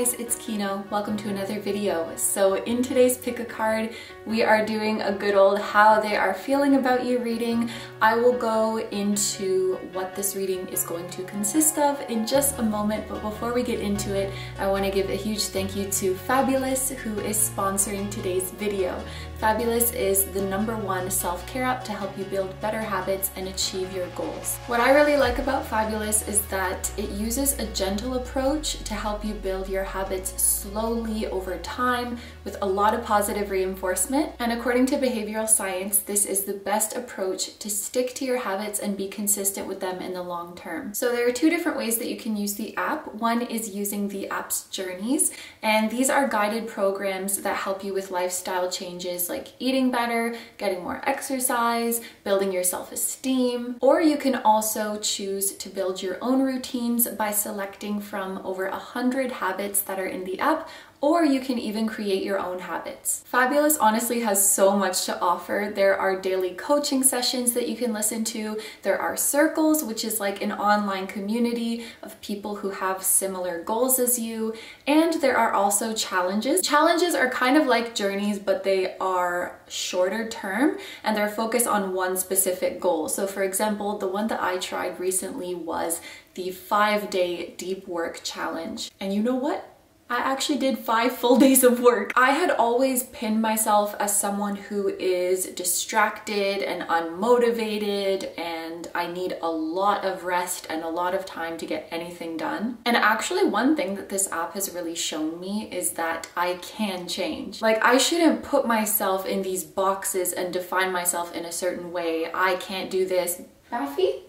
guys, it's Kino. Welcome to another video. So in today's pick a card, we are doing a good old how they are feeling about you reading. I will go into what this reading is going to consist of in just a moment, but before we get into it, I want to give a huge thank you to Fabulous, who is sponsoring today's video. Fabulous is the #1 self-care app to help you build better habits and achieve your goals. What I really like about Fabulous is that it uses a gentle approach to help you build your habits slowly over time with a lot of positive reinforcement. And according to behavioral science, this is the best approach to stick to your habits and be consistent with them in the long term. So there are two different ways that you can use the app. One is using the app's journeys, and these are guided programs that help you with lifestyle changes like eating better, getting more exercise, building your self-esteem. Or you can also choose to build your own routines by selecting from over 100 habits that are in the app, or you can even create your own habits. Fabulous honestly has so much to offer. There are daily coaching sessions that you can listen to. There are circles, which is like an online community of people who have similar goals as you. And there are also challenges. Challenges are kind of like journeys, but they are shorter term and they're focused on one specific goal. So for example, the one that I tried recently was the 5-day deep work challenge. And you know what? I actually did 5 full days of work. I had always pinned myself as someone who is distracted and unmotivated, and I need a lot of rest and a lot of time to get anything done. And actually one thing that this app has really shown me is that I can change. Like, I shouldn't put myself in these boxes and define myself in a certain way. I can't do this. Baffy?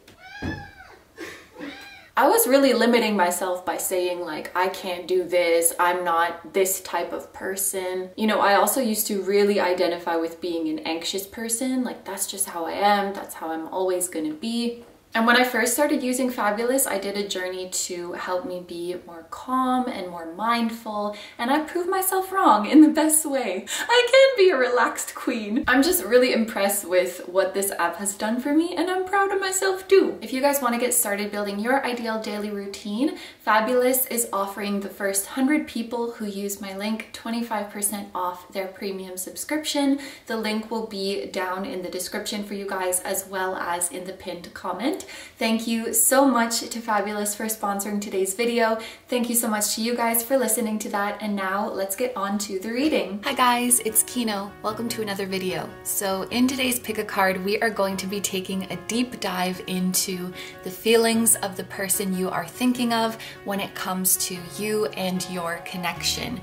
I was really limiting myself by saying like, I can't do this, I'm not this type of person. You know, I also used to really identify with being an anxious person, like that's just how I am, that's how I'm always gonna be. And when I first started using Fabulous, I did a journey to help me be more calm and more mindful, and I proved myself wrong in the best way. I can be a relaxed queen. I'm just really impressed with what this app has done for me, and I'm proud of myself too. If you guys want to get started building your ideal daily routine, Fabulous is offering the first 100 people who use my link 25% off their premium subscription. The link will be down in the description for you guys, as well as in the pinned comment. Thank you so much to Fabulous for sponsoring today's video. Thank you so much to you guys for listening to that. And now let's get on to the reading. Hi guys, it's Kino. Welcome to another video. So in today's pick a card, we are going to be taking a deep dive into the feelings of the person you are thinking of when it comes to you and your connection.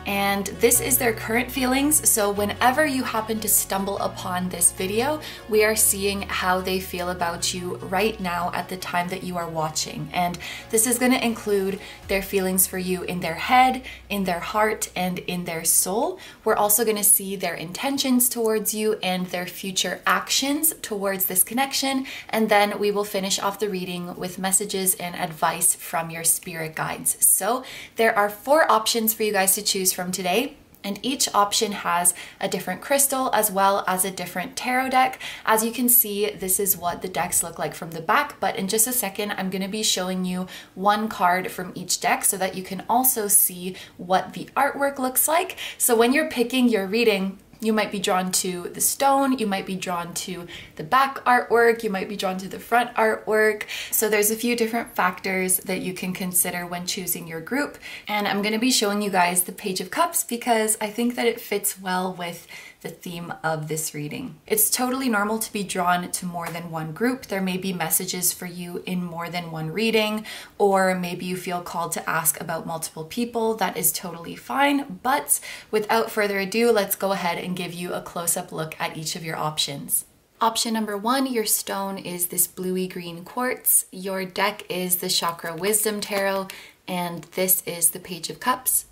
And this is their current feelings, so whenever you happen to stumble upon this video, we are seeing how they feel about you right now at the time that you are watching. And this is going to include their feelings for you in their head, in their heart, and in their soul. We're also going to see their intentions towards you and their future actions towards this connection, and then we will finish off the reading with messages and advice from your spirit guides. So there are 4 options for you guys to choose from today, and each option has a different crystal as well as a different tarot deck. As you can see, this is what the decks look like from the back, but in just a second I'm going to be showing you one card from each deck so that you can also see what the artwork looks like. So when you're picking your reading, you might be drawn to the stone, you might be drawn to the back artwork, you might be drawn to the front artwork. So there's a few different factors that you can consider when choosing your group. And I'm going to be showing you guys the Page of Cups because I think that it fits well with the theme of this reading. It's totally normal to be drawn to more than one group. There may be messages for you in more than one reading, or maybe you feel called to ask about multiple people. That is totally fine. But without further ado, let's go ahead and give you a close-up look at each of your options. Option number 1, your stone is this bluey green quartz. Your deck is the Chakra Wisdom Tarot, and this is the Page of Cups.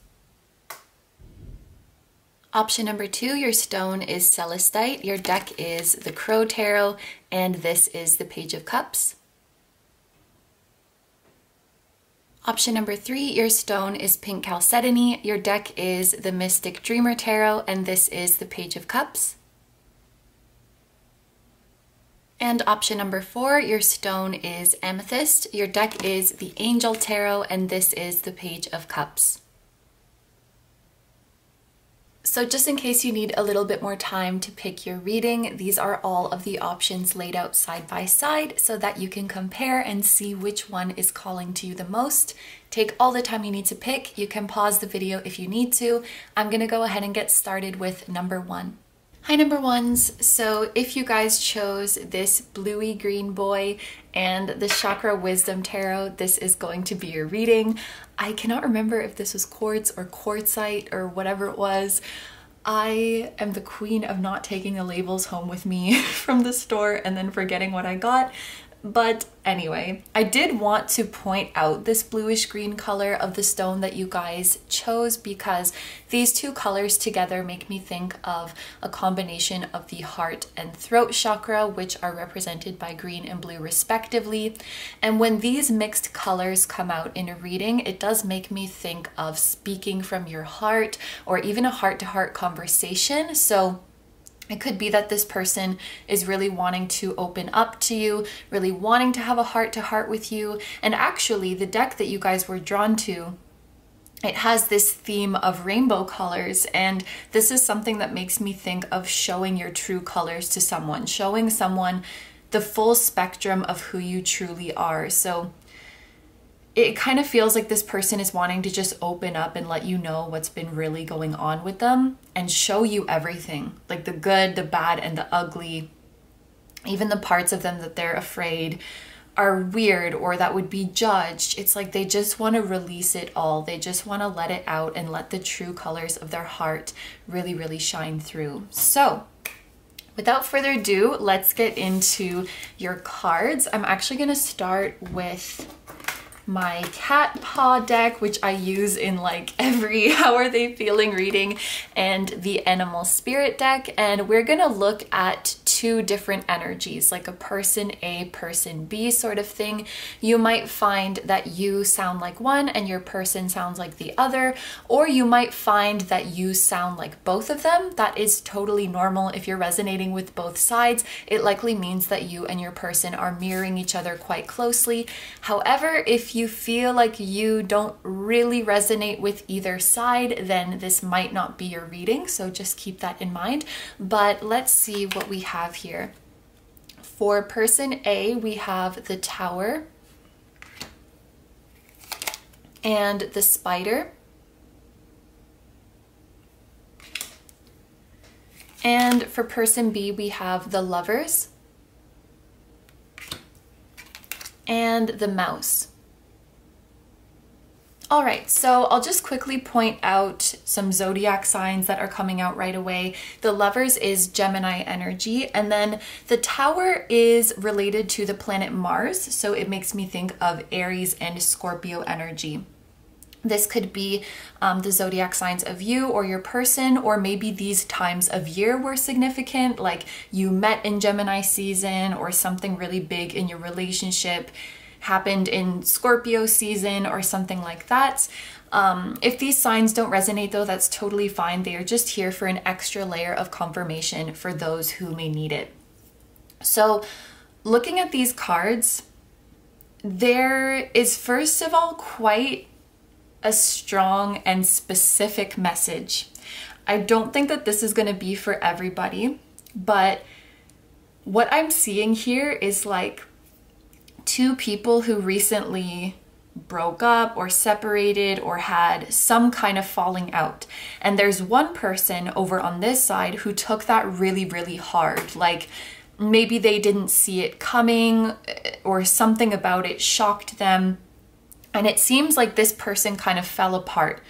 Option number 2, your stone is Celestite. Your deck is the Crow Tarot, and this is the Page of Cups. Option number 3, your stone is Pink Chalcedony. Your deck is the Mystic Dreamer Tarot, and this is the Page of Cups. And option number 4, your stone is Amethyst. Your deck is the Angel Tarot, and this is the Page of Cups. So just in case you need a little bit more time to pick your reading, these are all of the options laid out side by side so that you can compare and see which one is calling to you the most. Take all the time you need to pick. You can pause the video if you need to. I'm gonna go ahead and get started with number 1. Hi number ones. So if you guys chose this bluey green boy and the Chakra Wisdom Tarot, this is going to be your reading. I cannot remember if this was quartz or quartzite or whatever it was. I am the queen of not taking the labels home with me from the store and then forgetting what I got. But anyway, I did want to point out this bluish green color of the stone that you guys chose because these two colors together make me think of a combination of the heart and throat chakra, which are represented by green and blue respectively. And when these mixed colors come out in a reading, it does make me think of speaking from your heart or even a heart-to-heart conversation. So it could be that this person is really wanting to open up to you, really wanting to have a heart-to-heart with you. And actually, the deck that you guys were drawn to, it has this theme of rainbow colors, and this is something that makes me think of showing your true colors to someone, showing someone the full spectrum of who you truly are. So it kind of feels like this person is wanting to just open up and let you know what's been really going on with them and show you everything, like the good, the bad, and the ugly, even the parts of them that they're afraid are weird or that would be judged. It's like they just want to release it all. They just want to let it out and let the true colors of their heart really, really shine through. So without further ado, let's get into your cards. I'm actually going to start with my cat paw deck, which I use in like every how are they feeling reading, and the animal spirit deck. And we're gonna look at two different energies, like a person A, person B sort of thing. You might find that you sound like one and your person sounds like the other, or you might find that you sound like both of them. That is totally normal. If you're resonating with both sides, it likely means that you and your person are mirroring each other quite closely. However, if you feel like you don't really resonate with either side, then this might not be your reading, so just keep that in mind. But let's see what we have here. For person A, we have the Tower and the Spider. And for person B, we have the Lovers and the Mouse. All right, so I'll just quickly point out some zodiac signs that are coming out right away. The Lovers is Gemini energy, and then the Tower is related to the planet Mars, so it makes me think of Aries and Scorpio energy. This could be the zodiac signs of you or your person, or maybe these times of year were significant, like you met in Gemini season or something really big in your relationship happened in Scorpio season or something like that. If these signs don't resonate though, that's totally fine. They are just here for an extra layer of confirmation for those who may need it. So looking at these cards, there is first of all quite a strong and specific message. I don't think that this is going to be for everybody, but what I'm seeing here is like two people who recently broke up or separated or had some kind of falling out. And there's one person over on this side who took that really, really hard. Like maybe they didn't see it coming or something about it shocked them. And it seems like this person kind of fell apart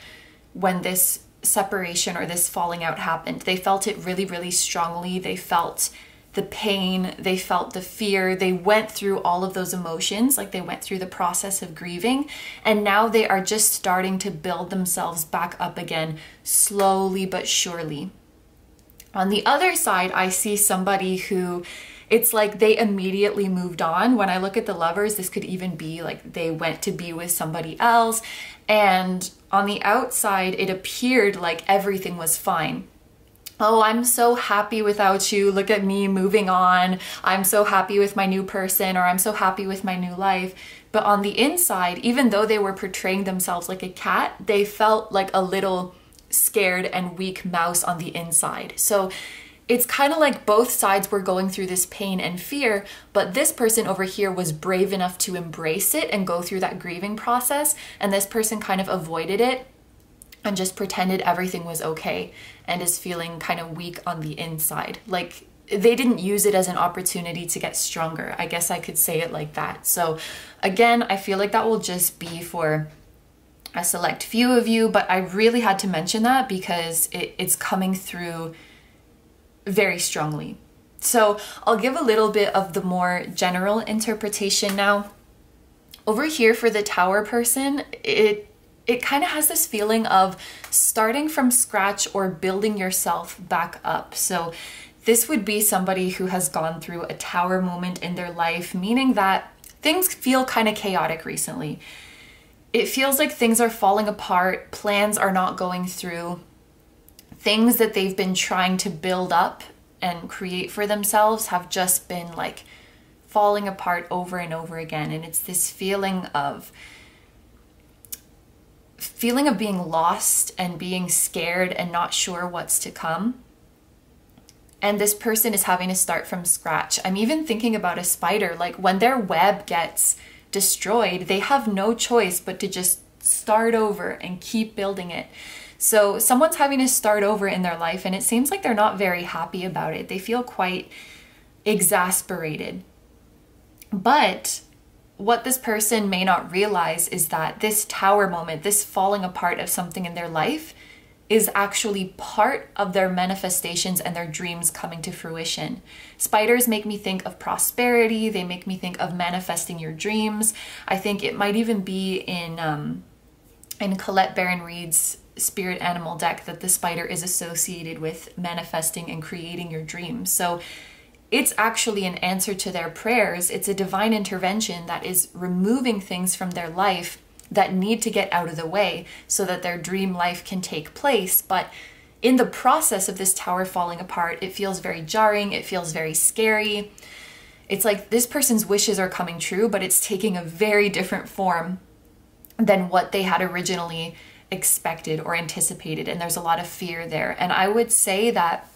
when this separation or this falling out happened. They felt it really, really strongly. They felt the pain, they felt the fear, they went through all of those emotions, like they went through the process of grieving, and now they are just starting to build themselves back up again, slowly but surely. On the other side, I see somebody who, it's like they immediately moved on. When I look at the Lovers, this could even be like they went to be with somebody else, and on the outside, it appeared like everything was fine. Oh, I'm so happy without you. Look at me moving on. I'm so happy with my new person, or I'm so happy with my new life. But on the inside, even though they were portraying themselves like a cat, they felt like a little scared and weak mouse on the inside. So it's kind of like both sides were going through this pain and fear, but this person over here was brave enough to embrace it and go through that grieving process, and this person kind of avoided it and just pretended everything was okay and is feeling kind of weak on the inside. Like they didn't use it as an opportunity to get stronger. I guess I could say it like that. So again, I feel like that will just be for a select few of you, but I really had to mention that because it's coming through very strongly. So I'll give a little bit of the more general interpretation now. Over here for the Tower person, it kind of has this feeling of starting from scratch or building yourself back up. So this would be somebody who has gone through a Tower moment in their life, meaning that things feel kind of chaotic recently. It feels like things are falling apart, plans are not going through. Things that they've been trying to build up and create for themselves have just been like falling apart over and over again. And it's this feeling of being lost and being scared and not sure what's to come. And this person is having to start from scratch. I'm even thinking about a spider. Like when their web gets destroyed, they have no choice but to just start over and keep building it. So someone's having to start over in their life, and it seems like they're not very happy about it. They feel quite exasperated. But what this person may not realize is that this Tower moment, this falling apart of something in their life, is actually part of their manifestations and their dreams coming to fruition. Spiders make me think of prosperity. They make me think of manifesting your dreams. I think it might even be in Colette Baron-Reid's spirit animal deck that the spider is associated with manifesting and creating your dreams. So it's actually an answer to their prayers. It's a divine intervention that is removing things from their life that need to get out of the way so that their dream life can take place. But in the process of this Tower falling apart, it feels very jarring. It feels very scary. It's like this person's wishes are coming true, but it's taking a very different form than what they had originally expected or anticipated, and there's a lot of fear there. And I would say that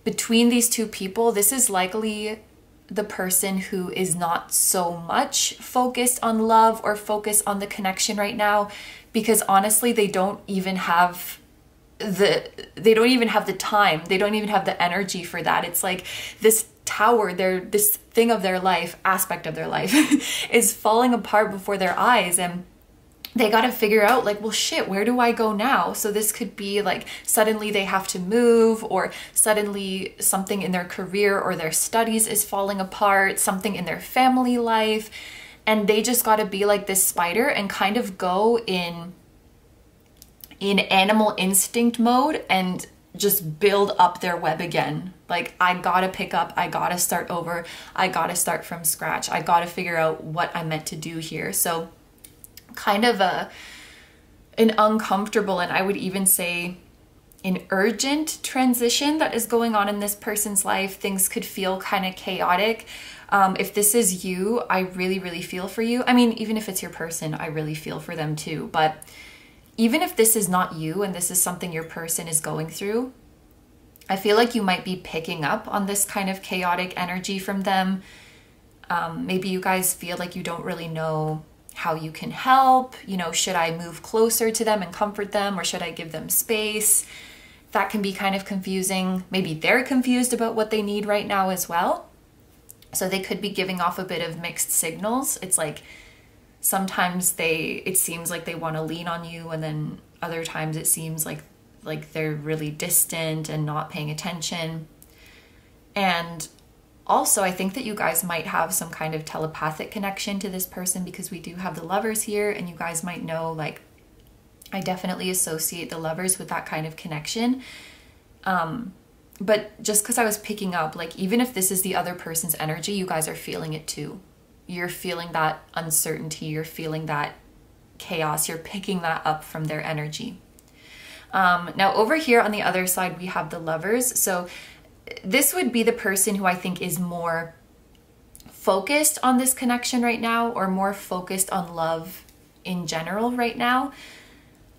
between these two people, this is likely the person who is not so much focused on love or focused on the connection right now, because honestly they don't even have the time, they don't even have the energy for that. It's like this Tower, this thing of their life, aspect of their life is falling apart before their eyes, and they got to figure out like, well, shit, where do I go now? So this could be like suddenly they have to move, or suddenly something in their career or their studies is falling apart, something in their family life. And they just got to be like this spider and kind of go in animal instinct mode and just build up their web again. Like, I gotta pick up, I gotta start over, I gotta start from scratch, I gotta figure out what I'm meant to do here. So kind of an uncomfortable, and I would even say an urgent transition that is going on in this person's life. Things could feel kind of chaotic. If this is you, I really, really feel for you. I mean, even if it's your person, I really feel for them too. But even if this is not you and this is something your person is going through, I feel like you might be picking up on this kind of chaotic energy from them. Maybe you guys feel like you don't really know how you can help. You know, should I move closer to them and comfort them, or should I give them space? That can be kind of confusing. Maybe they're confused about what they need right now as well. So they could be giving off a bit of mixed signals. It's like sometimes it seems like they want to lean on you, and then other times it seems like they're really distant and not paying attention. And also, I think that you guys might have some kind of telepathic connection to this person, because we do have the Lovers here, and you guys might know, like, I definitely associate the Lovers with that kind of connection. But just because I was picking up, like, even if this is the other person's energy, you guys are feeling it too. You're feeling that uncertainty, you're feeling that chaos, you're picking that up from their energy. Now over here on the other side, we have the Lovers. So this would be the person who I think is more focused on this connection right now, or more focused on love in general right now.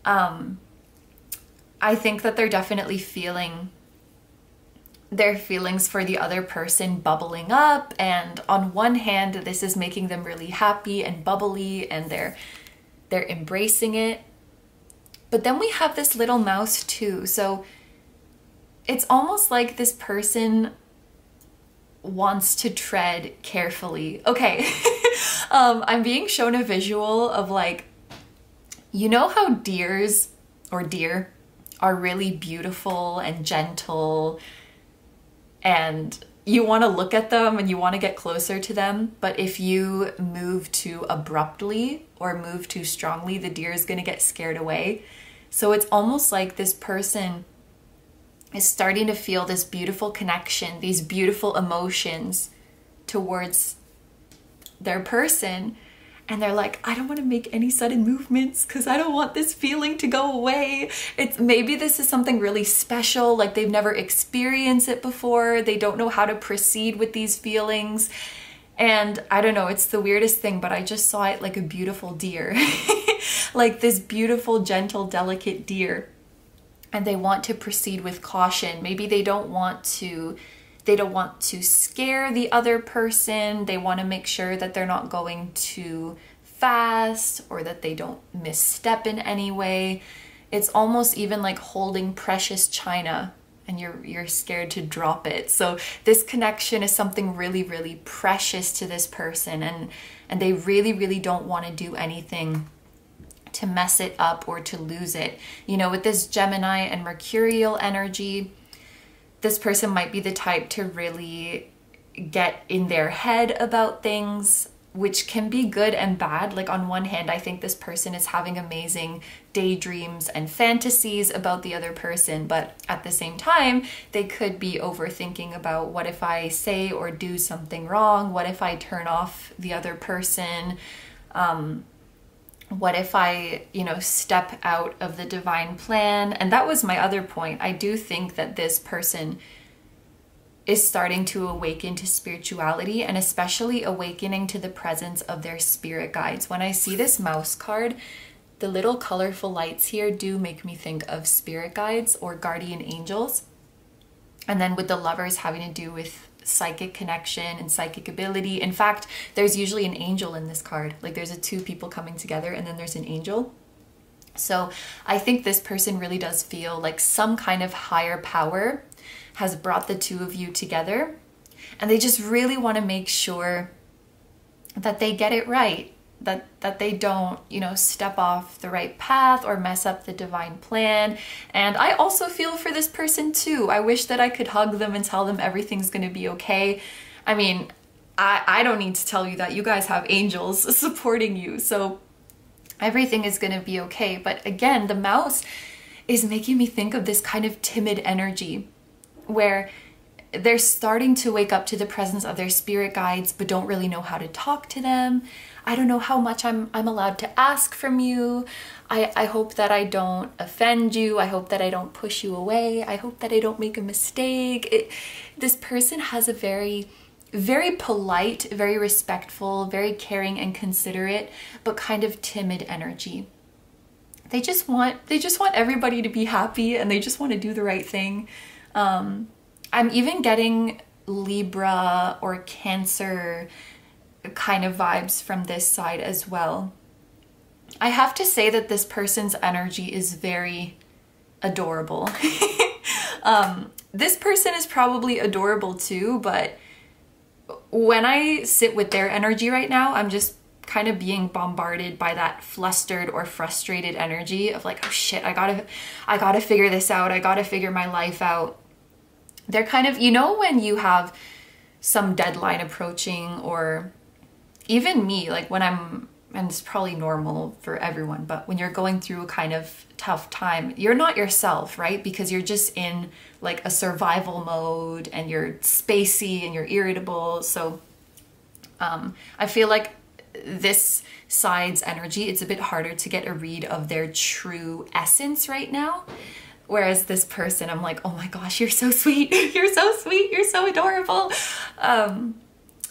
I I think that they're definitely feeling their feelings for the other person bubbling up, and on one hand this is making them really happy and bubbly and they're embracing it. But then we have this little mouse too, so it's almost like this person wants to tread carefully. Okay. I'm being shown a visual of like, you know how deer are really beautiful and gentle, and you want to look at them and you want to get closer to them, but if you move too abruptly or move too strongly, the deer is going to get scared away. So it's almost like this person is starting to feel this beautiful connection, these beautiful emotions towards their person. And they're like, I don't want to make any sudden movements because I don't want this feeling to go away. It's maybe this is something really special, like they've never experienced it before. They don't know how to proceed with these feelings. And I don't know, it's the weirdest thing, but I just saw it like a beautiful deer, like this beautiful, gentle, delicate deer. And they want to proceed with caution. Maybe they don't want to scare the other person. They want to make sure that they're not going too fast or that they don't misstep in any way. It's almost even like holding precious china and you're scared to drop it. So this connection is something really, really precious to this person, and they really, really don't want to do anything to mess it up or to lose it. You know, with this Gemini and Mercurial energy, this person might be the type to really get in their head about things, which can be good and bad. Like on one hand, I think this person is having amazing daydreams and fantasies about the other person, but at the same time, they could be overthinking about, what if I say or do something wrong? What if I turn off the other person? What if I, step out of the divine plan? And that was my other point. I do think that this person is starting to awaken to spirituality, and especially awakening to the presence of their spirit guides. When I see this mouse card, the little colorful lights here do make me think of spirit guides or guardian angels. And then with the Lovers having to do with psychic connection and psychic ability. In fact, there's usually an angel in this card. Like there's two people coming together and then there's an angel. So I think this person really does feel like some kind of higher power has brought the two of you together, and they just really want to make sure that they get it right, that they don't, step off the right path or mess up the divine plan. And I also feel for this person too. I wish that I could hug them and tell them everything's going to be okay. I mean, I don't need to tell you that. You guys have angels supporting you, so everything is going to be okay. But again, the mouse is making me think of this kind of timid energy where they're starting to wake up to the presence of their spirit guides, but don't really know how to talk to them. I don't know how much I'm allowed to ask from you. I hope that I don't offend you. I hope that I don't push you away. I hope that I don't make a mistake. This person has a very, very polite, very respectful, very caring and considerate, but kind of timid energy. They just want everybody to be happy, and they just want to do the right thing. I'm even getting Libra or Cancer kind of vibes from this side as well. I have to say that this person's energy is very adorable. This person is probably adorable too, but when I sit with their energy right now, I'm just kind of being bombarded by that flustered or frustrated energy of like, oh shit, I gotta figure this out. I gotta figure my life out. They're kind of, when you have some deadline approaching, or even me, like when I'm, and it's probably normal for everyone, but when you're going through a kind of tough time, you're not yourself, right? Because you're just in like a survival mode and you're spacey and you're irritable. So I feel like this side's energy, it's a bit harder to get a read of their true essence right now. Whereas this person, I'm like, oh my gosh, you're so sweet. You're so sweet. You're so adorable.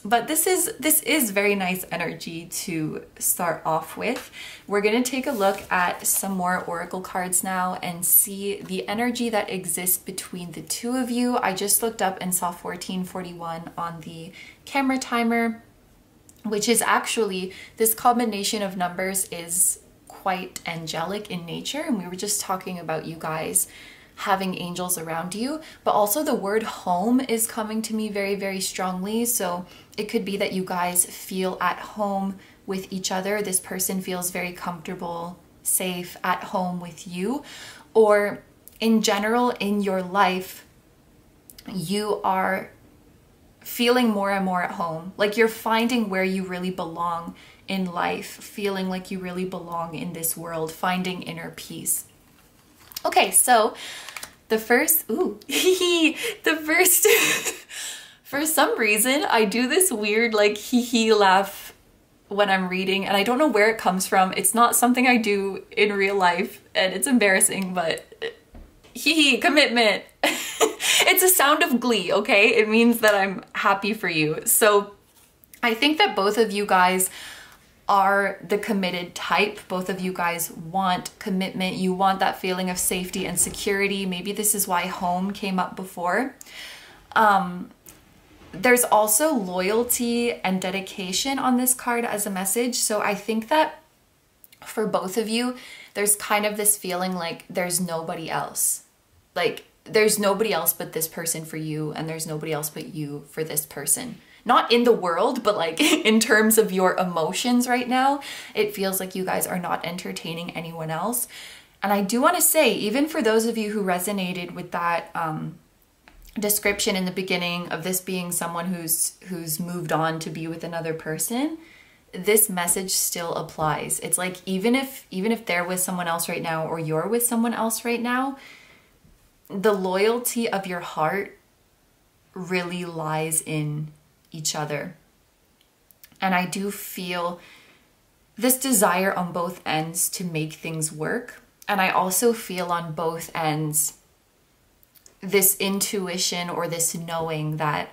But this is very nice energy to start off with. We're going to take a look at some more oracle cards now and see the energy that exists between the two of you. I just looked up and saw 1441 on the camera timer, which is actually, this combination of numbers is quite angelic in nature. And we were just talking about you guys having angels around you, but also the word home is coming to me very, very strongly. So it could be that you guys feel at home with each other. This person feels very comfortable, safe, at home with you, or in general in your life, you are feeling more and more at home. Like you're finding where you really belong in life, feeling like you really belong in this world, finding inner peace. Okay, so the first, the first, for some reason, I do this weird like hee laugh when I'm reading, and I don't know where it comes from. It's not something I do in real life, and it's embarrassing, but commitment. It's a sound of glee, okay? It means that I'm happy for you. So I think that both of you guys are the committed type. Both of you guys want commitment. You want that feeling of safety and security. Maybe this is why home came up before. There's also loyalty and dedication on this card as a message. So I think that for both of you, there's kind of this feeling like there's nobody else. Like there's nobody else but this person for you, and there's nobody else but you for this person. Not in the world, but like in terms of your emotions right now, it feels like you guys are not entertaining anyone else. And I do want to say, even for those of you who resonated with that description in the beginning of this being someone who's moved on to be with another person, this message still applies. It's like even if they're with someone else right now, or you're with someone else right now, the loyalty of your heart really lies in each other. And I do feel this desire on both ends to make things work. And I also feel on both ends this intuition or this knowing that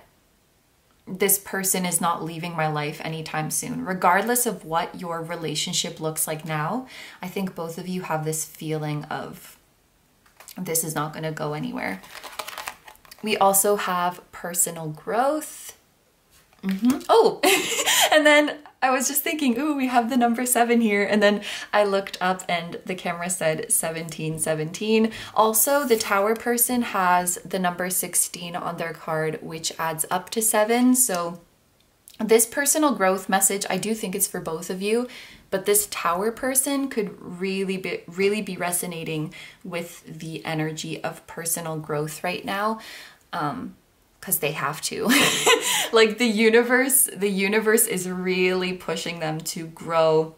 this person is not leaving my life anytime soon. Regardless of what your relationship looks like now, I think both of you have this feeling of this is not going to go anywhere. We also have personal growth. Oh, and then I was just thinking, ooh, we have the number 7 here. And then I looked up and the camera said 1717. Also, the Tower person has the number 16 on their card, which adds up to 7. So this personal growth message, I do think it's for both of you, but this Tower person could really be resonating with the energy of personal growth right now. Because they have to. Like the universe is really pushing them to grow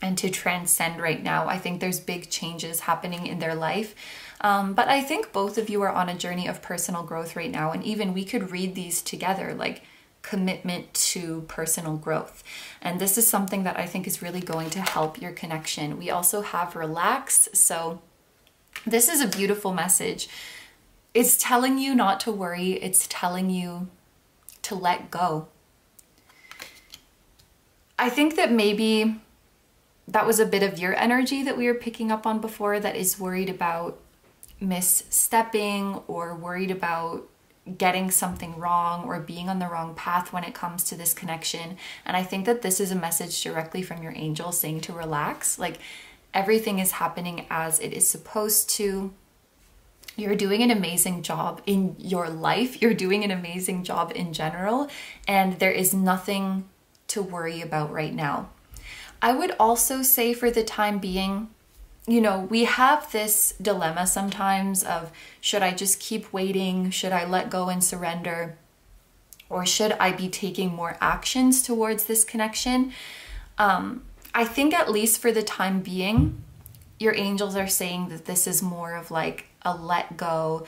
and to transcend right now. I think there's big changes happening in their life. But I think both of you are on a journey of personal growth right now. And even we could read these together, like commitment to personal growth. And this is something that I think is really going to help your connection. We also have relax. So this is a beautiful message. It's telling you not to worry. It's telling you to let go. I think that maybe that was a bit of your energy that we were picking up on before, that is worried about misstepping or worried about getting something wrong or being on the wrong path when it comes to this connection. And I think that this is a message directly from your angel saying to relax. Like everything is happening as it is supposed to. You're doing an amazing job in your life. You're doing an amazing job in general. And there is nothing to worry about right now. I would also say for the time being, you know, we have this dilemma sometimes of, should I just keep waiting? Should I let go and surrender? Or should I be taking more actions towards this connection? I think at least for the time being, your angels are saying that this is more of like a let go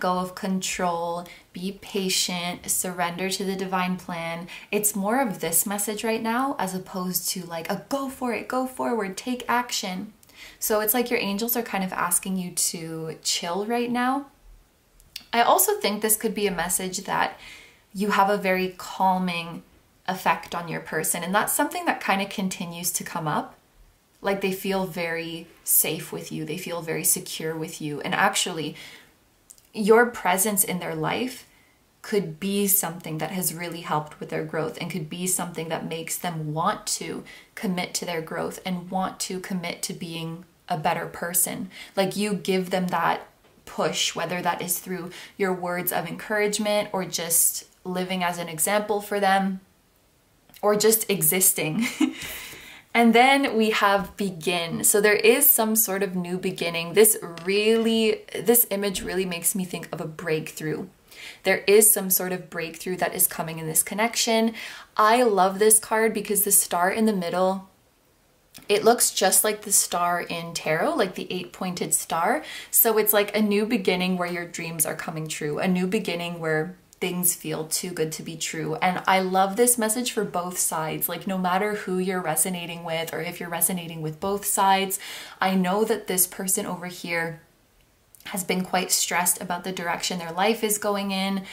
of control, be patient, surrender to the divine plan. It's more of this message right now as opposed to like a go for it, go forward, take action. So it's like your angels are kind of asking you to chill right now. I also think this could be a message that you have a very calming effect on your person. And that's something that kind of continues to come up. Like they feel very safe with you. They feel very secure with you. And actually, your presence in their life could be something that has really helped with their growth and could be something that makes them want to commit to their growth and want to commit to being a better person. Like you give them that push, whether that is through your words of encouragement or just living as an example for them or just existing. And then we have begin. So there is some sort of new beginning. This image really makes me think of a breakthrough. There is some sort of breakthrough that is coming in this connection. I love this card because the star in the middle, it looks just like the star in tarot, like the 8-pointed star. So it's like a new beginning where your dreams are coming true, a new beginning where things feel too good to be true. And I love this message for both sides. Like no matter who you're resonating with or if you're resonating with both sides, I know that this person over here has been quite stressed about the direction their life is going in,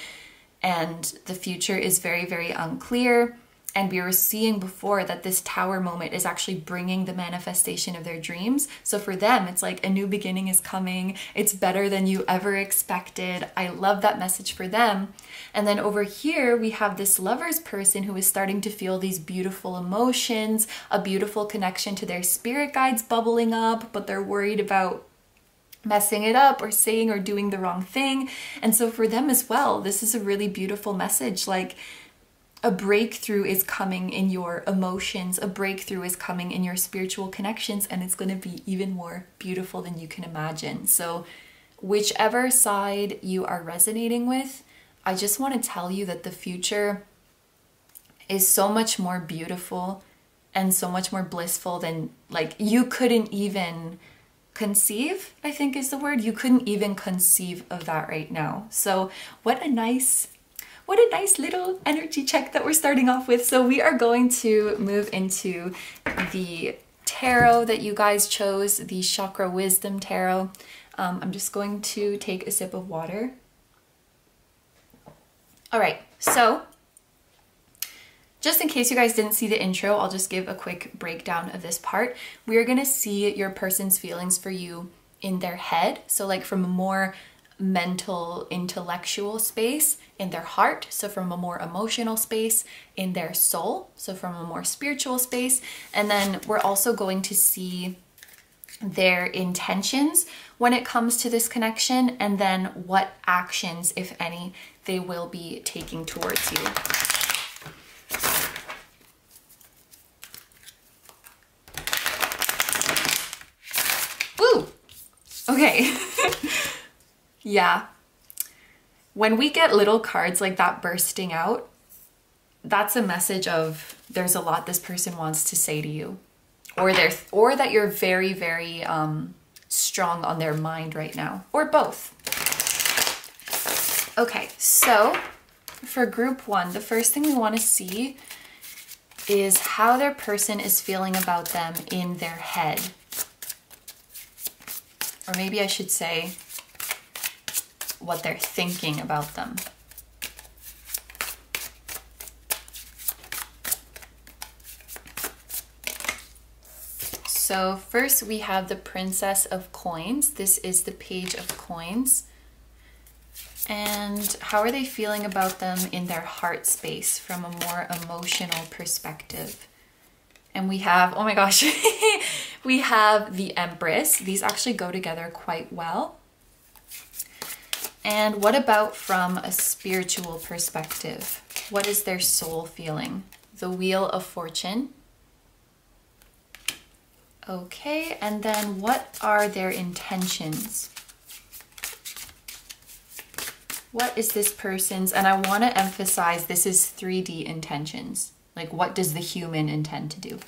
and the future is very, very unclear. And we were seeing before that this tower moment is actually bringing the manifestation of their dreams. So for them, it's like a new beginning is coming. It's better than you ever expected. I love that message for them. And then over here, we have this lover's person who is starting to feel these beautiful emotions, a beautiful connection to their spirit guides bubbling up, but they're worried about messing it up or saying or doing the wrong thing. And so for them as well, this is a really beautiful message. Like, a breakthrough is coming in your emotions, a breakthrough is coming in your spiritual connections, and it's going to be even more beautiful than you can imagine. So whichever side you are resonating with, I just want to tell you that the future is so much more beautiful and so much more blissful than, like, you couldn't even conceive, I think is the word. You couldn't even conceive of that right now. So what a nice little energy check that we're starting off with. So we are going to move into the tarot that you guys chose, the Chakra Wisdom Tarot. I'm just going to take a sip of water. All right, so just in case you guys didn't see the intro, I'll just give a quick breakdown of this part. We are gonna see your person's feelings for you in their head. So like from a more mental, intellectual space in their heart, so from a more emotional space in their soul, so from a more spiritual space. And then we're also going to see their intentions when it comes to this connection, and then what actions, if any, they will be taking towards you. Ooh, okay. Yeah, when we get little cards like that bursting out, that's a message of there's a lot this person wants to say to you, or that you're very, very strong on their mind right now, or both. Okay, so for group one, the first thing we want to see is how their person is feeling about them in their head. Or maybe I should say what they're thinking about them. So first we have the Princess of Coins. This is the Page of Coins. And how are they feeling about them in their heart space from a more emotional perspective? And we have, oh my gosh, we have the Empress. These actually go together quite well. And what about from a spiritual perspective? What is their soul feeling? The Wheel of Fortune. Okay, and then what are their intentions? What is this person's, and I want to emphasize this is 3D intentions. Like, what does the human intend to do?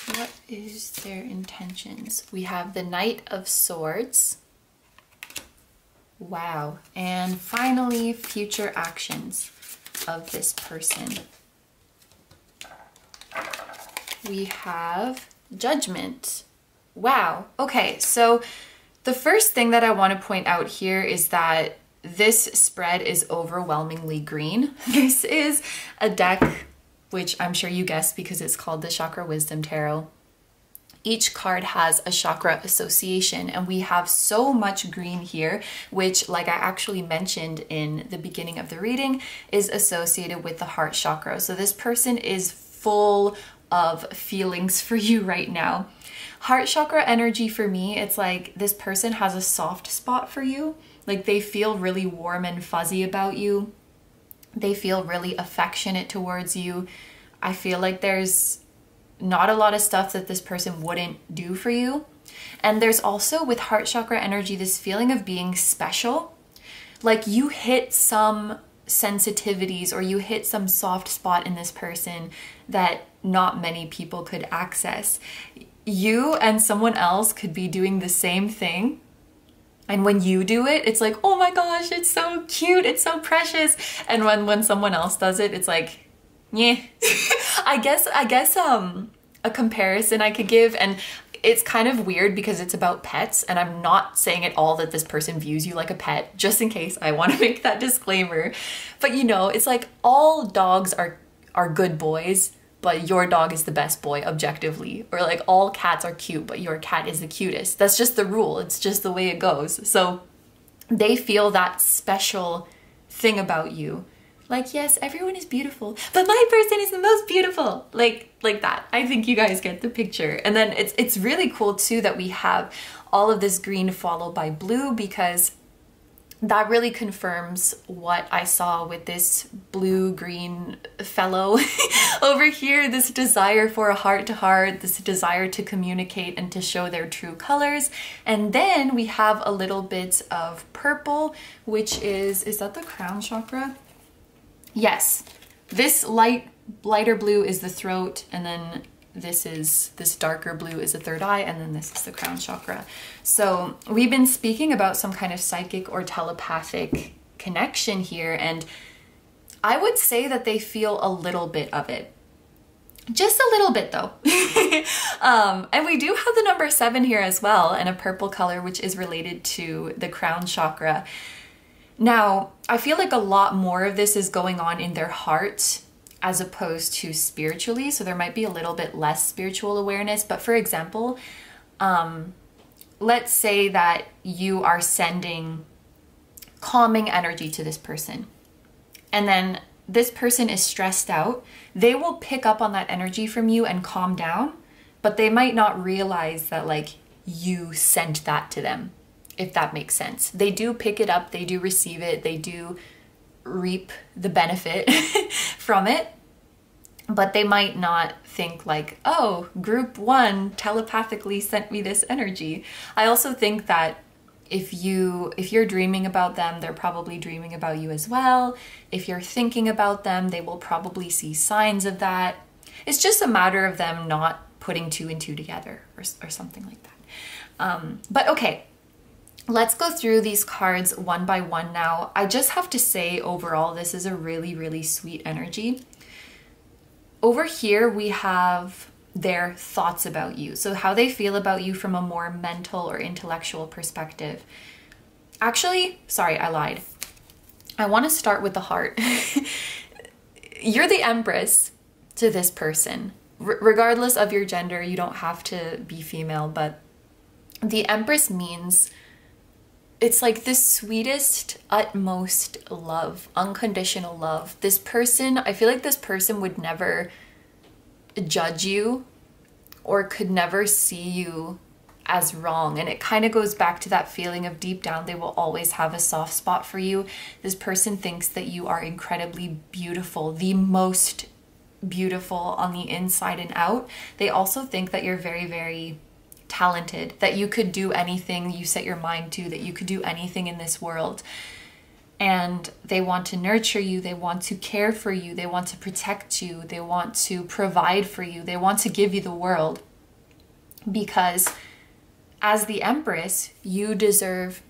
What is their intentions? We have the Knight of Swords. Wow. And finally, future actions of this person. We have Judgment. Wow. Okay, so The first thing that I want to point out here is that this spread is overwhelmingly green. This is a deck, which I'm sure you guessed because it's called the Chakra Wisdom Tarot. Each card has a chakra association, and we have so much green here, which, like I actually mentioned in the beginning of the reading, is associated with the heart chakra. So this person is full of feelings for you right now. Heart chakra energy for me, it's like this person has a soft spot for you. Like they feel really warm and fuzzy about you. They feel really affectionate towards you. I feel like there's not a lot of stuff that this person wouldn't do for you. And there's also with heart chakra energy, this feeling of being special. Like you hit some sensitivities or you hit some soft spot in this person that not many people could access. You and someone else could be doing the same thing. And when you do it, it's like, oh my gosh, it's so cute, it's so precious. And when someone else does it, it's like, yeah. I guess a comparison I could give, and it's kind of weird because it's about pets, and I'm not saying at all that this person views you like a pet, just in case I want to make that disclaimer. But you know, it's like all dogs are good boys, but your dog is the best boy objectively. Or like all cats are cute, but your cat is the cutest. That's just the rule. It's just the way it goes. So they feel that special thing about you. Like, yes, everyone is beautiful, but my person is the most beautiful. Like that. I think you guys get the picture. And then it's really cool too that we have all of this green followed by blue, because that really confirms what I saw with this blue-green fellow over here, this desire for a heart-to-heart, this desire to communicate and to show their true colors. And then we have a little bit of purple, which is that the crown chakra? Yes, this lighter blue is the throat, and then this darker blue is the third eye, and then this is the crown chakra. So we've been speaking about some kind of psychic or telepathic connection here, and I would say that they feel a little bit of it. Just a little bit though. And we do have the number 7 here as well, and a purple color, which is related to the crown chakra. Now, I feel like a lot more of this is going on in their heart as opposed to spiritually, so there might be a little bit less spiritual awareness. But for example, let's say that you are sending calming energy to this person, and then this person is stressed out. They will pick up on that energy from you and calm down, but they might not realize that like you sent that to them, if that makes sense. They do pick it up, they do receive it, they do reap the benefit from it, but they might not think like, oh, group 1 telepathically sent me this energy. I also think that if you're dreaming about them, they're probably dreaming about you as well. If you're thinking about them, they will probably see signs of that. It's just a matter of them not putting 2 and 2 together or something like that. But okay, let's go through these cards one by one now. I just have to say overall, this is a really, really sweet energy. Over here, we have their thoughts about you. So how they feel about you from a more mental or intellectual perspective. Actually, sorry, I lied. I want to start with the heart. You're the Empress to this person. Regardless of your gender, you don't have to be female, but the Empress means it's like the sweetest, utmost love, unconditional love. This person, I feel like this person would never judge you or could never see you as wrong. And it kind of goes back to that feeling of deep down, they will always have a soft spot for you. This person thinks that you are incredibly beautiful, the most beautiful on the inside and out. They also think that you're very, very talented, that you could do anything you set your mind to, that you could do anything in this world. And they want to nurture you, they want to care for you, they want to protect you, they want to provide for you, they want to give you the world. Because as the Empress, you deserve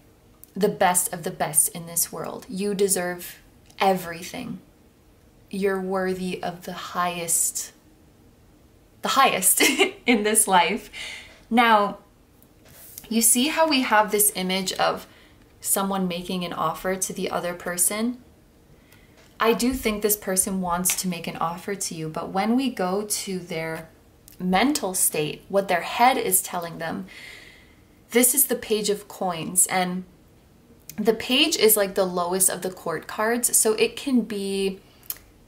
the best of the best in this world. You deserve everything. You're worthy of the highest in this life. Now, You see how we have this image of someone making an offer to the other person? I do think this person wants to make an offer to you, but when we go to their mental state, what their head is telling them, this is the Page of Coins, and the page is like the lowest of the court cards, so it can be,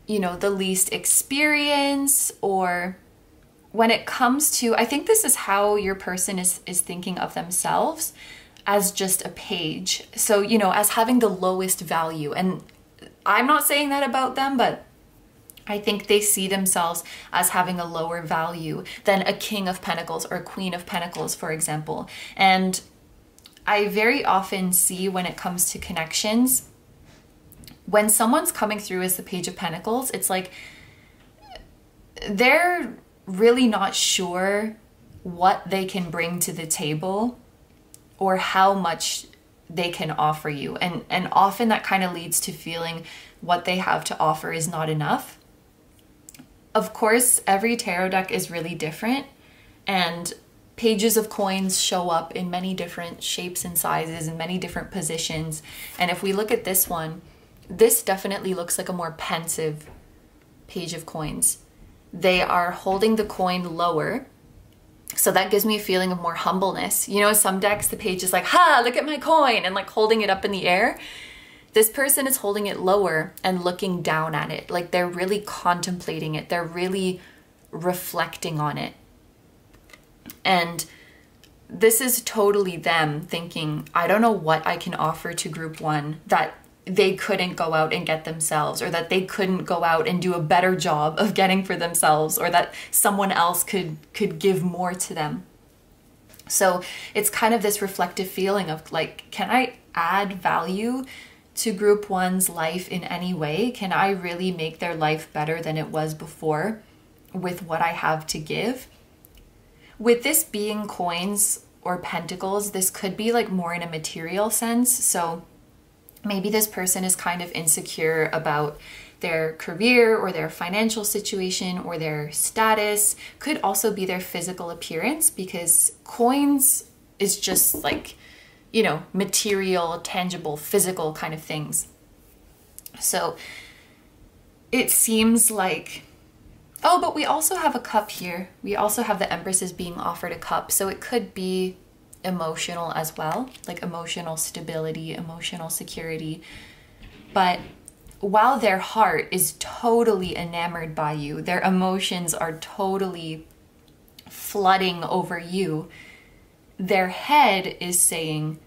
you know, the least experience, or when it comes to, I think this is how your person is thinking of themselves, as just a page. So, you know, as having the lowest value. And I'm not saying that about them, but I think they see themselves as having a lower value than a King of Pentacles or a Queen of Pentacles, for example. And I very often see when it comes to connections, when someone's coming through as the Page of Pentacles, it's like they're really not sure what they can bring to the table or how much they can offer you. And often that kind of leads to feeling what they have to offer is not enough. Of course, every tarot deck is really different, and pages of coins show up in many different shapes and sizes and many different positions. And if we look at this one, this definitely looks like a more pensive page of coins. They are holding the coin lower, so that gives me a feeling of more humbleness. You know, some decks, the page is like, ha, look at my coin, and like holding it up in the air. This person is holding it lower and looking down at it. Like they're really contemplating it. They're really reflecting on it. And this is totally them thinking, I don't know what I can offer to group one that they couldn't go out and get themselves, or that they couldn't go out and do a better job of getting for themselves, or that someone else could give more to them. So it's kind of this reflective feeling of like, can I add value to group one's life in any way? Can I really make their life better than it was before with what I have to give? With this being coins or pentacles, this could be like more in a material sense. So maybe this person is kind of insecure about their career or their financial situation or their status. Could also be their physical appearance, because coins is just like, you know, material, tangible, physical kind of things. So it seems like, oh, but we also have a cup here. We also have the Empresses being offered a cup. So it could be emotional as well, like emotional stability, emotional security. But while their heart is totally enamored by you, their emotions are totally flooding over you, their head is saying,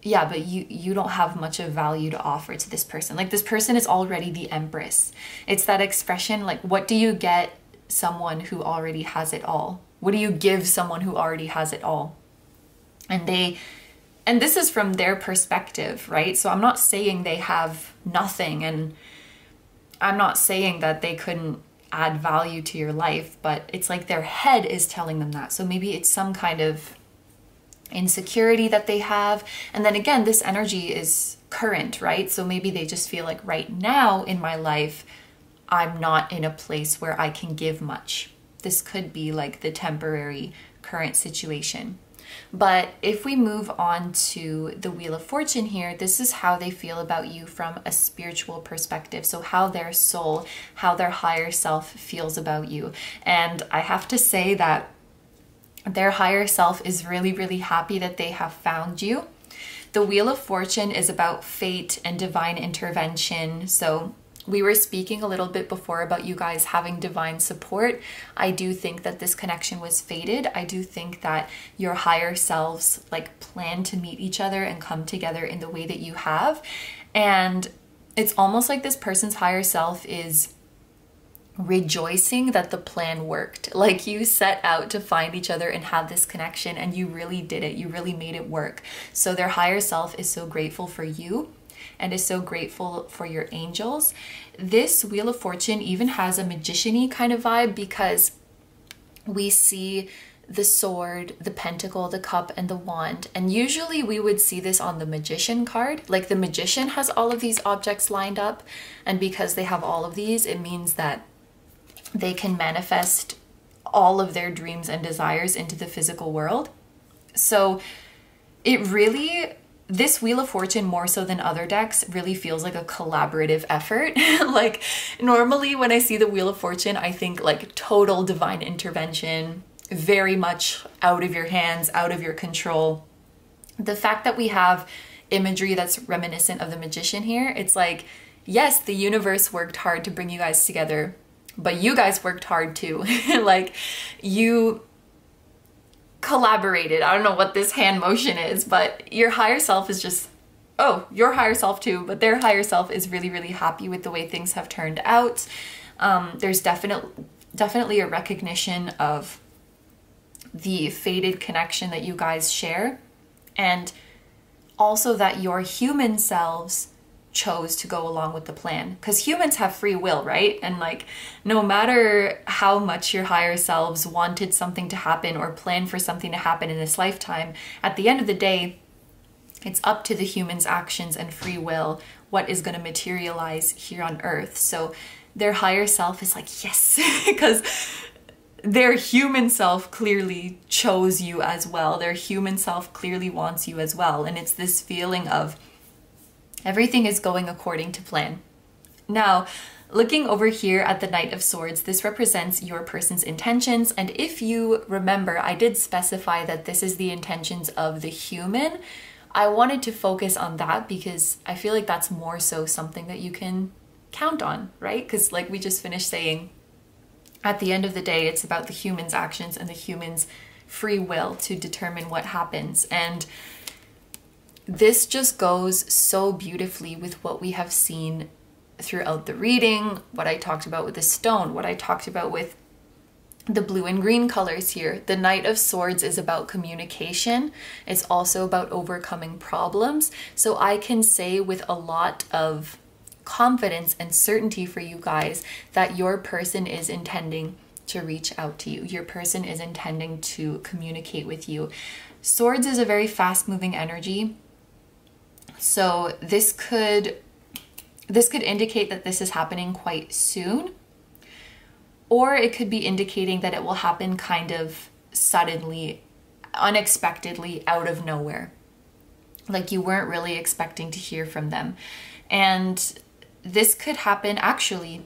yeah, but you don't have much of value to offer to this person. Like this person is already the Empress. It's that expression, like, what do you get someone who already has it all? What do you give someone who already has it all? And this is from their perspective, right? So I'm not saying they have nothing, and I'm not saying that they couldn't add value to your life, but it's like their head is telling them that. So maybe it's some kind of insecurity that they have. And then again, this energy is current, right? So maybe they just feel like right now in my life, I'm not in a place where I can give much. This could be like the temporary current situation. But if we move on to the Wheel of Fortune here, this is how they feel about you from a spiritual perspective. So how their soul, how their higher self feels about you. And I have to say that their higher self is really, really happy that they have found you. The Wheel of Fortune is about fate and divine intervention. So we were speaking a little bit before about you guys having divine support. I do think that this connection was fated. I do think that your higher selves like plan to meet each other and come together in the way that you have. And it's almost like this person's higher self is rejoicing that the plan worked. Like you set out to find each other and have this connection, and you really did it. You really made it work. So their higher self is so grateful for you and is so grateful for your angels. This Wheel of Fortune even has a magician-y kind of vibe, because we see the sword, the pentacle, the cup, and the wand. And usually we would see this on the magician card. Like the magician has all of these objects lined up, and because they have all of these, it means that they can manifest all of their dreams and desires into the physical world. So it really, this Wheel of Fortune, more so than other decks, really feels like a collaborative effort. Like normally when I see the Wheel of Fortune, I think like total divine intervention, very much out of your hands, out of your control. The fact that we have imagery that's reminiscent of the Magician here, it's like, yes, the universe worked hard to bring you guys together, but you guys worked hard too. Like you collaborated. I don't know what this hand motion is, but your higher self is just, oh, your higher self too, but their higher self is really, really happy with the way things have turned out. There's definitely a recognition of the fated connection that you guys share, and also that your human selves chose to go along with the plan, because humans have free will, right? And like no matter how much your higher selves wanted something to happen or planned for something to happen in this lifetime, at the end of the day, it's up to the human's actions and free will what is going to materialize here on earth. So their higher self is like, yes, because their human self clearly chose you as well. Their human self clearly wants you as well. And it's this feeling of everything is going according to plan. Now, looking over here at the Knight of Swords, this represents your person's intentions. And if you remember, I did specify that this is the intentions of the human. I wanted to focus on that because I feel like that's more so something that you can count on, right? Because like we just finished saying, at the end of the day, it's about the human's actions and the human's free will to determine what happens. And this just goes so beautifully with what we have seen throughout the reading, what I talked about with the stone, what I talked about with the blue and green colors here. The Knight of Swords is about communication. It's also about overcoming problems. So I can say with a lot of confidence and certainty for you guys that your person is intending to reach out to you. Your person is intending to communicate with you. Swords is a very fast-moving energy. So this could indicate that this is happening quite soon, or it could be indicating that it will happen kind of suddenly, unexpectedly, out of nowhere. Like you weren't really expecting to hear from them. And this could happen actually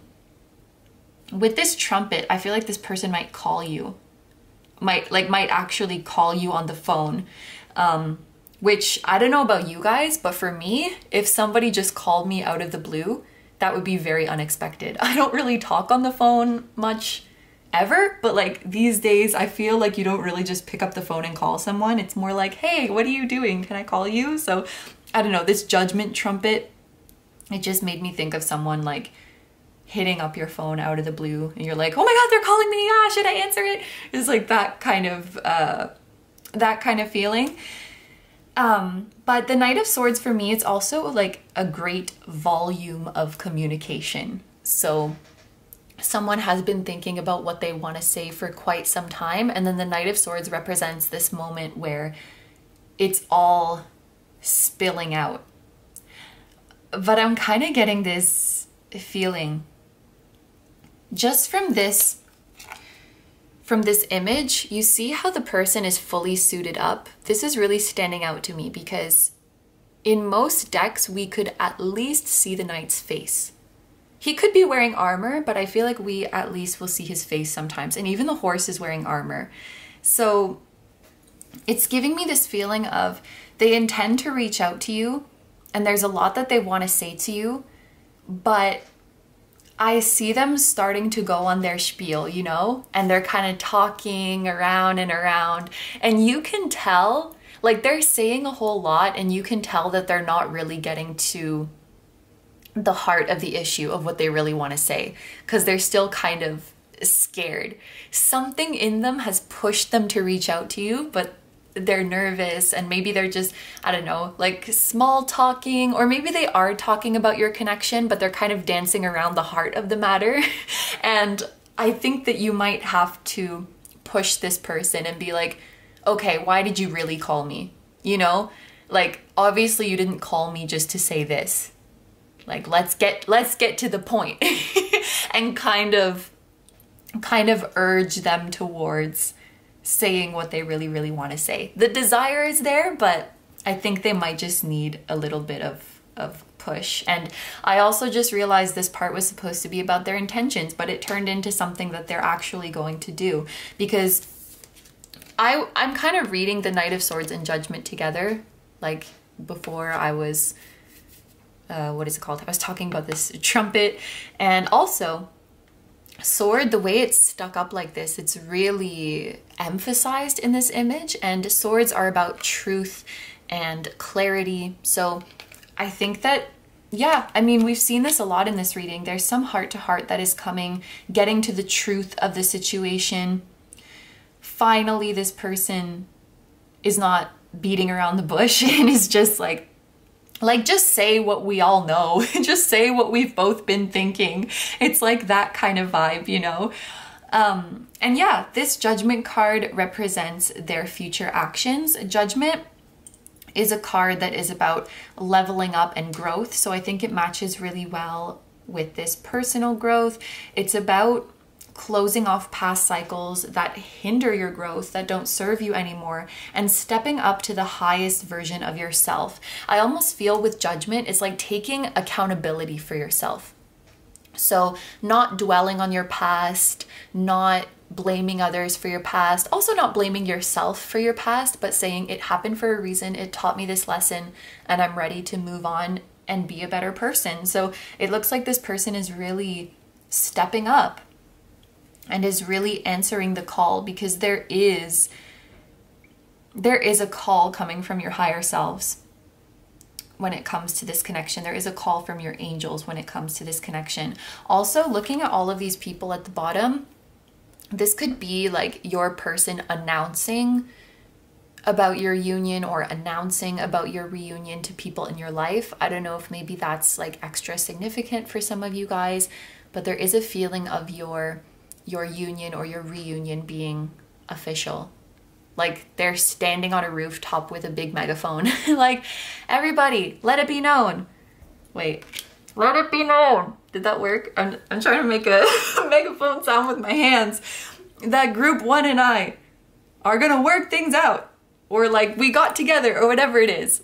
with this trumpet. I feel like this person might call you, might actually call you on the phone. Which I don't know about you guys, but for me, if somebody just called me out of the blue, that would be very unexpected. I don't really talk on the phone much ever, but like these days I feel like you don't really just pick up the phone and call someone. It's more like, hey, what are you doing? Can I call you? So I don't know, this judgment trumpet, it just made me think of someone like hitting up your phone out of the blue and you're like, oh my God, they're calling me. Ah, should I answer it? It's like that kind of feeling. But the Knight of Swords for me, it's also like a great volume of communication. So someone has been thinking about what they want to say for quite some time. And then the Knight of Swords represents this moment where it's all spilling out. But I'm kind of getting this feeling just from this image. You see how the person is fully suited up? This is really standing out to me because in most decks, we could at least see the knight's face. He could be wearing armor, but I feel like we at least will see his face sometimes. And even the horse is wearing armor. So it's giving me this feeling of they intend to reach out to you and there's a lot that they want to say to you, but I see them starting to go on their spiel, you know, and they're kind of talking around and around, and you can tell, like they're saying a whole lot and you can tell that they're not really getting to the heart of the issue of what they really want to say because they're still kind of scared. Something in them has pushed them to reach out to you, but they're nervous and maybe they're just, I don't know, like small talking, or maybe they are talking about your connection, but they're kind of dancing around the heart of the matter. And I think that you might have to push this person and be like, okay, why did you really call me? You know, like obviously you didn't call me just to say this. Like, let's get to the point and kind of urge them towards saying what they really, really want to say. The desire is there, but I think they might just need a little bit of push. And I also just realized this part was supposed to be about their intentions, but it turned into something that they're actually going to do, because I'm kind of reading the Knight of Swords and Judgment together. Like before I was, what is it called? I was talking about this trumpet, and also sword, the way it's stuck up like this, it's really emphasized in this image, and swords are about truth and clarity. So I think that, yeah, I mean, we've seen this a lot in this reading. There's some heart to heart that is coming, getting to the truth of the situation. Finally, this person is not beating around the bush and is just like just say what we all know. Just say what we've both been thinking. It's like that kind of vibe, you know? And yeah, this Judgment card represents their future actions. Judgment is a card that is about leveling up and growth. So I think it matches really well with this personal growth. It's about closing off past cycles that hinder your growth, that don't serve you anymore, and stepping up to the highest version of yourself. I almost feel with Judgment, it's like taking accountability for yourself. So not dwelling on your past, not blaming others for your past, also not blaming yourself for your past, but saying it happened for a reason, it taught me this lesson, and I'm ready to move on and be a better person. So it looks like this person is really stepping up and is really answering the call, because there is a call coming from your higher selves when it comes to this connection. There is a call from your angels when it comes to this connection. Also, looking at all of these people at the bottom, this could be like your person announcing about your union or announcing about your reunion to people in your life. I don't know if maybe that's like extra significant for some of you guys, but there is a feeling of your union or your reunion being official. Like they're standing on a rooftop with a big megaphone. Like, everybody, let it be known. Wait, let it be known. Did that work? I'm trying to make a megaphone sound with my hands. That group 1 and I are gonna work things out. Or like, we got together, or whatever it is.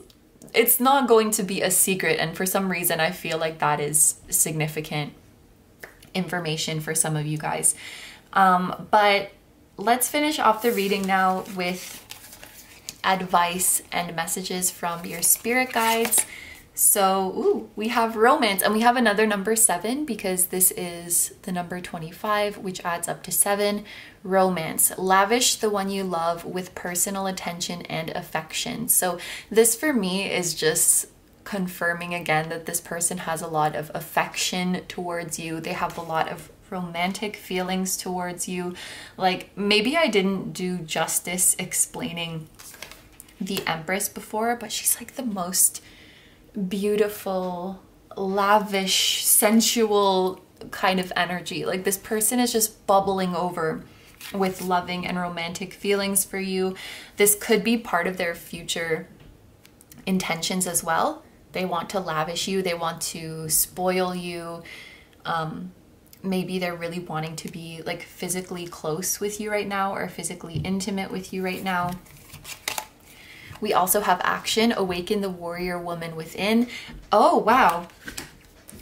It's not going to be a secret, and for some reason I feel like that is significant information for some of you guys. But let's finish off the reading now with advice and messages from your spirit guides. So, we have romance, and we have another number 7 because this is the number 25, which adds up to 7. Romance. Lavish the one you love with personal attention and affection. So this for me is just confirming again that this person has a lot of affection towards you. They have a lot of romantic feelings towards you. Like, maybe I didn't do justice explaining the Empress before, but she's like the most beautiful, lavish, sensual kind of energy. Like, this person is just bubbling over with loving and romantic feelings for you. This could be part of their future intentions as well. They want to lavish you, they want to spoil you. Maybe they're really wanting to be like physically close with you right now, or physically intimate with you right now. We also have action, awaken the warrior woman within. Oh, wow.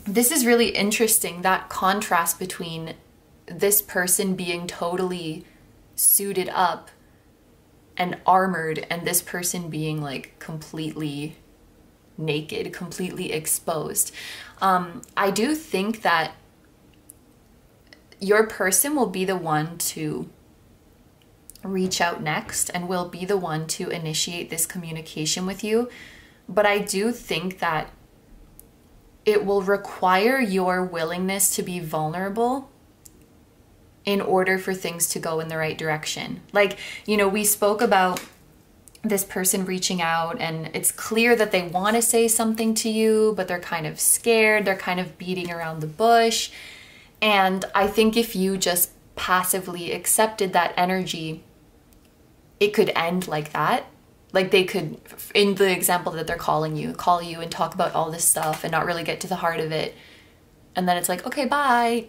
This is really interesting, that contrast between this person being totally suited up and armored, and this person being like completely naked, completely exposed. I do think that your person will be the one to reach out next and will be the one to initiate this communication with you. But I do think that it will require your willingness to be vulnerable in order for things to go in the right direction. Like, you know, we spoke about this person reaching out, and it's clear that they want to say something to you, but they're kind of scared. They're kind of beating around the bush. And I think if you just passively accepted that energy, it could end like that. Like, they could, in the example that they're call you and talk about all this stuff and not really get to the heart of it. And then it's like, okay, bye.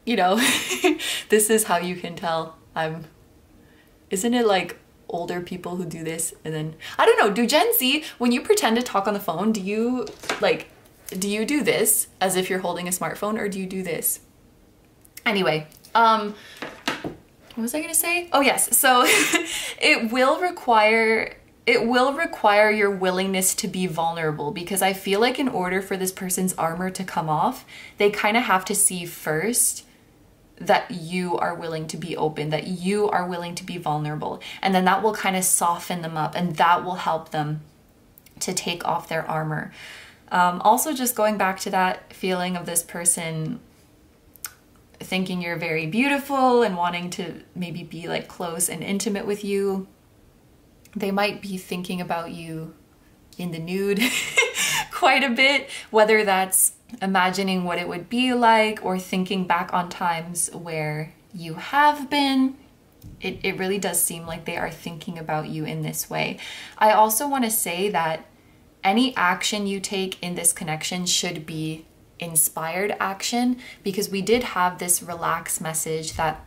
You know, this is how you can tell isn't it like older people who do this. And then, I don't know, do Gen Z, when you pretend to talk on the phone, do you do this as if you're holding a smartphone, or do you do this? Anyway, what was I gonna say? Oh yes, so it will require your willingness to be vulnerable, because I feel like in order for this person's armor to come off, they kind of have to see first that you are willing to be open, that you are willing to be vulnerable. And then that will kind of soften them up, and that will help them to take off their armor. Also, just going back to that feeling of this person thinking you're very beautiful and wanting to maybe be like close and intimate with you. They might be thinking about you in the nude quite a bit, whether that's imagining what it would be like or thinking back on times where you have been. It really does seem like they are thinking about you in this way. I also want to say that any action you take in this connection should be inspired action, because we did have this relax message that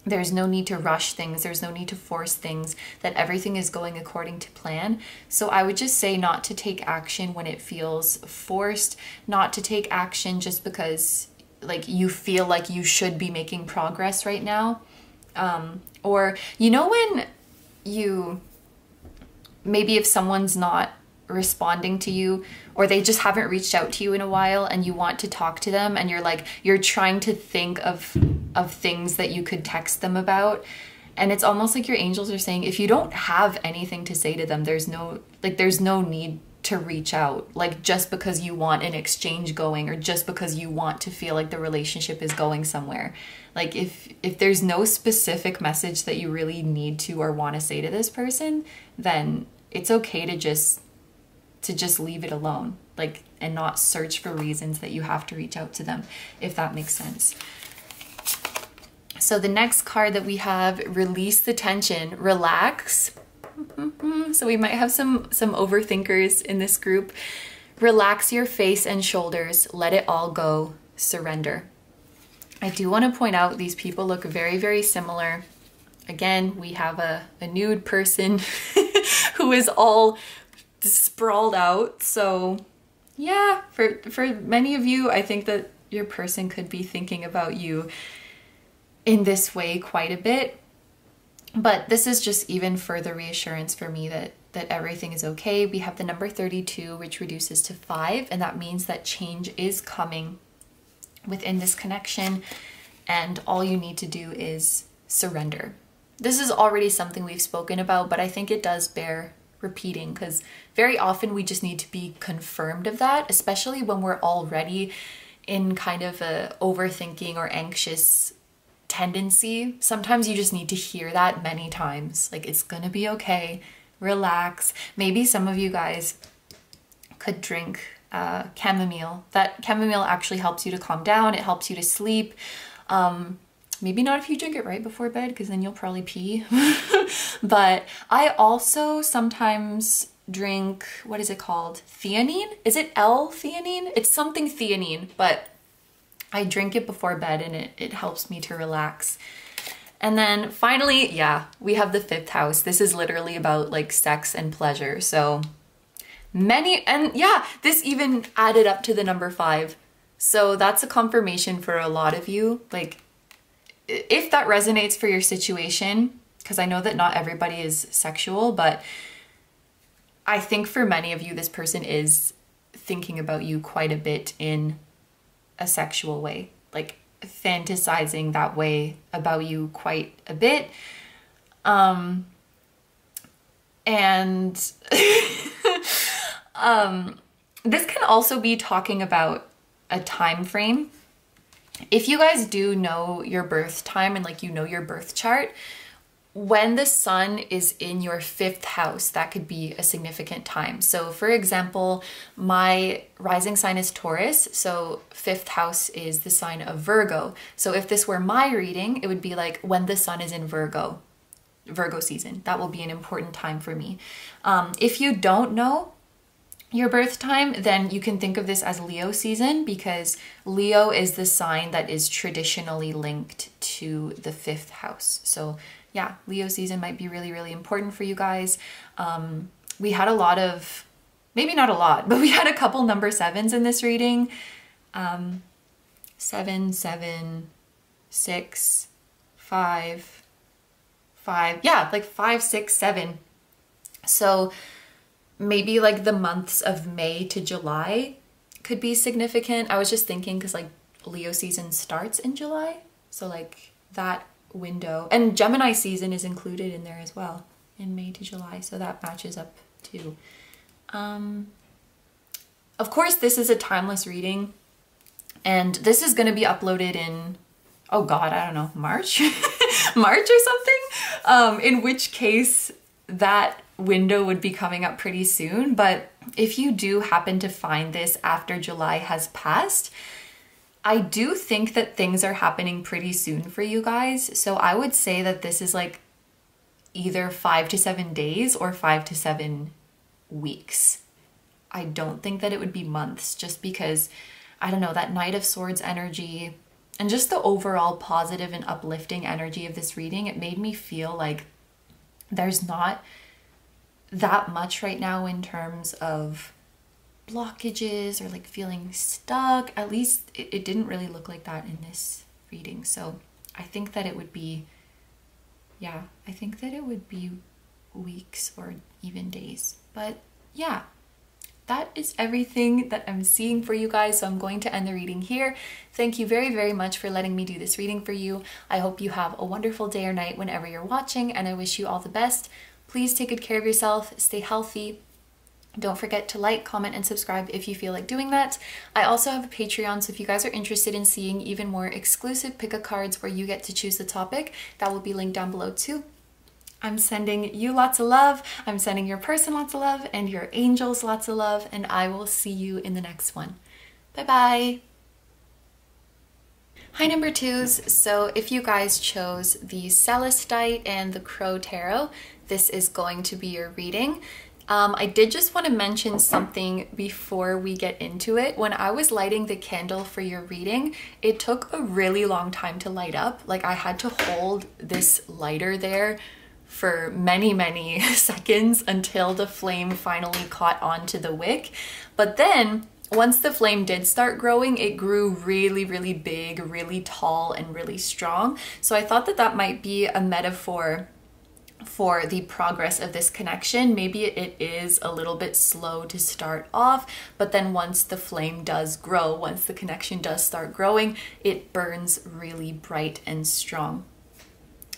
there's no need to rush things, there's no need to force things, that everything is going according to plan. So I would just say not to take action when it feels forced, not to take action just because like you feel like you should be making progress right now. Or you know, when you, maybe if someone's not responding to you, or they just haven't reached out to you in a while and you want to talk to them, and you're trying to think of things that you could text them about, and it's almost like your angels are saying, if you don't have anything to say to them, there's no need to reach out, like just because you want an exchange going, or just because you want to feel like the relationship is going somewhere. Like if there's no specific message that you really need to or want to say to this person, then it's okay to just leave it alone, like, and not search for reasons that you have to reach out to them, if that makes sense. So the next card that we have, release the tension, relax. So we might have some overthinkers in this group. Relax your face and shoulders, let it all go, surrender. I do want to point out these people look very, very similar. Again, we have a nude person who is all sprawled out. So yeah, for many of you, I think that your person could be thinking about you in this way quite a bit. But this is just even further reassurance for me that everything is okay. We have the number 32, which reduces to 5, and that means that change is coming within this connection, and all you need to do is surrender. This is already something we've spoken about, but I think it does bear repeating, because very often we just need to be confirmed of that, especially when we're already in kind of a overthinking or anxious tendency. Sometimes you just need to hear that many times, like, it's gonna be okay, relax. Maybe some of you guys could drink chamomile. That chamomile actually helps you to calm down, it helps you to sleep. Maybe not if you drink it right before bed, because then you'll probably pee. But I also sometimes drink, what is it called? Theanine? Is it L-theanine? It's something theanine, but I drink it before bed, and it helps me to relax. And then finally, yeah, we have the 5th house. This is literally about like sex and pleasure. So many, and yeah, this even added up to the number 5. So that's a confirmation for a lot of you. Like, if that resonates for your situation, because I know that not everybody is sexual, but I think for many of you, this person is thinking about you quite a bit in a sexual way, like fantasizing that way about you quite a bit. And this can also be talking about a time frame. If you guys do know your birth time and like you know your birth chart, when the sun is in your 5th house, that could be a significant time. So for example, my rising sign is Taurus, so 5th house is the sign of Virgo. So if this were my reading, it would be like when the sun is in Virgo season. That will be an important time for me. If you don't know your birth time, then you can think of this as Leo season, because Leo is the sign that is traditionally linked to the 5th house. So yeah, Leo season might be really, really important for you guys. We had a lot of, maybe not a lot, but we had a couple number 7s in this reading. 7, 7, 6, 5, 5. Yeah, like 5, 6, 7. So maybe like the months of May to July could be significant. I was just thinking because like Leo season starts in July. So like that window, and Gemini season is included in there as well in May to July. So that matches up too. Of course, this is a timeless reading, and this is going to be uploaded in, oh God, I don't know, March? March or something? In which case that window would be coming up pretty soon. But if you do happen to find this after July has passed, I do think that things are happening pretty soon for you guys. So I would say that this is like either 5 to 7 days or 5 to 7 weeks. I don't think that it would be months, just because, I don't know, that Knight of Swords energy and just the overall positive and uplifting energy of this reading, it made me feel like there's not that much right now in terms of blockages or like feeling stuck. At least it didn't really look like that in this reading. So I think that it would be, yeah, I think that it would be weeks or even days. But yeah, that is everything that I'm seeing for you guys. So I'm going to end the reading here. Thank you very, very much for letting me do this reading for you. I hope you have a wonderful day or night whenever you're watching, and I wish you all the best. Please take good care of yourself, stay healthy. Don't forget to like, comment, and subscribe if you feel like doing that. I also have a Patreon, so if you guys are interested in seeing even more exclusive pick-a cards where you get to choose the topic, that will be linked down below too. I'm sending you lots of love, I'm sending your person lots of love, and your angels lots of love, and I will see you in the next one. Bye-bye! Hi number 2s, so if you guys chose the Celestite and the Crow Tarot, this is going to be your reading. I did just want to mention something before we get into it. When I was lighting the candle for your reading, it took a really long time to light up. Like I had to hold this lighter there for many, many seconds until the flame finally caught onto the wick. But then once the flame did start growing, it grew really, really big, really tall, and really strong. So I thought that that might be a metaphor for the progress of this connection. Maybe it is a little bit slow to start off, but then once the flame does grow, once the connection does start growing, it burns really bright and strong.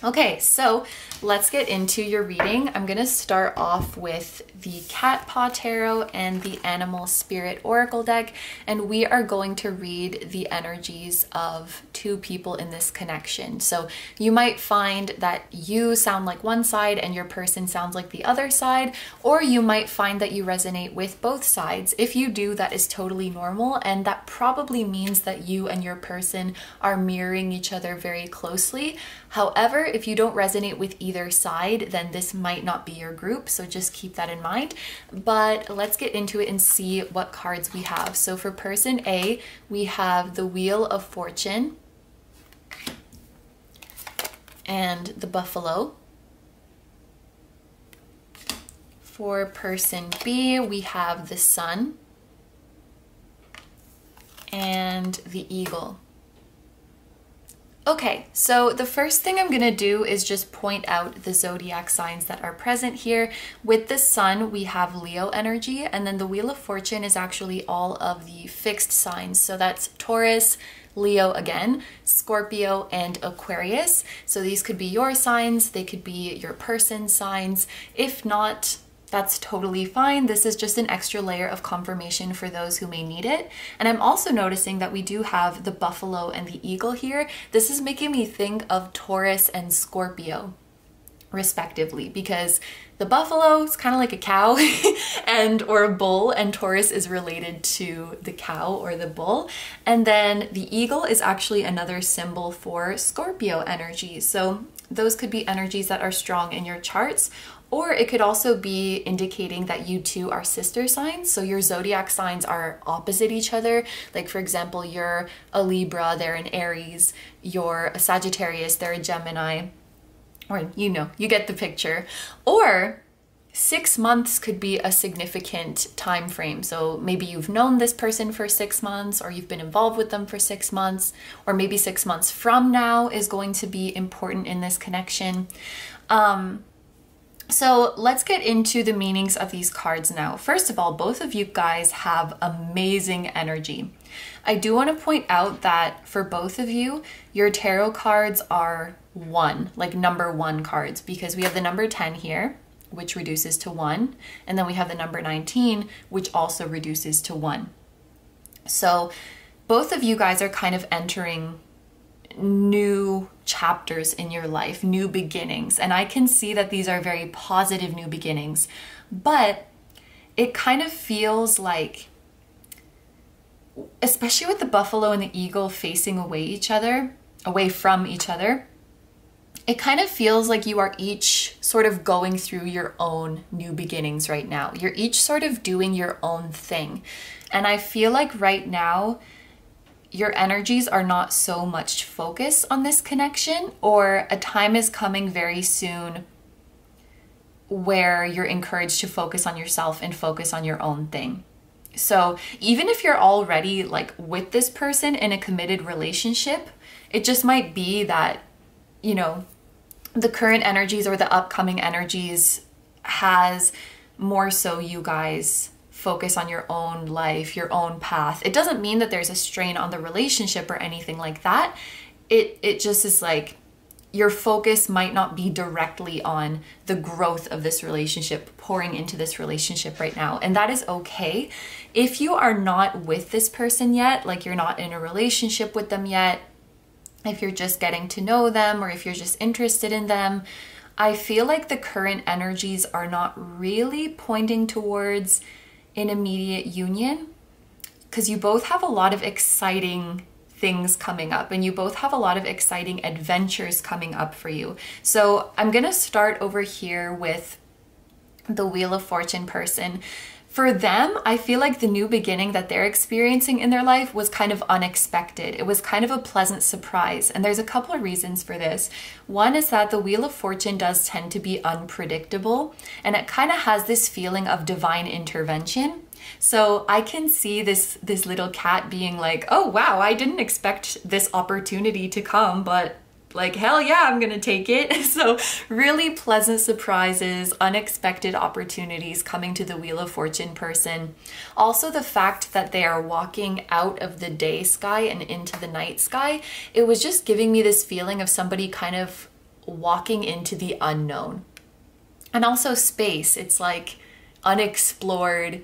Okay, so let's get into your reading. I'm gonna start off with the Cat Paw Tarot and the Animal Spirit Oracle deck, and we are going to read the energies of 2 people in this connection. So you might find that you sound like one side and your person sounds like the other side, or you might find that you resonate with both sides. If you do, that is totally normal, and that probably means that you and your person are mirroring each other very closely. However, if you don't resonate with either side, then this might not be your group, so just keep that in mind. But let's get into it and see what cards we have. So for person A, we have the Wheel of Fortune and the Buffalo. For person B, we have the Sun and the Eagle. Okay, so the first thing I'm gonna do is just point out the zodiac signs that are present here. With the Sun, we have Leo energy, and then the Wheel of Fortune is actually all of the fixed signs. So that's Taurus, Leo again, Scorpio, and Aquarius. So these could be your signs, they could be your person's signs. If not, that's totally fine. This is just an extra layer of confirmation for those who may need it. And I'm also noticing that we do have the Buffalo and the Eagle here. This is making me think of Taurus and Scorpio, respectively, because the buffalo is kind of like a cow and or a bull, and Taurus is related to the cow or the bull. And then the eagle is actually another symbol for Scorpio energy. So those could be energies that are strong in your charts, or it could also be indicating that you two are sister signs. So your zodiac signs are opposite each other. Like for example, you're a Libra, they're an Aries, you're a Sagittarius, they're a Gemini. or you get the picture. Or 6 months could be a significant time frame. So maybe you've known this person for 6 months, or you've been involved with them for 6 months, or maybe 6 months from now is going to be important in this connection. So let's get into the meanings of these cards now. First of all, both of you guys have amazing energy. I do want to point out that for both of you, your tarot cards are 1, like number 1 cards, because we have the number 10 here, which reduces to 1, and then we have the number 19, which also reduces to 1. So both of you guys are kind of entering new chapters in your life, new beginnings. And I can see that these are very positive new beginnings, but it kind of feels like, especially with the buffalo and the eagle facing away from each other, it kind of feels like you are each sort of going through your own new beginnings right now. You're each sort of doing your own thing. And I feel like right now, your energies are not so much focused on this connection, or a time is coming very soon where you're encouraged to focus on yourself and focus on your own thing. So even if you're already like with this person in a committed relationship, it just might be that, the current energies or the upcoming energies has more so you guys focus on your own life, your own path. It doesn't mean that there's a strain on the relationship or anything like that. It just is like your focus might not be directly on the growth of this relationship, pouring into this relationship right now. And that is okay. If you are not with this person yet, like you're not in a relationship with them yet, if you're just getting to know them, or if you're just interested in them, I feel like the current energies are not really pointing towards an immediate union, because you both have a lot of exciting things coming up, and you both have a lot of exciting adventures coming up for you. So I'm gonna start over here with the Wheel of Fortune person. For them, I feel like the new beginning that they're experiencing in their life was kind of unexpected. It was kind of a pleasant surprise. And there's a couple of reasons for this. One is that the Wheel of Fortune does tend to be unpredictable, and it kind of has this feeling of divine intervention. So I can see this little cat being like, oh wow, I didn't expect this opportunity to come, but like, hell yeah, I'm gonna take it. So really pleasant surprises, unexpected opportunities coming to the Wheel of Fortune person. Also the fact that they are walking out of the day sky and into the night sky, it was just giving me this feeling of somebody kind of walking into the unknown. And also space, it's like unexplored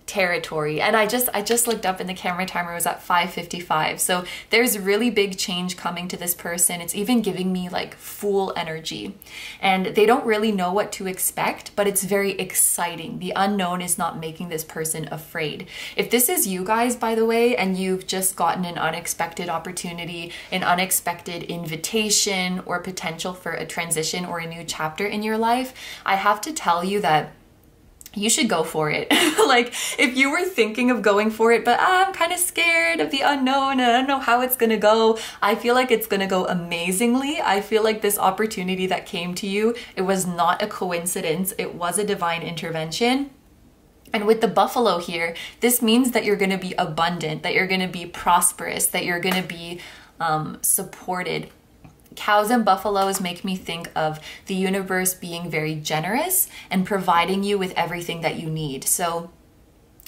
territory. And I just looked up and the camera timer was at 5:55. So there's really big change coming to this person. It's even giving me like Fool energy. And they don't really know what to expect, but it's very exciting. The unknown is not making this person afraid. If this is you guys, by the way, and you've just gotten an unexpected opportunity, an unexpected invitation, or potential for a transition or a new chapter in your life, I have to tell you that you should go for it. Like if you were thinking of going for it, but I'm kind of scared of the unknown and I don't know how it's gonna go, I feel like it's gonna go amazingly. I feel like this opportunity that came to you, it was not a coincidence. It was a divine intervention. And with the buffalo here, this means that you're gonna be abundant, that you're gonna be prosperous, that you're gonna be supported. Cows and buffaloes make me think of the universe being very generous and providing you with everything that you need. So,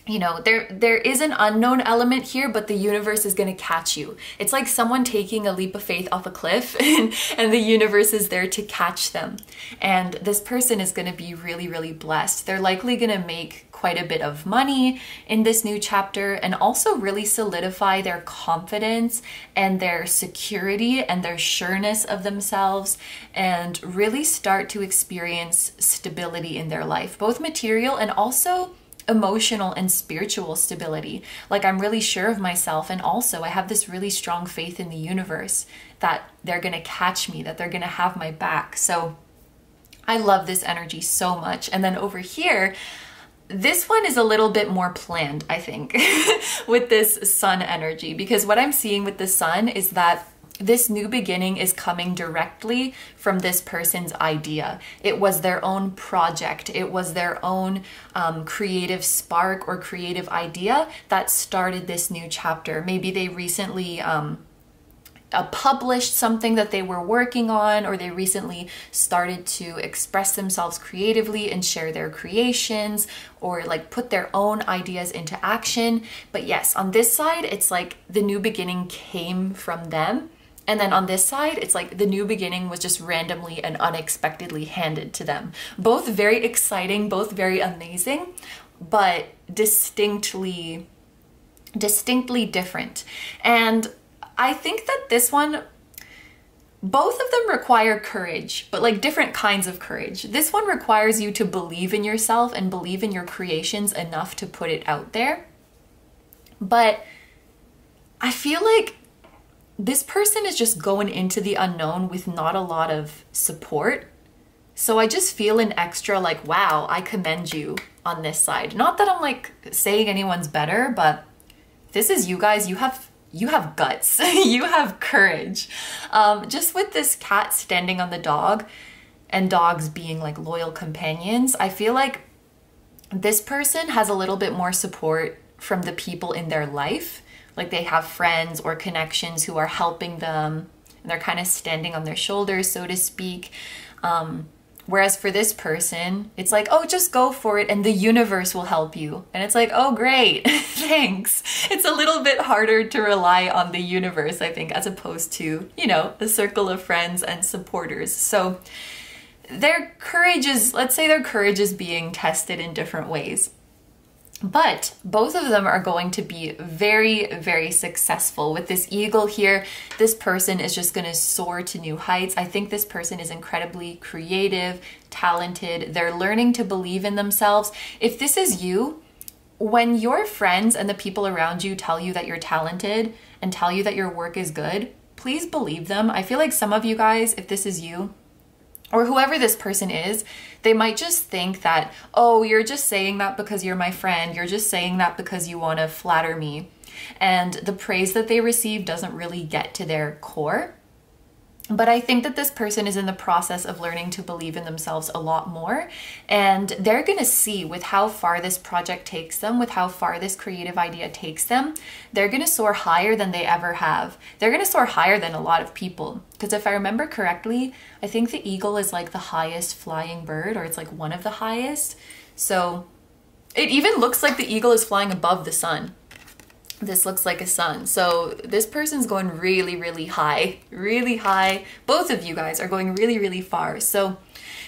you know, there is an unknown element here, but the universe is going to catch you. It's like someone taking a leap of faith off a cliff and the universe is there to catch them. And this person is going to be really, really blessed. They're likely going to make quite a bit of money in this new chapter and also really solidify their confidence and their security and their sureness of themselves and really start to experience stability in their life, both material and also emotional and spiritual stability. Like I'm really sure of myself, and also I have this really strong faith in the universe that they're gonna catch me, that they're gonna have my back. So I love this energy so much. And then over here, this one is a little bit more planned, I think, with this sun energy, because what I'm seeing with the sun is that this new beginning is coming directly from this person's idea. It was their own project. It was their own creative spark or creative idea that started this new chapter. Maybe they recently published something that they were working on, or they recently started to express themselves creatively and share their creations, or like put their own ideas into action. But yes, on this side, it's like the new beginning came from them. And then on this side, it's like the new beginning was just randomly and unexpectedly handed to them. Both very exciting, both very amazing, but distinctly different. And I think that this one, both of them require courage, but like different kinds of courage. This one requires you to believe in yourself and believe in your creations enough to put it out there. But I feel like this person is just going into the unknown with not a lot of support. So I just feel an extra like, wow, I commend you on this side. Not that I'm like saying anyone's better, but this is you guys. You have guts. You have courage. Just with this cat standing on the dog and dogs being like loyal companions, I feel like this person has a little bit more support from the people in their life. Like they have friends or connections who are helping them, and they're kind of standing on their shoulders, so to speak. Whereas for this person, it's like, oh, just go for it and the universe will help you. And it's like, oh, great, thanks. It's a little bit harder to rely on the universe, I think, as opposed to, you know, a circle of friends and supporters. So their courage is, let's say their courage is being tested in different ways. But both of them are going to be very, very successful. With this eagle here, this person is just going to soar to new heights. I think this person is incredibly creative, talented. They're learning to believe in themselves. If this is you, when your friends and the people around you tell you that you're talented and tell you that your work is good, please believe them. I feel like some of you guys, if this is you, or whoever this person is, they might just think that, oh, you're just saying that because you're my friend. You're just saying that because you want to flatter me. And the praise that they receive doesn't really get to their core. But I think that this person is in the process of learning to believe in themselves a lot more. And they're going to see with how far this project takes them, with how far this creative idea takes them, they're going to soar higher than they ever have. They're going to soar higher than a lot of people. Because if I remember correctly, I think the eagle is like the highest flying bird, or it's like one of the highest. So it even looks like the eagle is flying above the sun. This looks like a sun. So this person's going really, really high, really high. Both of you guys are going really, really far. So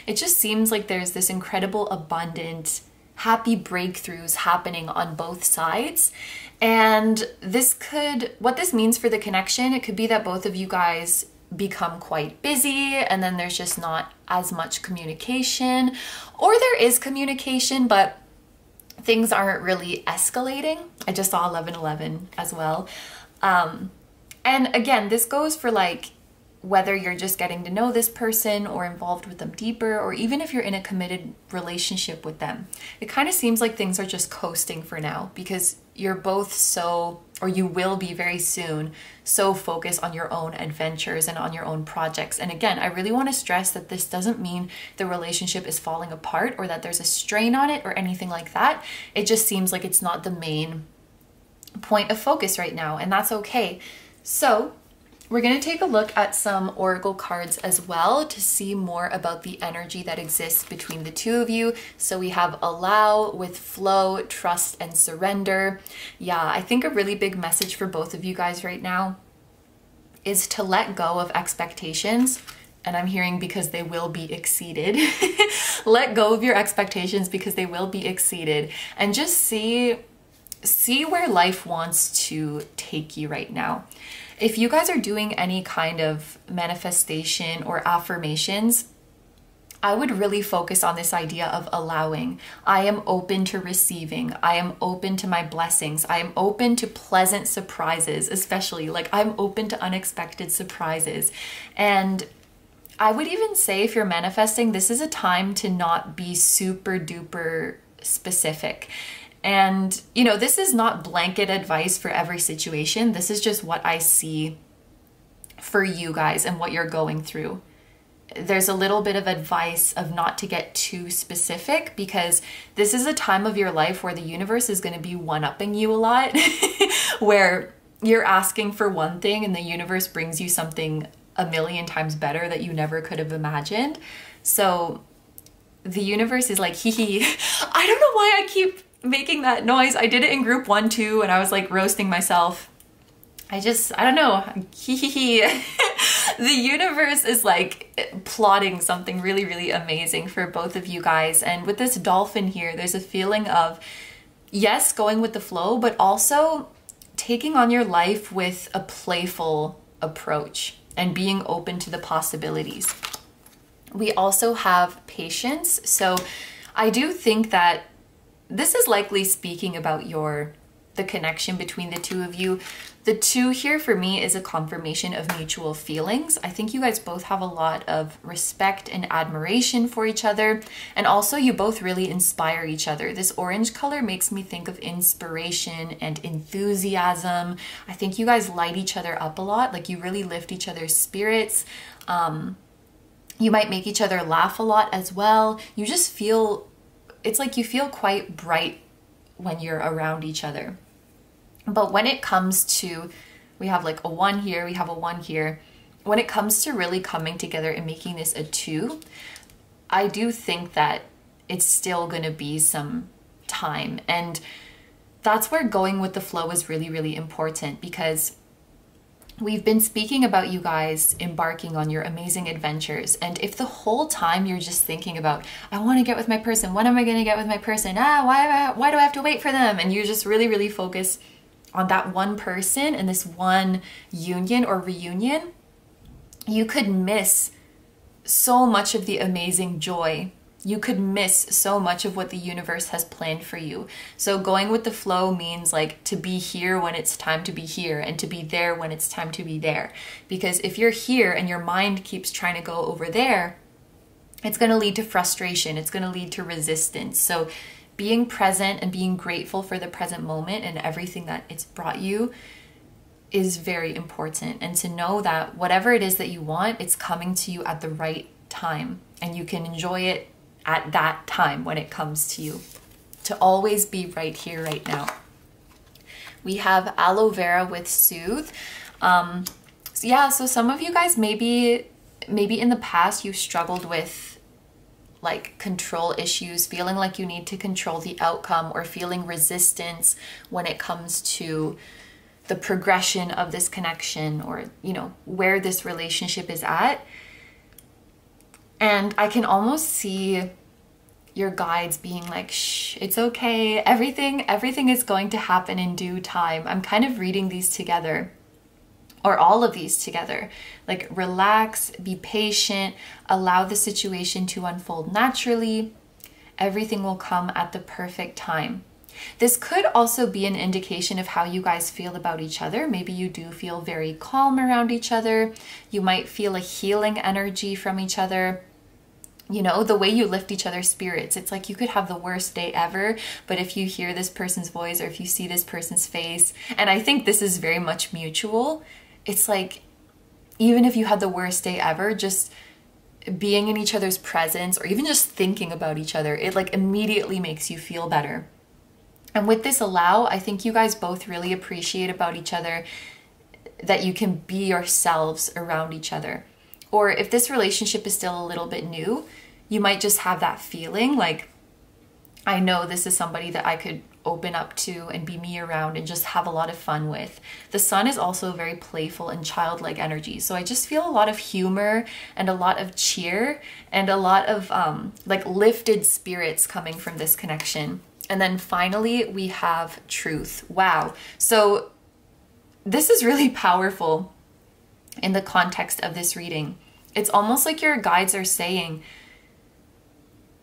it just seems like there's this incredible, abundant, happy breakthroughs happening on both sides. And this could, what this means for the connection, it could be that both of you guys become quite busy and then there's just not as much communication, or there is communication, but things aren't really escalating. I just saw 1111 as well. And again, this goes for like whether you're just getting to know this person or involved with them deeper, or even if you're in a committed relationship with them. It kind of seems like things are just coasting for now because you're both so, or you will be very soon, so focused on your own adventures and on your own projects. And again, I really want to stress that this doesn't mean the relationship is falling apart or that there's a strain on it or anything like that. It just seems like it's not the main point of focus right now, and that's okay. So we're going to take a look at some oracle cards as well to see more about the energy that exists between the two of you. So we have allow with flow, trust, and surrender. Yeah, I think a really big message for both of you guys right now is to let go of expectations. And I'm hearing because they will be exceeded. Let go of your expectations because they will be exceeded. And just see where life wants to take you right now. If you guys are doing any kind of manifestation or affirmations, I would really focus on this idea of allowing. I am open to receiving. I am open to my blessings. I am open to pleasant surprises, especially like I'm open to unexpected surprises. And I would even say if you're manifesting, this is a time to not be super duper specific. And, you know, this is not blanket advice for every situation. This is just what I see for you guys and what you're going through. There's a little bit of advice of not to get too specific, because this is a time of your life where the universe is going to be one-upping you a lot, where you're asking for one thing and the universe brings you something a million times better that you never could have imagined. So the universe is like, hee hee. I don't know why I keep making that noise. I did it in group 1 too, and I was like roasting myself. I don't know. Hee hee hee. The universe is like plotting something really, really amazing for both of you guys. And with this dolphin here, there's a feeling of, yes, going with the flow, but also taking on your life with a playful approach and being open to the possibilities. We also have patience. So I do think that this is likely speaking about the connection between the two of you. The 2 here for me is a confirmation of mutual feelings. I think you guys both have a lot of respect and admiration for each other. And also you both really inspire each other. This orange color makes me think of inspiration and enthusiasm. I think you guys light each other up a lot. Like, you really lift each other's spirits. You might make each other laugh a lot as well. You just feel, it's like you feel quite bright when you're around each other. But when it comes to, we have like a 1 here, we have a 1 here. When it comes to really coming together and making this a 2, I do think that it's still going to be some time. And that's where going with the flow is really, really important, because we've been speaking about you guys embarking on your amazing adventures. And if the whole time you're just thinking about, I want to get with my person, when am I going to get with my person? Why do I have to wait for them? And you just really, really focus on that one person and this one union or reunion, you could miss so much of the amazing joy. You could miss so much of what the universe has planned for you. So going with the flow means like to be here when it's time to be here, and to be there when it's time to be there. Because if you're here and your mind keeps trying to go over there, it's going to lead to frustration. It's going to lead to resistance. So being present and being grateful for the present moment and everything that it's brought you is very important. And to know that whatever it is that you want, it's coming to you at the right time, and you can enjoy it at that time when it comes to you. To always be right here, right now. We have aloe vera with soothe. So some of you guys, maybe in the past you've struggled with like control issues, feeling like you need to control the outcome, or feeling resistance when it comes to the progression of this connection, or, you know, where this relationship is at. And I can almost see your guides being like, shh, it's okay. Everything is going to happen in due time. I'm kind of reading these together, or all of these together. Like, relax, be patient, allow the situation to unfold naturally. Everything will come at the perfect time. This could also be an indication of how you guys feel about each other. Maybe you do feel very calm around each other. You might feel a healing energy from each other. You know, the way you lift each other's spirits. It's like you could have the worst day ever, but if you hear this person's voice, or if you see this person's face, and I think this is very much mutual, it's like, even if you had the worst day ever, just being in each other's presence, or even just thinking about each other, it like immediately makes you feel better. And with this allow, I think you guys both really appreciate about each other that you can be yourselves around each other. Or if this relationship is still a little bit new, you might just have that feeling like, I know this is somebody that I could open up to and be me around and just have a lot of fun with. The sun is also very playful and childlike energy. So I just feel a lot of humor and a lot of cheer and a lot of like lifted spirits coming from this connection. And then finally, we have truth. Wow. So this is really powerful in the context of this reading. It's almost like your guides are saying,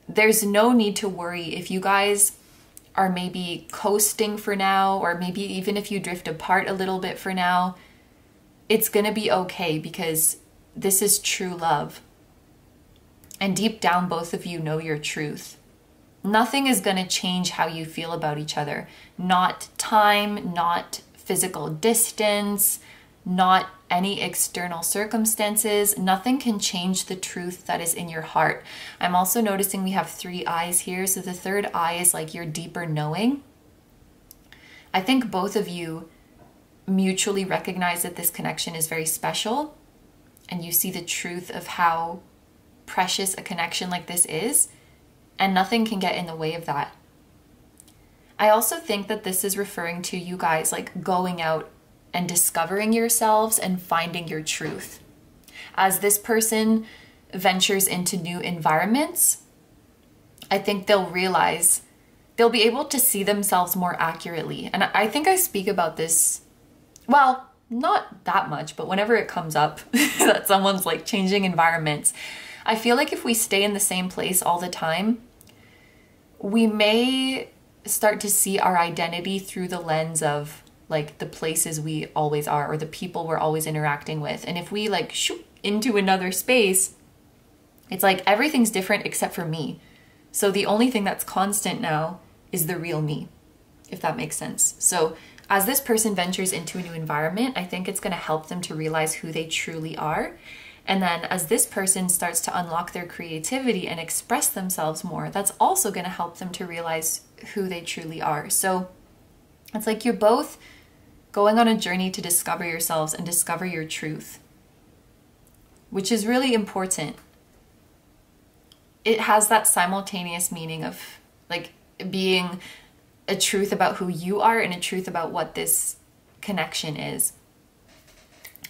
there's no need to worry if you guys are maybe coasting for now, or maybe even if you drift apart a little bit for now, it's gonna be okay, because this is true love. And deep down, both of you know your truth. Nothing is gonna change how you feel about each other. Not time, not physical distance, not any external circumstances. Nothing can change the truth that is in your heart. I'm also noticing we have 3 eyes here. So the third eye is like your deeper knowing. I think both of you mutually recognize that this connection is very special, and you see the truth of how precious a connection like this is, and nothing can get in the way of that. I also think that this is referring to you guys like going out and discovering yourselves and finding your truth. As this person ventures into new environments, I think they'll realize, they'll be able to see themselves more accurately. And I think I speak about this, well, not that much, but whenever it comes up that someone's like changing environments, I feel like if we stay in the same place all the time, we may start to see our identity through the lens of like the places we always are or the people we're always interacting with. And if we like shoot into another space, it's like everything's different except for me. So the only thing that's constant now is the real me, if that makes sense. So as this person ventures into a new environment, I think it's going to help them to realize who they truly are. And then as this person starts to unlock their creativity and express themselves more, that's also going to help them to realize who they truly are. So it's like you're both going on a journey to discover yourselves and discover your truth, which is really important. It has that simultaneous meaning of like being a truth about who you are and a truth about what this connection is.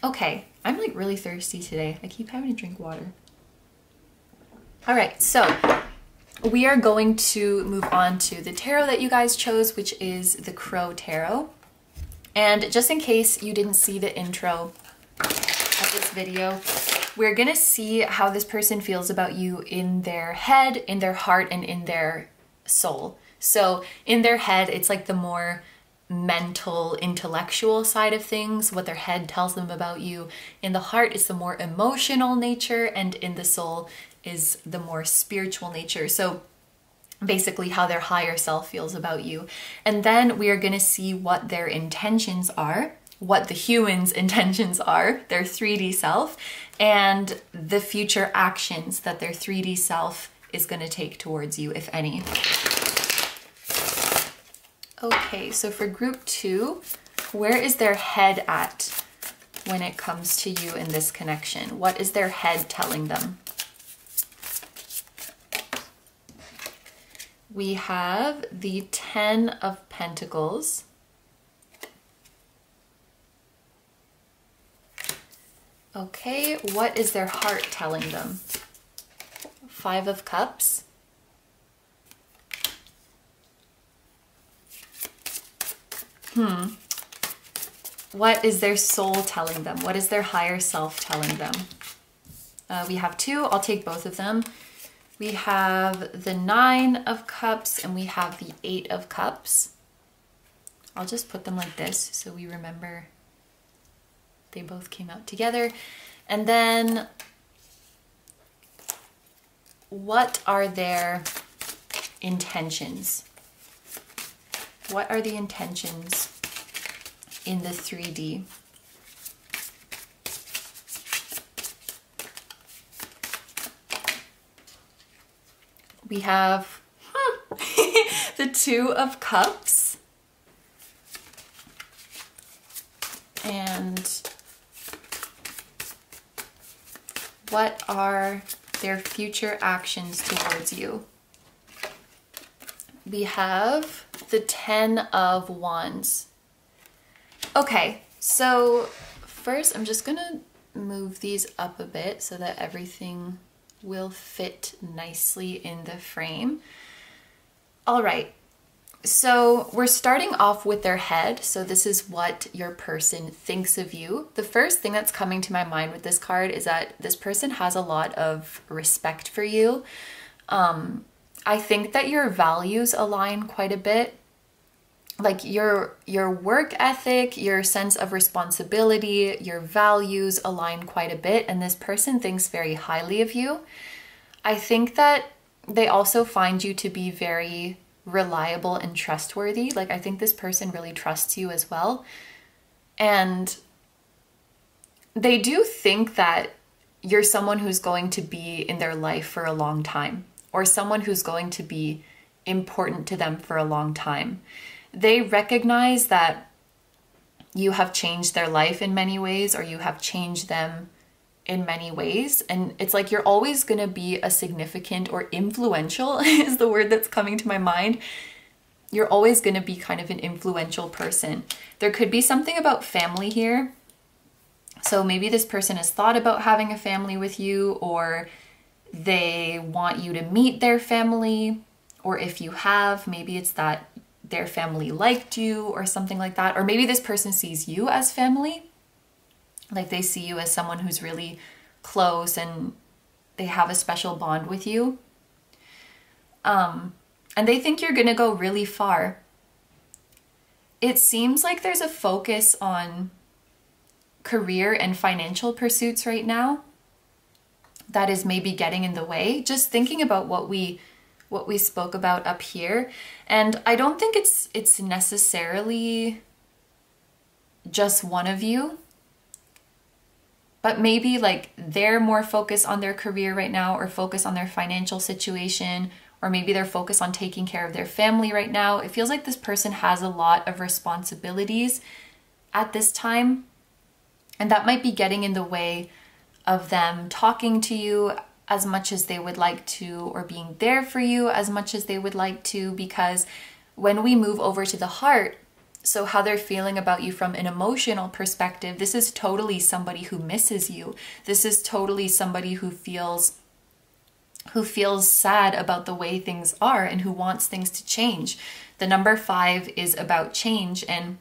Okay, I'm like really thirsty today. I keep having to drink water. All right, so we are going to move on to the tarot that you guys chose, which is the Crow Tarot. And just in case you didn't see the intro of this video, we're gonna see how this person feels about you in their head, in their heart, and in their soul. So in their head, it's like the more mental, intellectual side of things, what their head tells them about you. In the heart is the more emotional nature, and in the soul is the more spiritual nature. So basically how their higher self feels about you. And then we are going to see what their intentions are, what the human's intentions are, their 3D self, and the future actions that their 3D self is going to take towards you, if any. Okay, so for group 2, where is their head at when it comes to you in this connection? What is their head telling them? We have the 10 of Pentacles. Okay, what is their heart telling them? 5 of Cups. What is their soul telling them? What is their higher self telling them? We have 2. I'll take both of them. We have the 9 of Cups and we have the 8 of Cups. I'll just put them like this so we remember they both came out together. And then what are their intentions? What are the intentions in the 3D? We have the 2 of Cups and what are their future actions towards you? We have the 10 of Wands. Okay, so first I'm just gonna move these up a bit so that everything will fit nicely in the frame. All right, so we're starting off with their head. So this is what your person thinks of you. The first thing that's coming to my mind with this card is that this person has a lot of respect for you. I think that your values align quite a bit. Like your work ethic, your sense of responsibility, your values align quite a bit, and this person thinks very highly of you. I think that they also find you to be very reliable and trustworthy. Like I think this person really trusts you as well. And they do think that you're someone who's going to be in their life for a long time, or someone who's going to be important to them for a long time. They recognize that you have changed their life in many ways, or you have changed them in many ways. And it's like you're always going to be a significant, or influential is the word that's coming to my mind. You're always going to be kind of an influential person. There could be something about family here. So maybe this person has thought about having a family with you, or they want you to meet their family. Or if you have, maybe it's that their family liked you or something like that. Or maybe this person sees you as family. Like they see you as someone who's really close and they have a special bond with you. And they think you're going to go really far. It seems like there's a focus on career and financial pursuits right now that is maybe getting in the way. Just thinking about what we spoke about up here. And I don't think it's necessarily just one of you, but maybe like they're more focused on their career right now, or focused on their financial situation, or maybe they're focused on taking care of their family right now. It feels like this person has a lot of responsibilities at this time, and that might be getting in the way of them talking to you as much as they would like to, or being there for you as much as they would like to. Because when we move over to the heart, so how they're feeling about you from an emotional perspective, this is totally somebody who misses you. This is totally somebody who feels sad about the way things are and who wants things to change. The number 5 is about change, and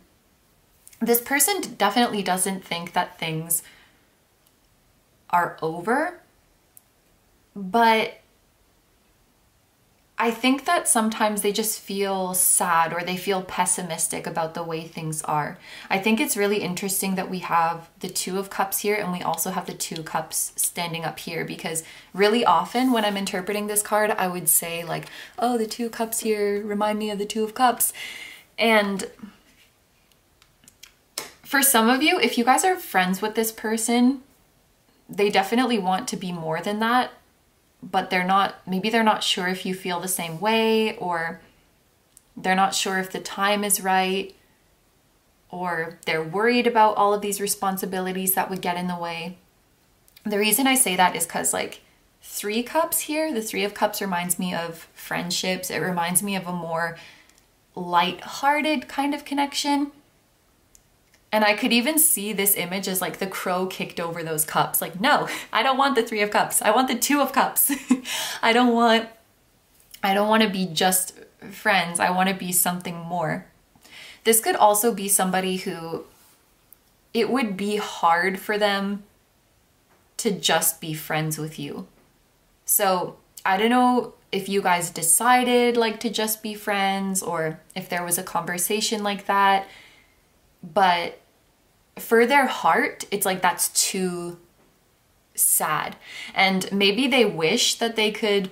this person definitely doesn't think that things are over. But I think that sometimes they just feel sad, or they feel pessimistic about the way things are. I think it's really interesting that we have the 2 of Cups here, and we also have the 2 Cups standing up here, because really often when I'm interpreting this card, I would say like, oh, the 2 Cups here remind me of the 2 of Cups. And for some of you, if you guys are friends with this person, they definitely want to be more than that. But maybe they're not sure if you feel the same way, or they're not sure if the time is right, or they're worried about all of these responsibilities that would get in the way. The reason I say that is because like 3 Cups here, the 3 of Cups reminds me of friendships. It reminds me of a more light-hearted kind of connection. And I could even see this image as like the crow kicked over those cups. Like, no, I don't want the 3 of Cups. I want the 2 of Cups. I don't want to be just friends. I want to be something more. This could also be somebody who it would be hard for them to just be friends with you. So I don't know if you guys decided like to just be friends, or if there was a conversation like that, but for their heart, it's like that's too sad. And maybe they wish that they could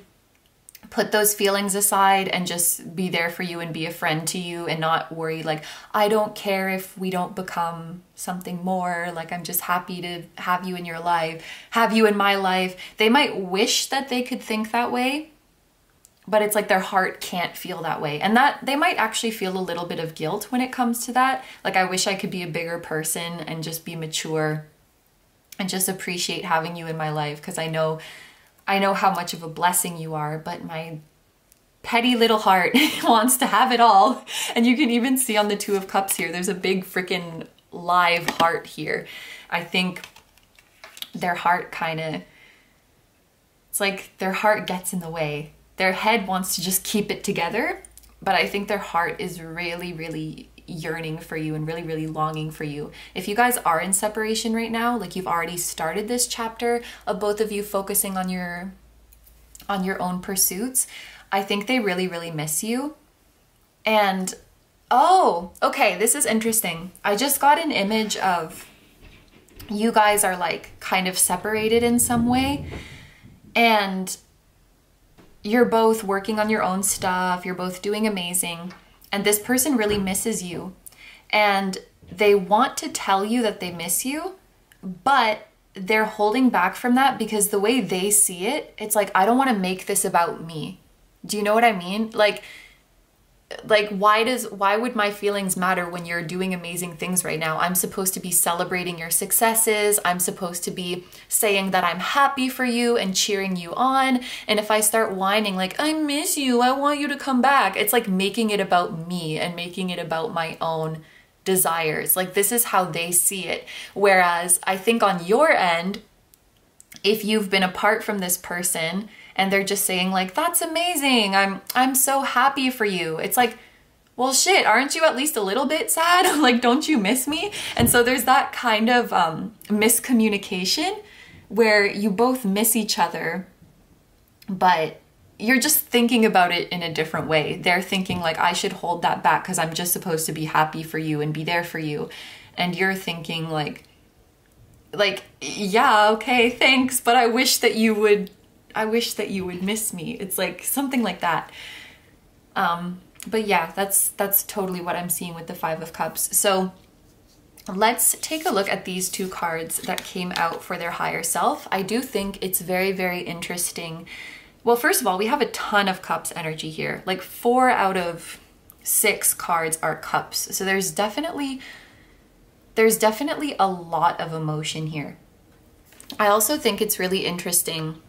put those feelings aside and just be there for you and be a friend to you, and not worry like, I don't care if we don't become something more, like I'm just happy to have you in your life, have you in my life. They might wish that they could think that way, but it's like their heart can't feel that way. And that they might actually feel a little bit of guilt when it comes to that. Like, I wish I could be a bigger person and just be mature and just appreciate having you in my life, because I know how much of a blessing you are, but my petty little heart wants to have it all. And you can even see on the 2 of Cups here, there's a big freaking live heart here. I think their heart it's like their heart gets in the way. Their head wants to just keep it together, but I think their heart is really, really yearning for you and really, really longing for you. If you guys are in separation right now, like you've already started this chapter of both of you focusing on your own pursuits, I think they really, really miss you. And oh, okay, this is interesting. I just got an image of you guys are like kind of separated in some way, and you're both working on your own stuff, you're both doing amazing, and this person really misses you. And they want to tell you that they miss you, but they're holding back from that because the way they see it, it's like, I don't want to make this about me. Do you know what I mean? Like why would my feelings matter when you're doing amazing things right now? I'm supposed to be celebrating your successes. I'm supposed to be saying that I'm happy for you and cheering you on. And if I start whining like, I miss you, I want you to come back, it's like making it about me and making it about my own desires. Like, this is how they see it. Whereas I think on your end, if you've been apart from this person and they're just saying like, that's amazing, I'm so happy for you, it's like, well, shit, aren't you at least a little bit sad? Like, don't you miss me? And so there's that kind of miscommunication where you both miss each other, but you're just thinking about it in a different way. They're thinking like, I should hold that back because I'm just supposed to be happy for you and be there for you. And you're thinking like, yeah, okay, thanks, but I wish that you would miss me. It's like something like that. But yeah, that's totally what I'm seeing with the Five of Cups. So let's take a look at these two cards that came out for their higher self. I do think it's very, very interesting. Well, first of all, we have a ton of cups energy here. Like 4 out of 6 cards are cups. So there's definitely a lot of emotion here. I also think it's really interesting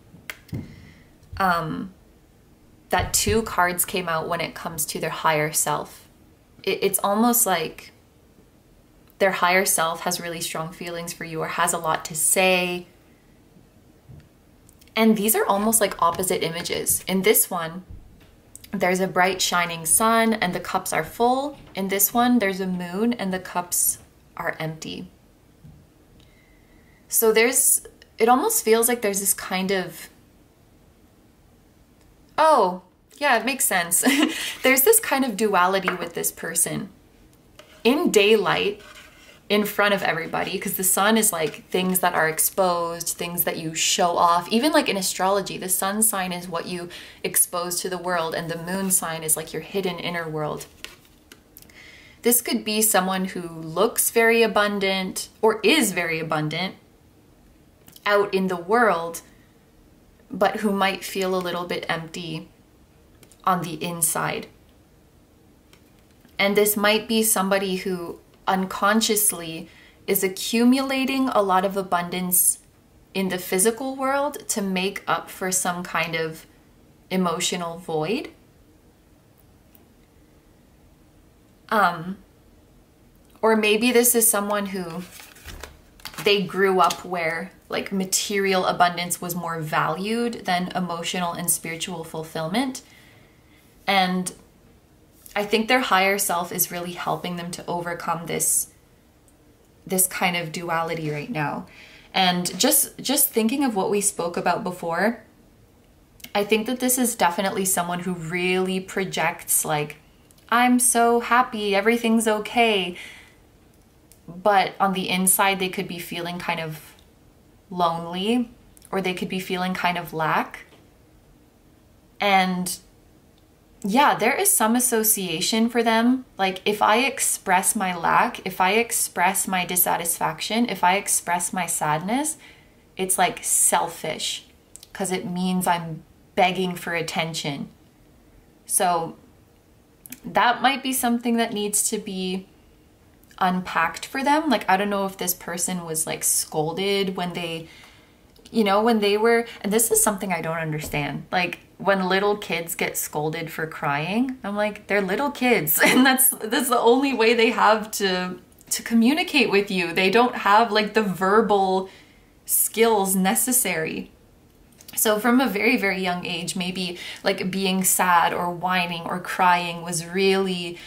that 2 cards came out when it comes to their higher self. It's almost like their higher self has really strong feelings for you or has a lot to say. And these are almost like opposite images. In this one, there's a bright shining sun and the cups are full. In this one, there's a moon and the cups are empty. So it almost feels like there's this kind of, oh, yeah, it makes sense. There's this kind of duality with this person. In daylight, in front of everybody, because the sun is like things that are exposed, things that you show off. Even like in astrology, the sun sign is what you expose to the world and the moon sign is like your hidden inner world. This could be someone who looks very abundant or is very abundant out in the world, but who might feel a little bit empty on the inside. And this might be somebody who unconsciously is accumulating a lot of abundance in the physical world to make up for some kind of emotional void. Or maybe this is someone who they grew up where like material abundance was more valued than emotional and spiritual fulfillment. And I think their higher self is really helping them to overcome this kind of duality right now. And just thinking of what we spoke about before, I think that this is definitely someone who really projects like, I'm so happy, everything's okay. But on the inside, they could be feeling kind of lonely, or they could be feeling kind of lack. And yeah, there is some association for them. Like if I express my lack, if I express my dissatisfaction, if I express my sadness, it's like selfish because it means I'm begging for attention. So that might be something that needs to be unpacked for them. Like, I don't know if this person was like scolded when they, when they were, and this is something I don't understand. Like when little kids get scolded for crying, I'm like, they're little kids and that's the only way they have to communicate with you. They don't have like the verbal skills necessary. So from a very, very young age, maybe like being sad or whining or crying was really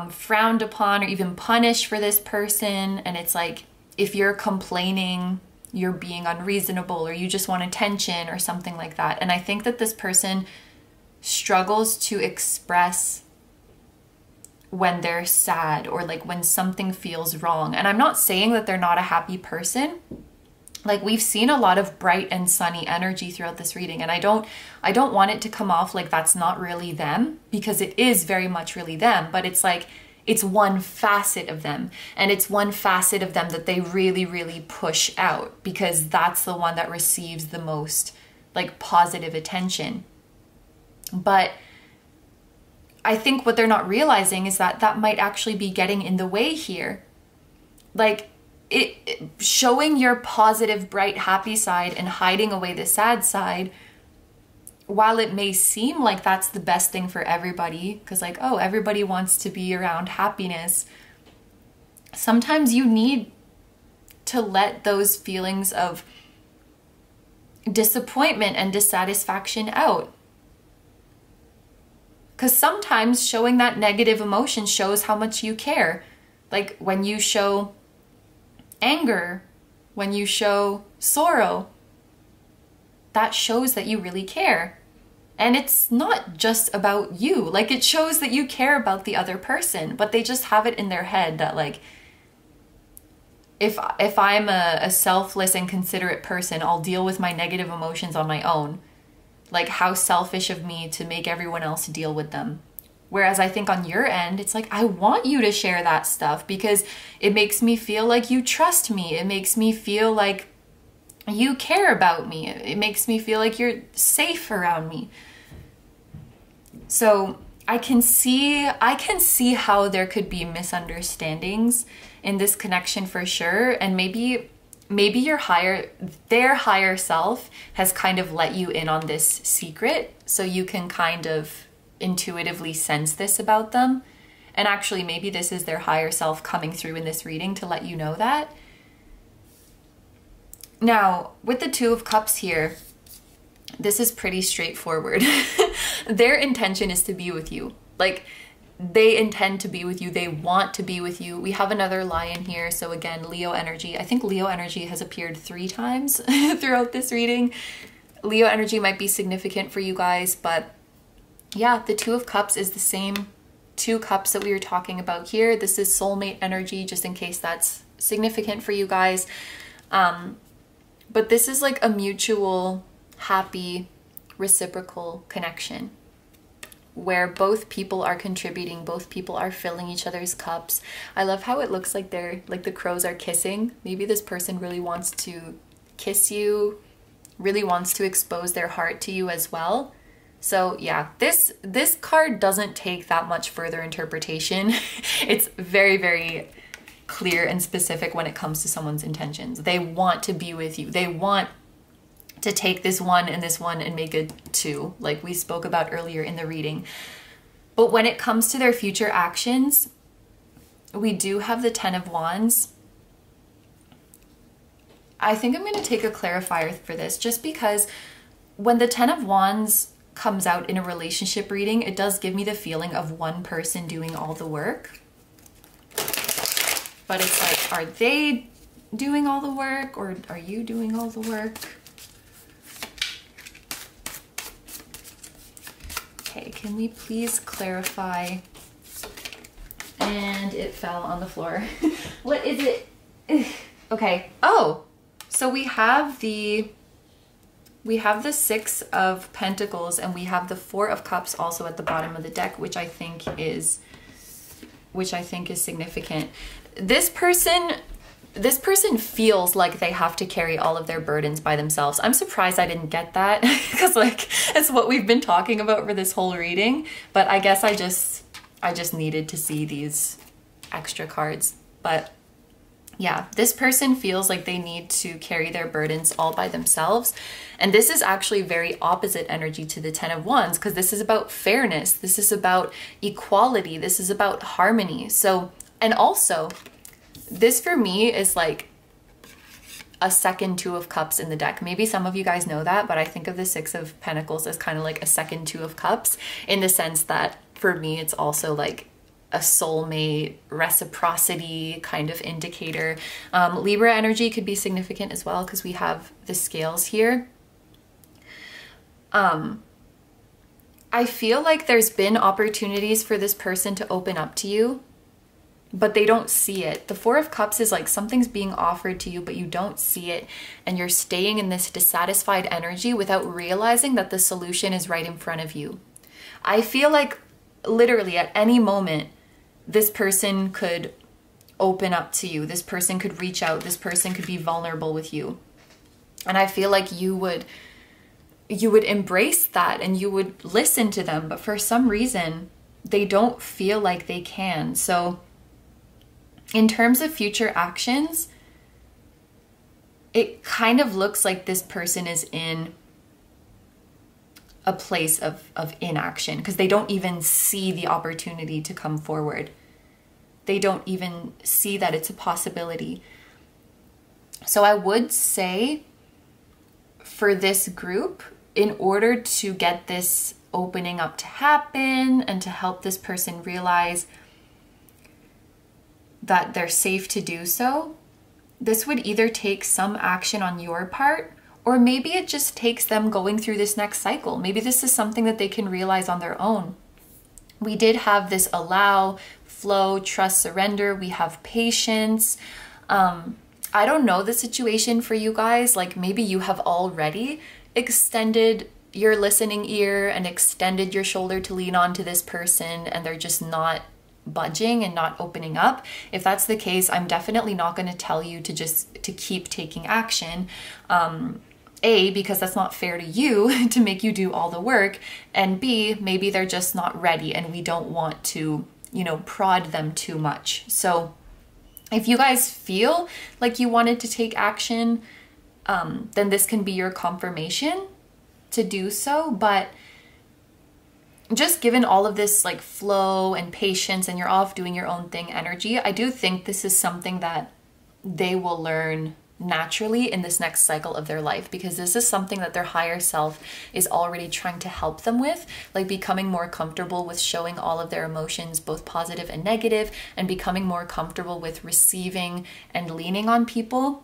frowned upon or even punished for this person. And it's like, if you're complaining, you're being unreasonable or you just want attention or something like that. And I think that this person struggles to express when they're sad or like when something feels wrong. And I'm not saying that they're not a happy person. Like we've seen a lot of bright and sunny energy throughout this reading, and I don't want it to come off like that's not really them, because it is very much really them. But it's like, It's one facet of them, and it's one facet of them that they really, really push out because that's the one that receives the most like positive attention. But I think what they're not realizing is that that might actually be getting in the way here. Like showing your positive, bright, happy side and hiding away the sad side, while it may seem like that's the best thing for everybody, because like, oh, everybody wants to be around happiness, sometimes you need to let those feelings of disappointment and dissatisfaction out. Because sometimes showing that negative emotion shows how much you care. Like when you show anger, when you show sorrow, that shows that you really care. And it's not just about you. Like it shows that you care about the other person, but they just have it in their head that like, if I'm a selfless and considerate person, I'll deal with my negative emotions on my own. Like how selfish of me to make everyone else deal with them. Whereas I think on your end, it's like, I want you to share that stuff because it makes me feel like you trust me. It makes me feel like you care about me. It makes me feel like you're safe around me. So I can see how there could be misunderstandings in this connection for sure. And maybe their higher self has kind of let you in on this secret, so you can kind of intuitively sense this about them. And actually, maybe this is their higher self coming through in this reading to let you know that. Now, with the Two of Cups here, this is pretty straightforward. Their intention is to be with you. Like, they intend to be with you. They want to be with you. We have another Lion here. So again, Leo energy. I think Leo energy has appeared 3 times throughout this reading. Leo energy might be significant for you guys, but yeah, the Two of Cups is the same 2 cups that we were talking about here. This is soulmate energy, just in case that's significant for you guys. But this is like a mutual, happy, reciprocal connection where both people are contributing, both people are filling each other's cups. I love how it looks like they're like the crows are kissing. Maybe this person really wants to kiss you, really wants to expose their heart to you as well. So yeah, this card doesn't take that much further interpretation. It's very, very clear and specific when it comes to someone's intentions. They want to be with you. They want to take this one and make it 2, like we spoke about earlier in the reading. But when it comes to their future actions, we do have the 10 of Wands. I think I'm going to take a clarifier for this, just because when the 10 of Wands comes out in a relationship reading, it does give me the feeling of one person doing all the work. But it's like, are they doing all the work, or are you doing all the work? Okay, can we please clarify? And it fell on the floor. What is it? Okay. Oh, so we have the 6 of Pentacles, and we have the 4 of Cups also at the bottom of the deck, which I think is significant. This person feels like they have to carry all of their burdens by themselves. I'm surprised I didn't get that because like it's what we've been talking about for this whole reading, but I guess I just needed to see these extra cards. But yeah, this person feels like they need to carry their burdens all by themselves. And this is actually very opposite energy to the 10 of Wands, because this is about fairness. This is about equality. This is about harmony. So, and also, this for me is like a second 2 of Cups in the deck. Maybe some of you guys know that, but I think of the 6 of Pentacles as kind of like a second 2 of Cups, in the sense that for me, it's also like a soulmate, reciprocity kind of indicator. Libra energy could be significant as well, because we have the scales here. I feel like there's been opportunities for this person to open up to you, but they don't see it. The 4 of Cups is like something's being offered to you, but you don't see it. And you're staying in this dissatisfied energy without realizing that the solution is right in front of you. I feel like literally at any moment, this person could open up to you. This person could reach out. This person could be vulnerable with you. And I feel like you would embrace that and you would listen to them. But for some reason, they don't feel like they can. So in terms of future actions, it kind of looks like this person is in a place of inaction because they don't even see the opportunity to come forward. They don't even see that it's a possibility. So I would say for this group, in order to get this opening up to happen and to help this person realize that they're safe to do so, this would either take some action on your part, or maybe it just takes them going through this next cycle. Maybe this is something that they can realize on their own. We did have this allow, flow, trust, surrender. We have patience. I don't know the situation for you guys. Like maybe you have already extended your listening ear and extended your shoulder to lean on to this person and they're just not budging and not opening up. If that's the case, I'm definitely not going to tell you to keep taking action. A, because that's not fair to you to make you do all the work, and B, maybe they're just not ready and we don't want to, prod them too much. So if you guys feel like you wanted to take action, then this can be your confirmation to do so. But just given all of this like flow and patience and you're off doing your own thing energy, I do think this is something that they will learn naturally in this next cycle of their life, because this is something that their higher self is already trying to help them with, like becoming more comfortable with showing all of their emotions, both positive and negative, and becoming more comfortable with receiving and leaning on people.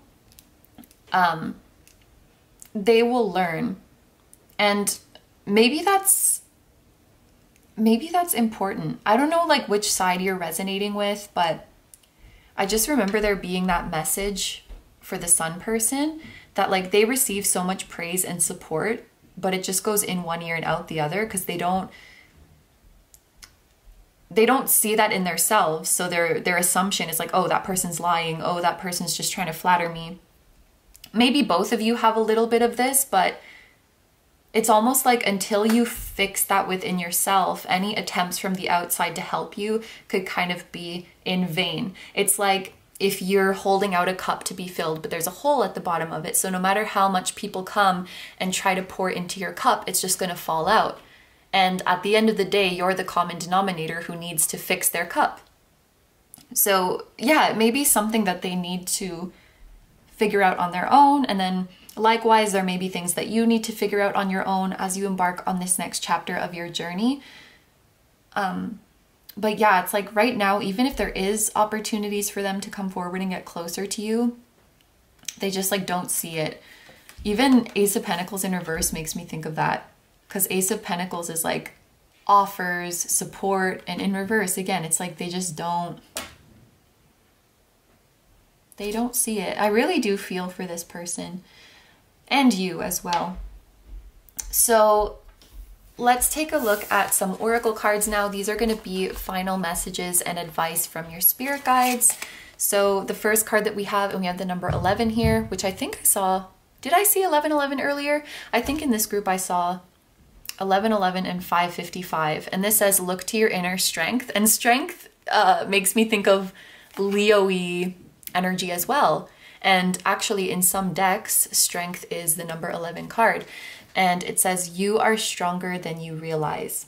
They will learn. And maybe that's important. I don't know like which side you're resonating with, but I just remember there being that message for the sun person that like they receive so much praise and support, but it just goes in one ear and out the other because they don't see that in themselves. So their assumption is like, oh, that person's lying. Oh, that person's just trying to flatter me. Maybe both of you have a little bit of this, but it's almost like until you fix that within yourself, any attempts from the outside to help you could kind of be in vain. It's like if you're holding out a cup to be filled, but there's a hole at the bottom of it. So no matter how much people come and try to pour into your cup, it's just going to fall out. And at the end of the day, you're the common denominator who needs to fix their cup. So yeah, it may be something that they need to figure out on their own. And then likewise, there may be things that you need to figure out on your own as you embark on this next chapter of your journey. But yeah, it's like right now, even if there is opportunities for them to come forward and get closer to you, they just like don't see it. Even Ace of Pentacles in reverse makes me think of that, because Ace of Pentacles is like offers, support, and in reverse, again, it's like they just don't see it. I really do feel for this person and you as well. So let's take a look at some oracle cards now. These are going to be final messages and advice from your spirit guides. So the first card that we have, and we have the number 11 here, which I think I saw. Did I see 1111 earlier? I think in this group I saw 1111 and 555. And this says, look to your inner strength. And strength makes me think of Leo-y energy as well. And actually in some decks, strength is the number 11 card. And it says, you are stronger than you realize.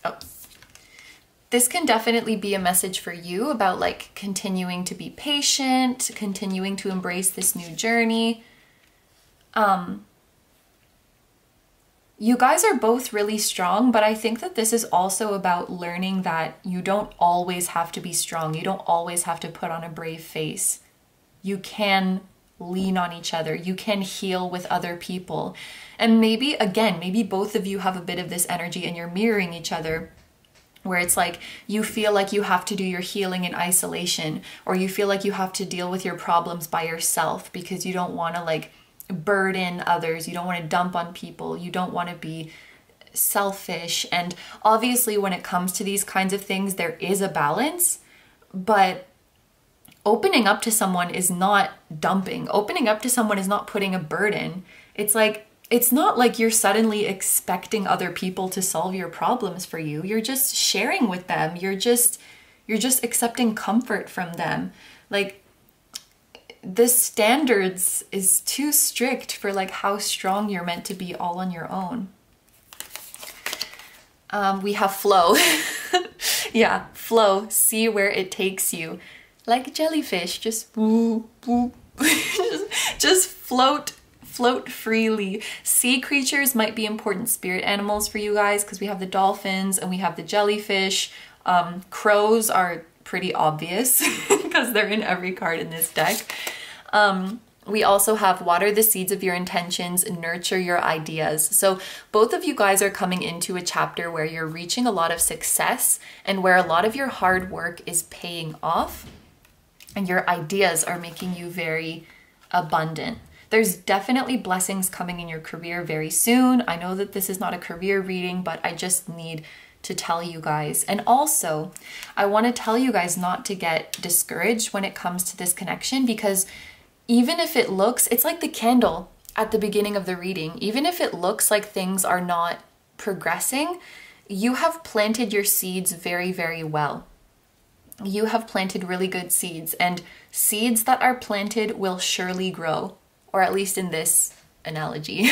Oh. This can definitely be a message for you about like continuing to be patient, continuing to embrace this new journey. You guys are both really strong, but I think that this is also about learning that you don't always have to be strong. You don't always have to put on a brave face. You can lean on each other. You can heal with other people. And maybe, again, maybe both of you have a bit of this energy and you're mirroring each other, where it's like you feel like you have to do your healing in isolation, or you feel like you have to deal with your problems by yourself because you don't want to like burden others. You don't want to dump on people. You don't want to be selfish. And obviously when it comes to these kinds of things, there is a balance, but opening up to someone is not dumping. Opening up to someone is not putting a burden. It's like, it's not like you're suddenly expecting other people to solve your problems for you. You're just sharing with them. You're just accepting comfort from them. Like, the standards is too strict for like how strong you're meant to be all on your own. We have flow. Yeah, flow. See where it takes you. Like a jellyfish, just woo, woo. just float freely. Sea creatures might be important spirit animals for you guys because we have the dolphins and we have the jellyfish. Crows are pretty obvious because they're in every card in this deck. We also have water the seeds of your intentions, nurture your ideas. So both of you guys are coming into a chapter where you're reaching a lot of success and where a lot of your hard work is paying off and your ideas are making you very abundant. There's definitely blessings coming in your career very soon. I know that this is not a career reading, but I just need to tell you guys. And also, I want to tell you guys not to get discouraged when it comes to this connection, because even if it looks, it's like the candle at the beginning of the reading, even if it looks like things are not progressing, you have planted your seeds very, very well. You have planted really good seeds, and seeds that are planted will surely grow, or at least in this analogy.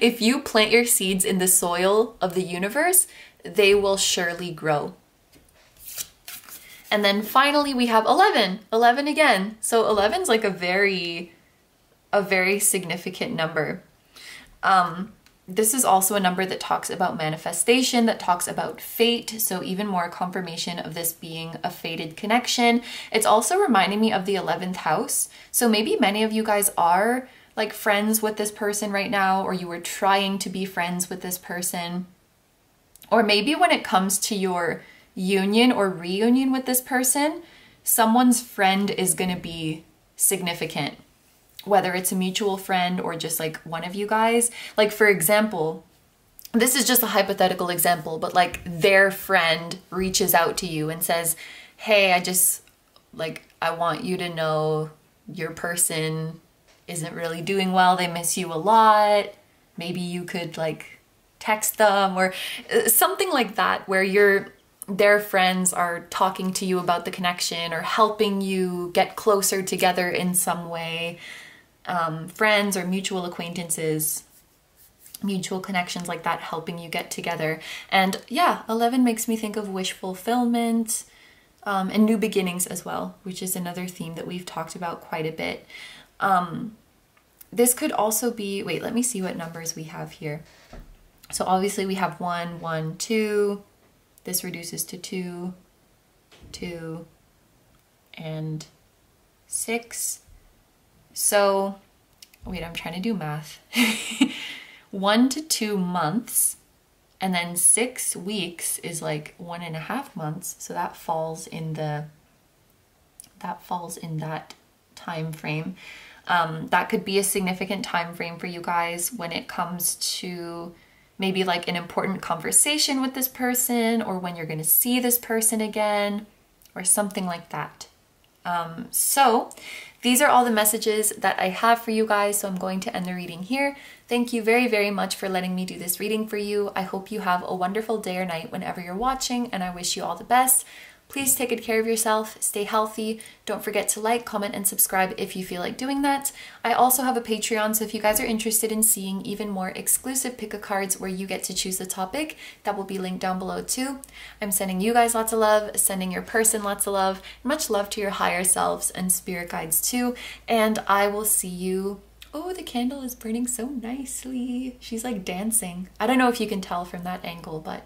If you plant your seeds in the soil of the universe, they will surely grow. And then finally we have 11. 11 again. So 11 is like a very significant number. This is also a number that talks about manifestation, that talks about fate. So even more confirmation of this being a fated connection. It's also reminding me of the 11th house. So maybe many of you guys are like friends with this person right now, or you were trying to be friends with this person. Or maybe when it comes to your union or reunion with this person, someone's friend is going to be significant, whether it's a mutual friend or just like one of you guys. Like, for example, this is just a hypothetical example, but like their friend reaches out to you and says, hey, I want you to know your person isn't really doing well. They miss you a lot. Maybe you could like text them or something like that, where their friends are talking to you about the connection or helping you get closer together in some way. Friends or mutual acquaintances, mutual connections like that, helping you get together. And yeah, 11 makes me think of wish fulfillment, and new beginnings as well, which is another theme that we've talked about quite a bit. This could also be, wait, let me see what numbers we have here. So obviously we have 1, 1, 2. This reduces to 2, 2, and 6. So, wait, I'm trying to do math. 1 to 2 months, and then 6 weeks is like 1.5 months. So that falls in that time frame. That could be a significant time frame for you guys when it comes to maybe like an important conversation with this person, or when you're going to see this person again, or something like that. So these are all the messages that I have for you guys. So I'm going to end the reading here. Thank you very, very much for letting me do this reading for you. I hope you have a wonderful day or night whenever you're watching, and I wish you all the best. Please take good care of yourself, stay healthy. Don't forget to like, comment, and subscribe if you feel like doing that. I also have a Patreon, so if you guys are interested in seeing even more exclusive pick-a-cards where you get to choose the topic, that will be linked down below too. I'm sending you guys lots of love, sending your person lots of love, much love to your higher selves and spirit guides too, and I will see you. Oh, the candle is burning so nicely. She's like dancing. I don't know if you can tell from that angle, but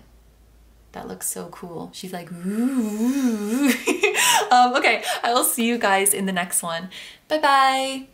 that looks so cool. She's like, ooh. Okay, I will see you guys in the next one. Bye-bye.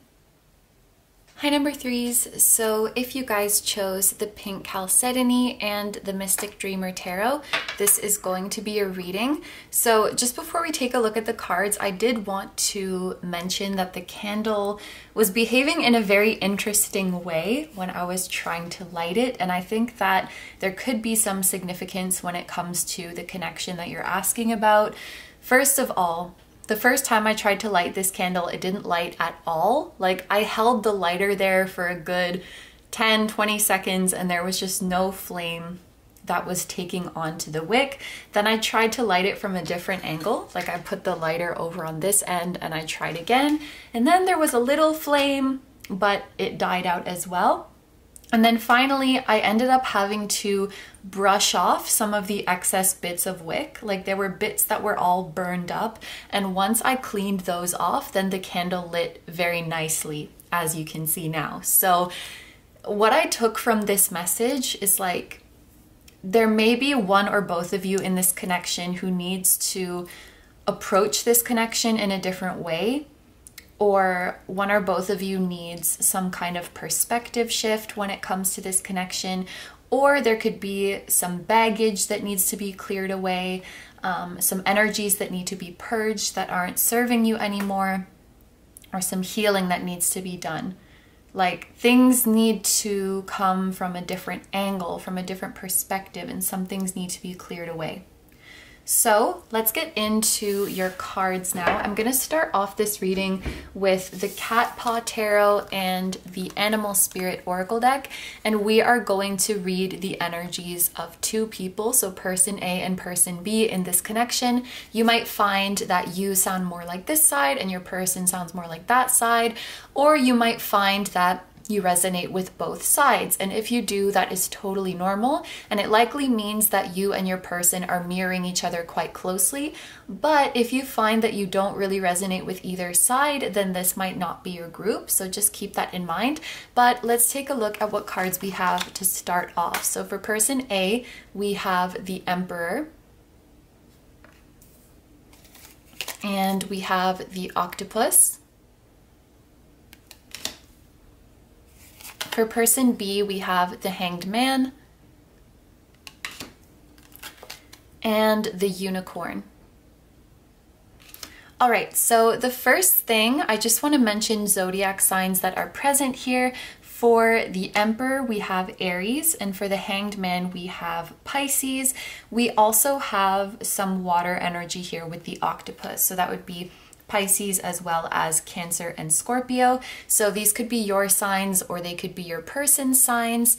Hi number threes. So if you guys chose the Pink Chalcedony and the Mystic Dreamer Tarot, this is going to be a reading. So just before we take a look at the cards, I did want to mention that the candle was behaving in a very interesting way when I was trying to light it. And I think that there could be some significance when it comes to the connection that you're asking about. First of all, the first time I tried to light this candle, it didn't light at all. Like, I held the lighter there for a good 10-20 seconds and there was just no flame that was taking onto the wick. Then I tried to light it from a different angle. Like, I put the lighter over on this end and I tried again. And then there was a little flame, but it died out as well. And then finally, I ended up having to brush off some of the excess bits of wick. Like, there were bits that were all burned up. And once I cleaned those off, then the candle lit very nicely, as you can see now. So what I took from this message is like, there may be one or both of you in this connection who needs to approach this connection in a different way. Or one or both of you needs some kind of perspective shift when it comes to this connection, or there could be some baggage that needs to be cleared away, some energies that need to be purged that aren't serving you anymore, or some healing that needs to be done. Like, things need to come from a different angle, from a different perspective, and some things need to be cleared away. So let's get into your cards now. I'm going to start off this reading with the Cat Paw Tarot and the Animal Spirit Oracle deck, and we are going to read the energies of two people, so person A and person B in this connection. You might find that you sound more like this side and your person sounds more like that side, or you might find that you resonate with both sides. And if you do, that is totally normal. And it likely means that you and your person are mirroring each other quite closely. But if you find that you don't really resonate with either side, then this might not be your group. So just keep that in mind. But let's take a look at what cards we have to start off. So for person A, we have the Emperor. And we have the Octopus. For person B, we have the Hanged Man and the Unicorn. All right, so the first thing, I just want to mention zodiac signs that are present here. For the Emperor, we have Aries, and for the Hanged Man, we have Pisces. We also have some water energy here with the Octopus, so that would be Pisces as well as Cancer and Scorpio. So these could be your signs or they could be your person's signs.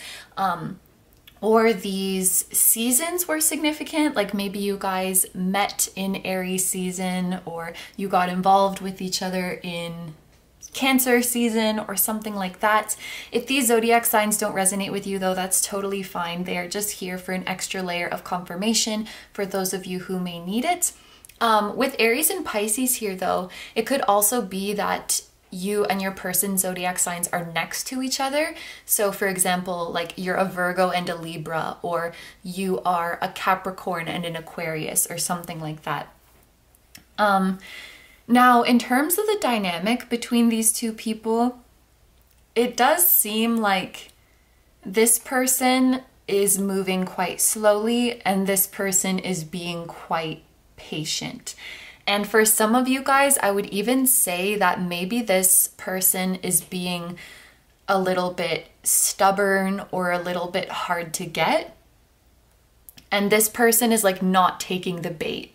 Or these seasons were significant, like maybe you guys met in Aries season or you got involved with each other in Cancer season or something like that. If these zodiac signs don't resonate with you though, that's totally fine. They are just here for an extra layer of confirmation for those of you who may need it. With Aries and Pisces here though, it could also be that you and your person's zodiac signs are next to each other. So for example, like you're a Virgo and a Libra, or you are a Capricorn and an Aquarius or something like that. Now in terms of the dynamic between these two people, it does seem like this person is moving quite slowly and this person is being quite patient. And for some of you guys, I would even say that maybe this person is being a little bit stubborn or a little bit hard to get. And this person is like not taking the bait.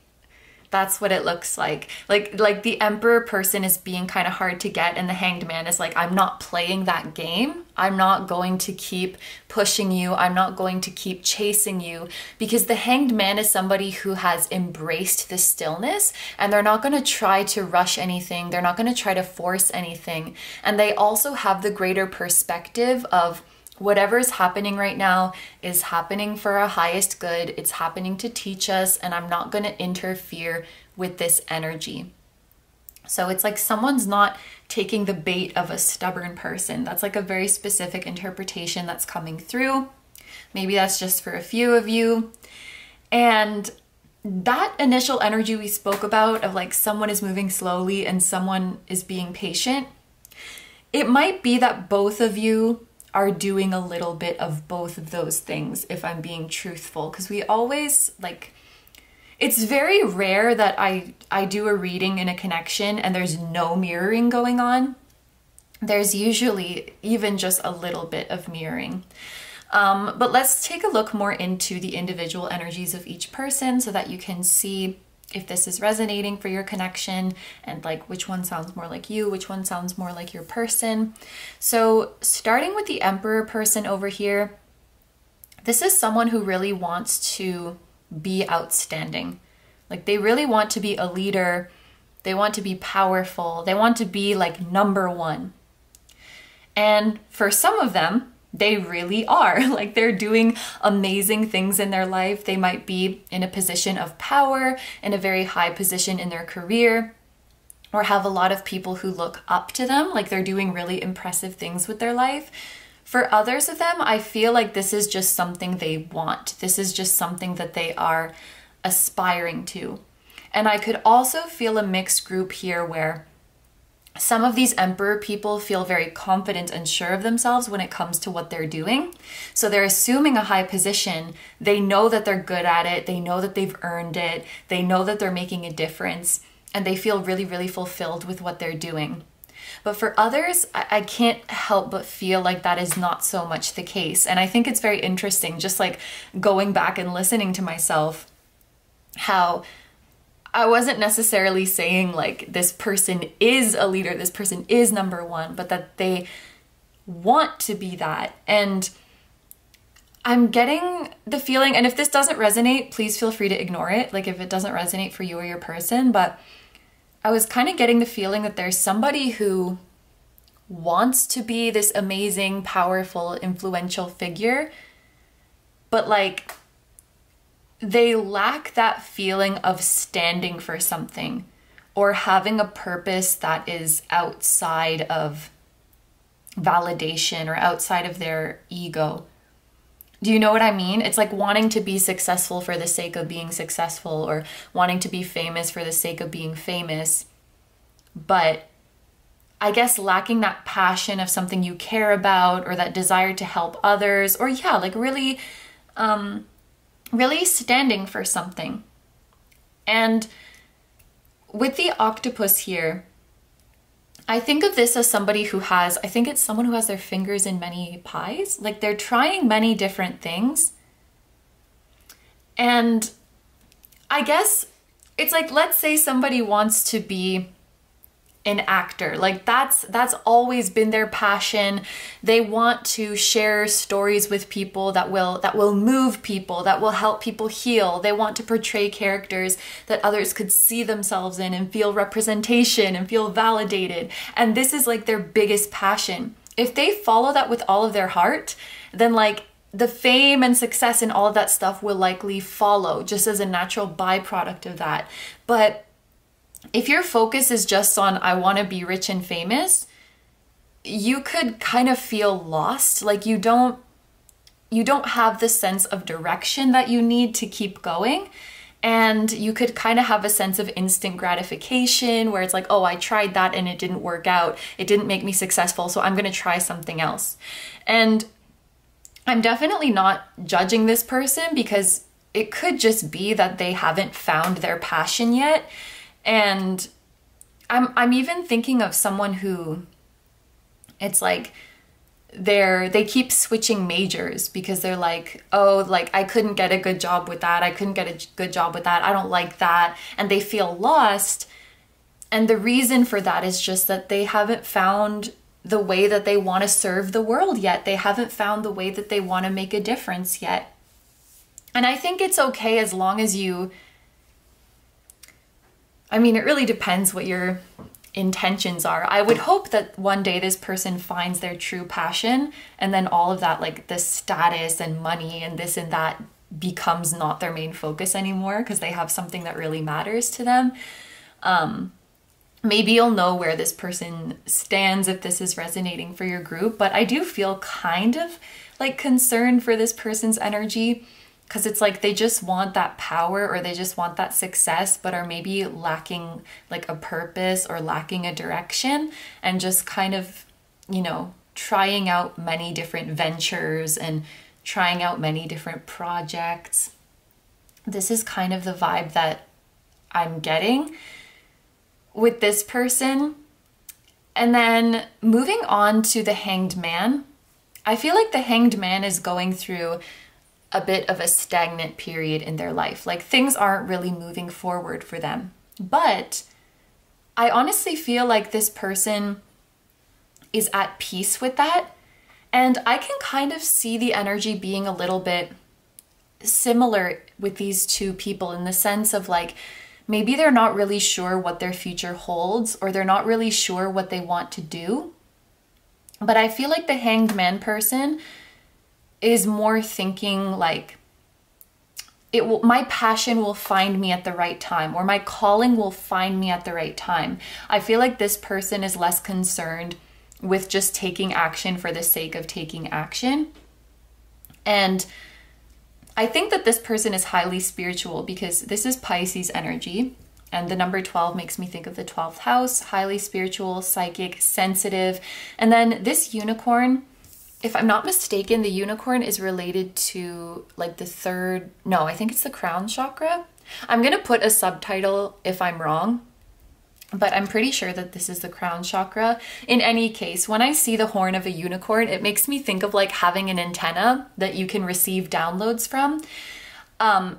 That's what it looks like. Like the Emperor person is being kind of hard to get and the Hanged Man is like, I'm not playing that game. I'm not going to keep pushing you. I'm not going to keep chasing you, because the Hanged Man is somebody who has embraced the stillness and they're not going to try to rush anything. They're not going to try to force anything. And they also have the greater perspective of whatever's happening right now is happening for our highest good. It's happening to teach us, and I'm not going to interfere with this energy. So it's like someone's not taking the bait of a stubborn person. That's like a very specific interpretation that's coming through. Maybe that's just for a few of you. And that initial energy we spoke about of like someone is moving slowly and someone is being patient, it might be that both of you are doing a little bit of both of those things, if I'm being truthful, because we always like, it's very rare that I do a reading in a connection and there's no mirroring going on. There's usually even just a little bit of mirroring. But let's take a look more into the individual energies of each person so that you can see if this is resonating for your connection and like which one sounds more like you, which one sounds more like your person. So starting with the Emperor person over here, this is someone who really wants to be outstanding. Like they really want to be a leader. They want to be powerful. They want to be like number one. And for some of them, they really are. Like they're doing amazing things in their life. They might be in a position of power, in a very high position in their career, or have a lot of people who look up to them. Like they're doing really impressive things with their life. For others of them, I feel like this is just something they want. This is just something that they are aspiring to. And I could also feel a mixed group here where some of these Emperor people feel very confident and sure of themselves when it comes to what they're doing. So they're assuming a high position. They know that they're good at it. They know that they've earned it. They know that they're making a difference. And they feel really, really fulfilled with what they're doing. But for others, I can't help but feel like that is not so much the case. And I think it's very interesting, just like going back and listening to myself, how I wasn't necessarily saying like this person is a leader, this person is number one, but that they want to be that. And I'm getting the feeling, and if this doesn't resonate, please feel free to ignore it. Like if it doesn't resonate for you or your person, but I was kind of getting the feeling that there's somebody who wants to be this amazing, powerful, influential figure, but like they lack that feeling of standing for something or having a purpose that is outside of validation or outside of their ego. Do you know what I mean? It's like wanting to be successful for the sake of being successful, or wanting to be famous for the sake of being famous. But I guess lacking that passion of something you care about, or that desire to help others, or yeah, like really, really standing for something. And with the octopus here, I think of this as somebody who has, I think it's someone who has their fingers in many pies. Like they're trying many different things. And I guess it's like, let's say somebody wants to be an actor. Like that's always been their passion. They want to share stories with people that will move people, that will help people heal. They want to portray characters that others could see themselves in and feel representation and feel validated. And this is like their biggest passion. If they follow that with all of their heart, then like the fame and success and all of that stuff will likely follow just as a natural byproduct of that. But if your focus is just on, I want to be rich and famous, you could kind of feel lost. Like you don't have the sense of direction that you need to keep going. And you could kind of have a sense of instant gratification where it's like, oh, I tried that and it didn't work out. It didn't make me successful, so I'm going to try something else. And I'm definitely not judging this person, because it could just be that they haven't found their passion yet. And I'm even thinking of someone who, it's like they keep switching majors because they're like, oh, like I couldn't get a good job with that. I couldn't get a good job with that. I don't like that. And they feel lost. And the reason for that is just that they haven't found the way that they want to serve the world yet. They haven't found the way that they want to make a difference yet. And I think it's okay as long as you, I mean, it really depends what your intentions are. I would hope that one day this person finds their true passion, and then all of that, like the status and money and this and that, becomes not their main focus anymore because they have something that really matters to them. Maybe you'll know where this person stands if this is resonating for your group, but I do feel kind of like concerned for this person's energy, because it's like they just want that power or they just want that success, but are maybe lacking like a purpose or lacking a direction, and just kind of you know, trying out many different ventures and trying out many different projects. This is kind of the vibe that I'm getting with this person. And then moving on to the Hanged Man, I feel like the Hanged Man is going through a bit of a stagnant period in their life. Like things aren't really moving forward for them. But I honestly feel like this person is at peace with that. And I can kind of see the energy being a little bit similar with these two people in the sense of like, maybe they're not really sure what their future holds, or they're not really sure what they want to do. But I feel like the Hanged Man person is more thinking like, my passion will find me at the right time, or my calling will find me at the right time. I feel like this person is less concerned with just taking action for the sake of taking action. And I think that this person is highly spiritual because this is Pisces energy, and the number 12 makes me think of the 12th house, highly spiritual, psychic, sensitive. And then this unicorn, if I'm not mistaken, the unicorn is related to like the third, no, I think it's the crown chakra. I'm going to put a subtitle if I'm wrong, but I'm pretty sure that this is the crown chakra. In any case, when I see the horn of a unicorn, it makes me think of like having an antenna that you can receive downloads from.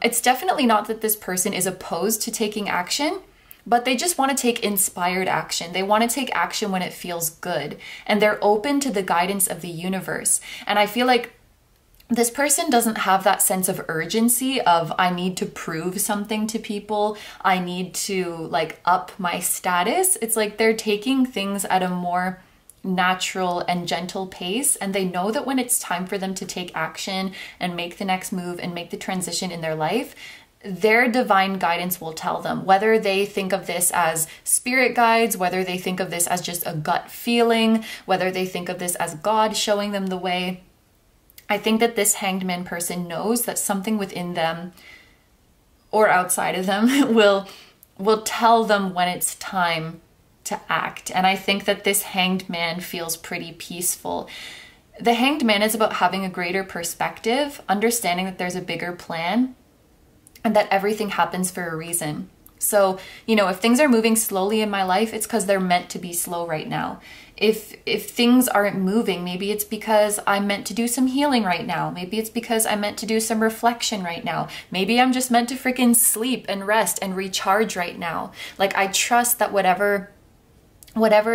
It's definitely not that this person is opposed to taking action, but they just want to take inspired action. They want to take action when it feels good, and they're open to the guidance of the universe. And I feel like this person doesn't have that sense of urgency of, I need to prove something to people, I need to like up my status. It's like they're taking things at a more natural and gentle pace, and they know that when it's time for them to take action and make the next move and make the transition in their life, their divine guidance will tell them, whether they think of this as spirit guides, whether they think of this as just a gut feeling, whether they think of this as God showing them the way. I think that this Hanged Man person knows that something within them or outside of them will tell them when it's time to act. And I think that this Hanged Man feels pretty peaceful. The Hanged Man is about having a greater perspective, understanding that there's a bigger plan, and that everything happens for a reason. So, you know, if things are moving slowly in my life, it's because they're meant to be slow right now. If things aren't moving, maybe it's because I'm meant to do some healing right now. Maybe it's because I'm meant to do some reflection right now. Maybe I'm just meant to freaking sleep and rest and recharge right now. Like, I trust that whatever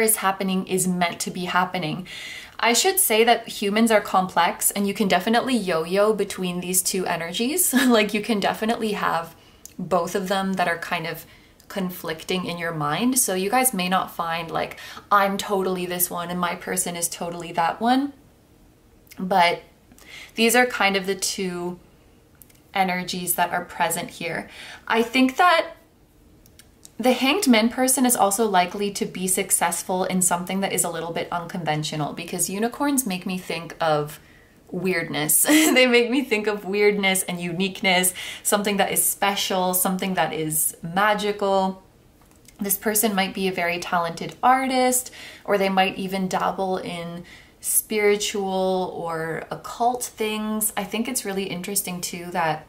is happening is meant to be happening. I should say that humans are complex, and you can definitely yo-yo between these two energies. Like, you can definitely have both of them that are kind of conflicting in your mind. So you guys may not find like, I'm totally this one and my person is totally that one. But these are kind of the two energies that are present here. I think that the Hanged Man person is also likely to be successful in something that is a little bit unconventional, because unicorns make me think of weirdness. They make me think of weirdness and uniqueness, something that is special, something that is magical. This person might be a very talented artist, or they might even dabble in spiritual or occult things. I think it's really interesting too that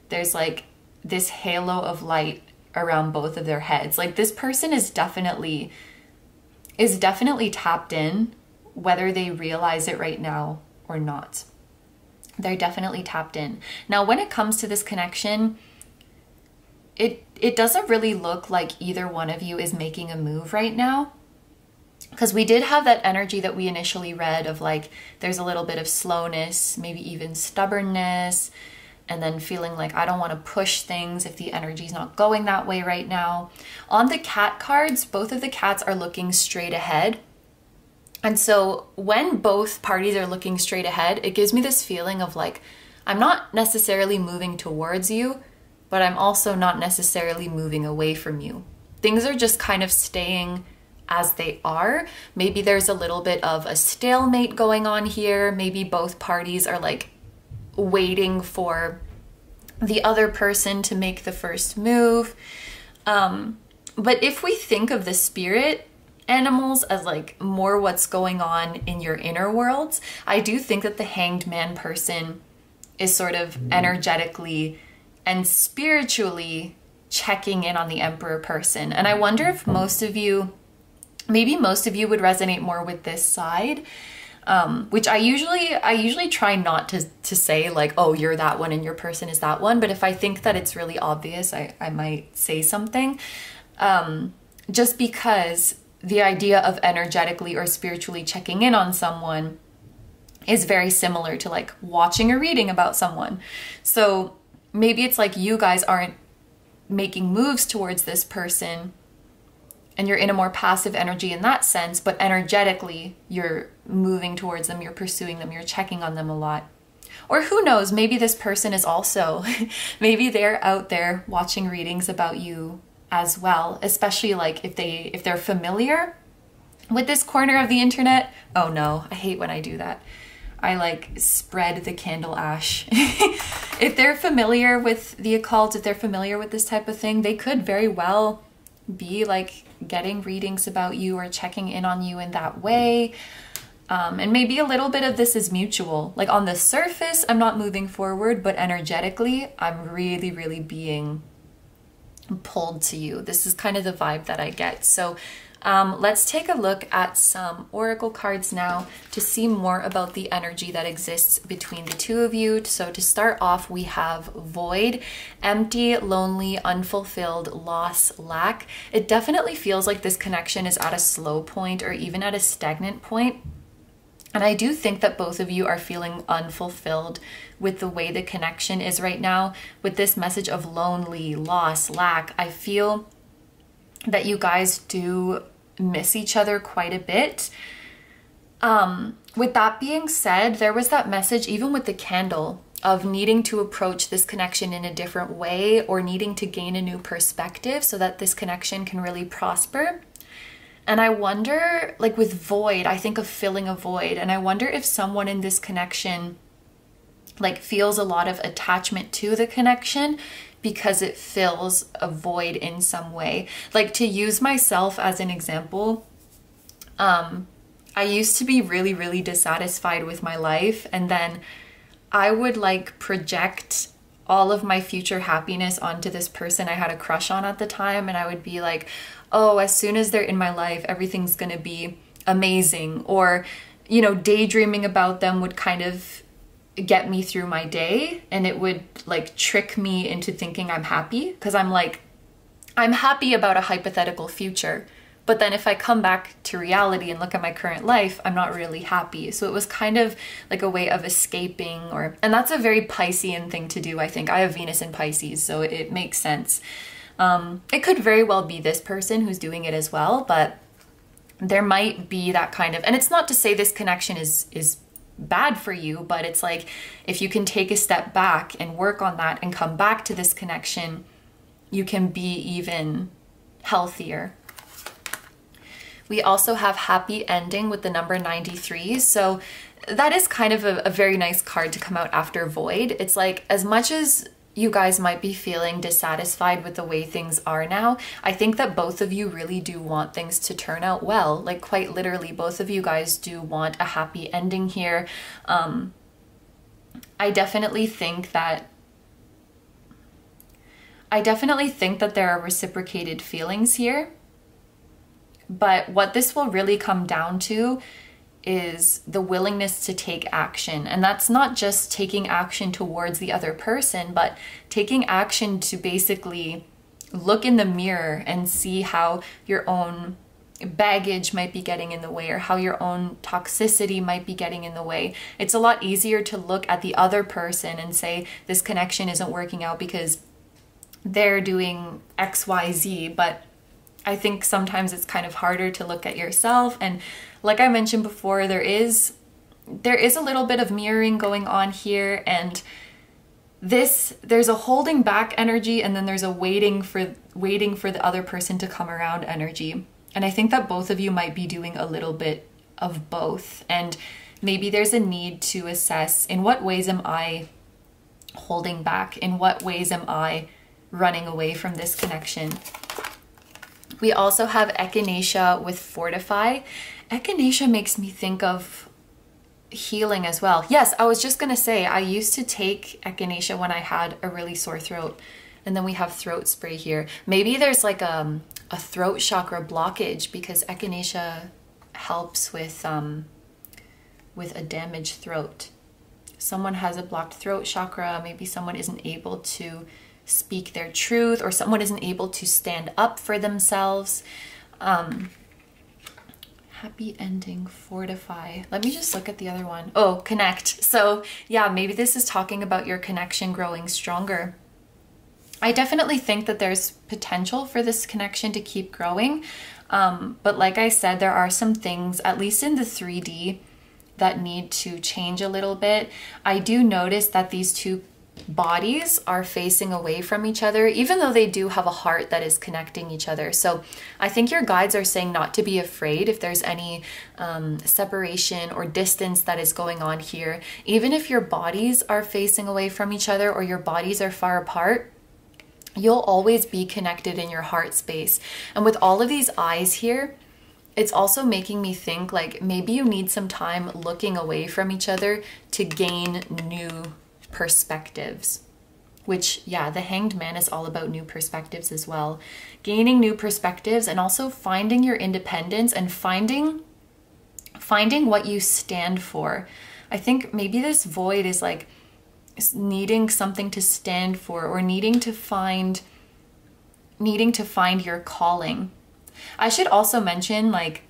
there's like this halo of light around both of their heads. Like, this person is definitely tapped in, whether they realize it right now or not. They're definitely tapped in. Now, when it comes to this connection, it doesn't really look like either one of you is making a move right now, because we did have that energy that we initially read of like, there's a little bit of slowness, maybe even stubbornness, and then feeling like I don't want to push things if the energy's not going that way right now. On the cat cards, both of the cats are looking straight ahead. And so when both parties are looking straight ahead, it gives me this feeling of like, I'm not necessarily moving towards you, but I'm also not necessarily moving away from you. Things are just kind of staying as they are. Maybe there's a little bit of a stalemate going on here. Maybe both parties are like waiting for the other person to make the first move. But if we think of the spirit, animals as like more what's going on in your inner worlds. I do think that the Hanged Man person is sort of energetically and spiritually checking in on the Emperor person. And I wonder if most of you, maybe most of you would resonate more with this side, which I usually try not to say like, oh, you're that one and your person is that one. But if I think that it's really obvious, I might say something, just because the idea of energetically or spiritually checking in on someone is very similar to like watching a reading about someone. So maybe it's like you guys aren't making moves towards this person and you're in a more passive energy in that sense, but energetically you're moving towards them, you're pursuing them, you're checking on them a lot. Or who knows, maybe this person is also, maybe they're out there watching readings about you as well, especially like if they're familiar with this corner of the internet. Oh no, I hate when I do that. I like spread the candle ash. If they're familiar with the occult, if they're familiar with this type of thing, they could very well be like getting readings about you or checking in on you in that way. And maybe a little bit of this is mutual. Like on the surface, I'm not moving forward, but energetically, I'm really, really being pulled to you. This is kind of the vibe that I get. So let's take a look at some oracle cards now to see more about the energy that exists between the two of you. So to start off, we have void, empty, lonely, unfulfilled, loss, lack. It definitely feels like this connection is at a slow point or even at a stagnant point. And I do think that both of you are feeling unfulfilled with the way the connection is right now. With this message of lonely, loss, lack, I feel that you guys do miss each other quite a bit. With that being said, there was that message, even with the candle, of needing to approach this connection in a different way or needing to gain a new perspective so that this connection can really prosper. And I wonder, like with void, I think of filling a void. And I wonder if someone in this connection like feels a lot of attachment to the connection because it fills a void in some way. Like to use myself as an example, I used to be really, really dissatisfied with my life. And then I would like project all of my future happiness onto this person I had a crush on at the time. And I would be like, oh, as soon as they're in my life, everything's going to be amazing. Or, you know, daydreaming about them would kind of get me through my day, and it would like trick me into thinking I'm happy, because I'm like, I'm happy about a hypothetical future. But then if I come back to reality and look at my current life, I'm not really happy. So it was kind of like a way of escaping, and that's a very Piscean thing to do, I think. I have Venus in Pisces, so it makes sense. It could very well be this person who's doing it as well, but there might be that kind of, and it's not to say this connection is bad for you, but it's like, if you can take a step back and work on that and come back to this connection, you can be even healthier. We also have happy ending with the number 93. So that is kind of a very nice card to come out after void. It's like, as much as you guys might be feeling dissatisfied with the way things are now, I think that both of you really do want things to turn out well. Like quite literally, both of you guys do want a happy ending here. I definitely think that there are reciprocated feelings here. But what this will really come down to is the willingness to take action. And that's not just taking action towards the other person, but taking action to basically look in the mirror and see how your own baggage might be getting in the way, or how your own toxicity might be getting in the way. It's a lot easier to look at the other person and say, this connection isn't working out because they're doing XYZ, but I think sometimes it's kind of harder to look at yourself. And like I mentioned before, there is a little bit of mirroring going on here, and there's a holding back energy, and then there's a waiting for the other person to come around energy. And I think that both of you might be doing a little bit of both. And maybe there's a need to assess, in what ways am I holding back? In what ways am I running away from this connection? We also have echinacea with fortify. Echinacea makes me think of healing as well. Yes, I was just gonna say, I used to take echinacea when I had a really sore throat. And then we have throat spray here. Maybe there's like a throat chakra blockage, because echinacea helps with a damaged throat. Someone has a blocked throat chakra, maybe someone isn't able to speak their truth, or someone isn't able to stand up for themselves. Happy ending, fortify. Let me just look at the other one. Oh, connect. So yeah, maybe this is talking about your connection growing stronger. I definitely think that there's potential for this connection to keep growing. But like I said, there are some things, at least in the 3D, that need to change a little bit. I do notice that these two bodies are facing away from each other, even though they do have a heart that is connecting each other. So I think your guides are saying not to be afraid if there's any separation or distance that is going on here. Even if your bodies are facing away from each other or your bodies are far apart, you'll always be connected in your heart space. And with all of these eyes here, it's also making me think like maybe you need some time looking away from each other to gain new perspectives. Which, yeah, the Hanged Man is all about new perspectives as well. Gaining new perspectives and also finding your independence and finding what you stand for. I think maybe this void is like needing something to stand for, or needing to find your calling. I should also mention, like,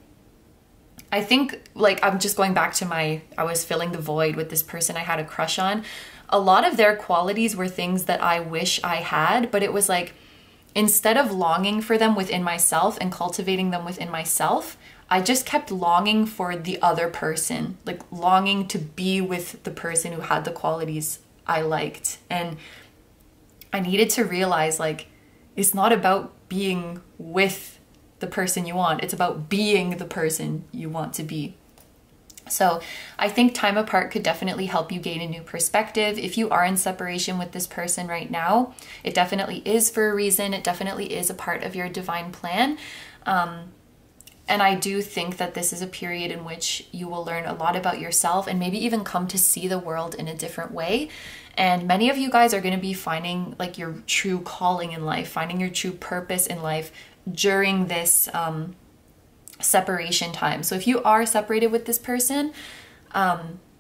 I think, like, I'm just going back to I was filling the void with this person I had a crush on. A lot of their qualities were things that I wish I had, but it was like, instead of longing for them within myself and cultivating them within myself, I just kept longing for the other person, like longing to be with the person who had the qualities I liked. And I needed to realize, like, it's not about being with the person you want, it's about being the person you want to be. So I think time apart could definitely help you gain a new perspective. If you are in separation with this person right now, it definitely is for a reason. It definitely is a part of your divine plan. And I do think that this is a period in which you will learn a lot about yourself and maybe even come to see the world in a different way. And many of you guys are going to be finding like your true calling in life, finding your true purpose in life during this separation time. So if you are separated with this person,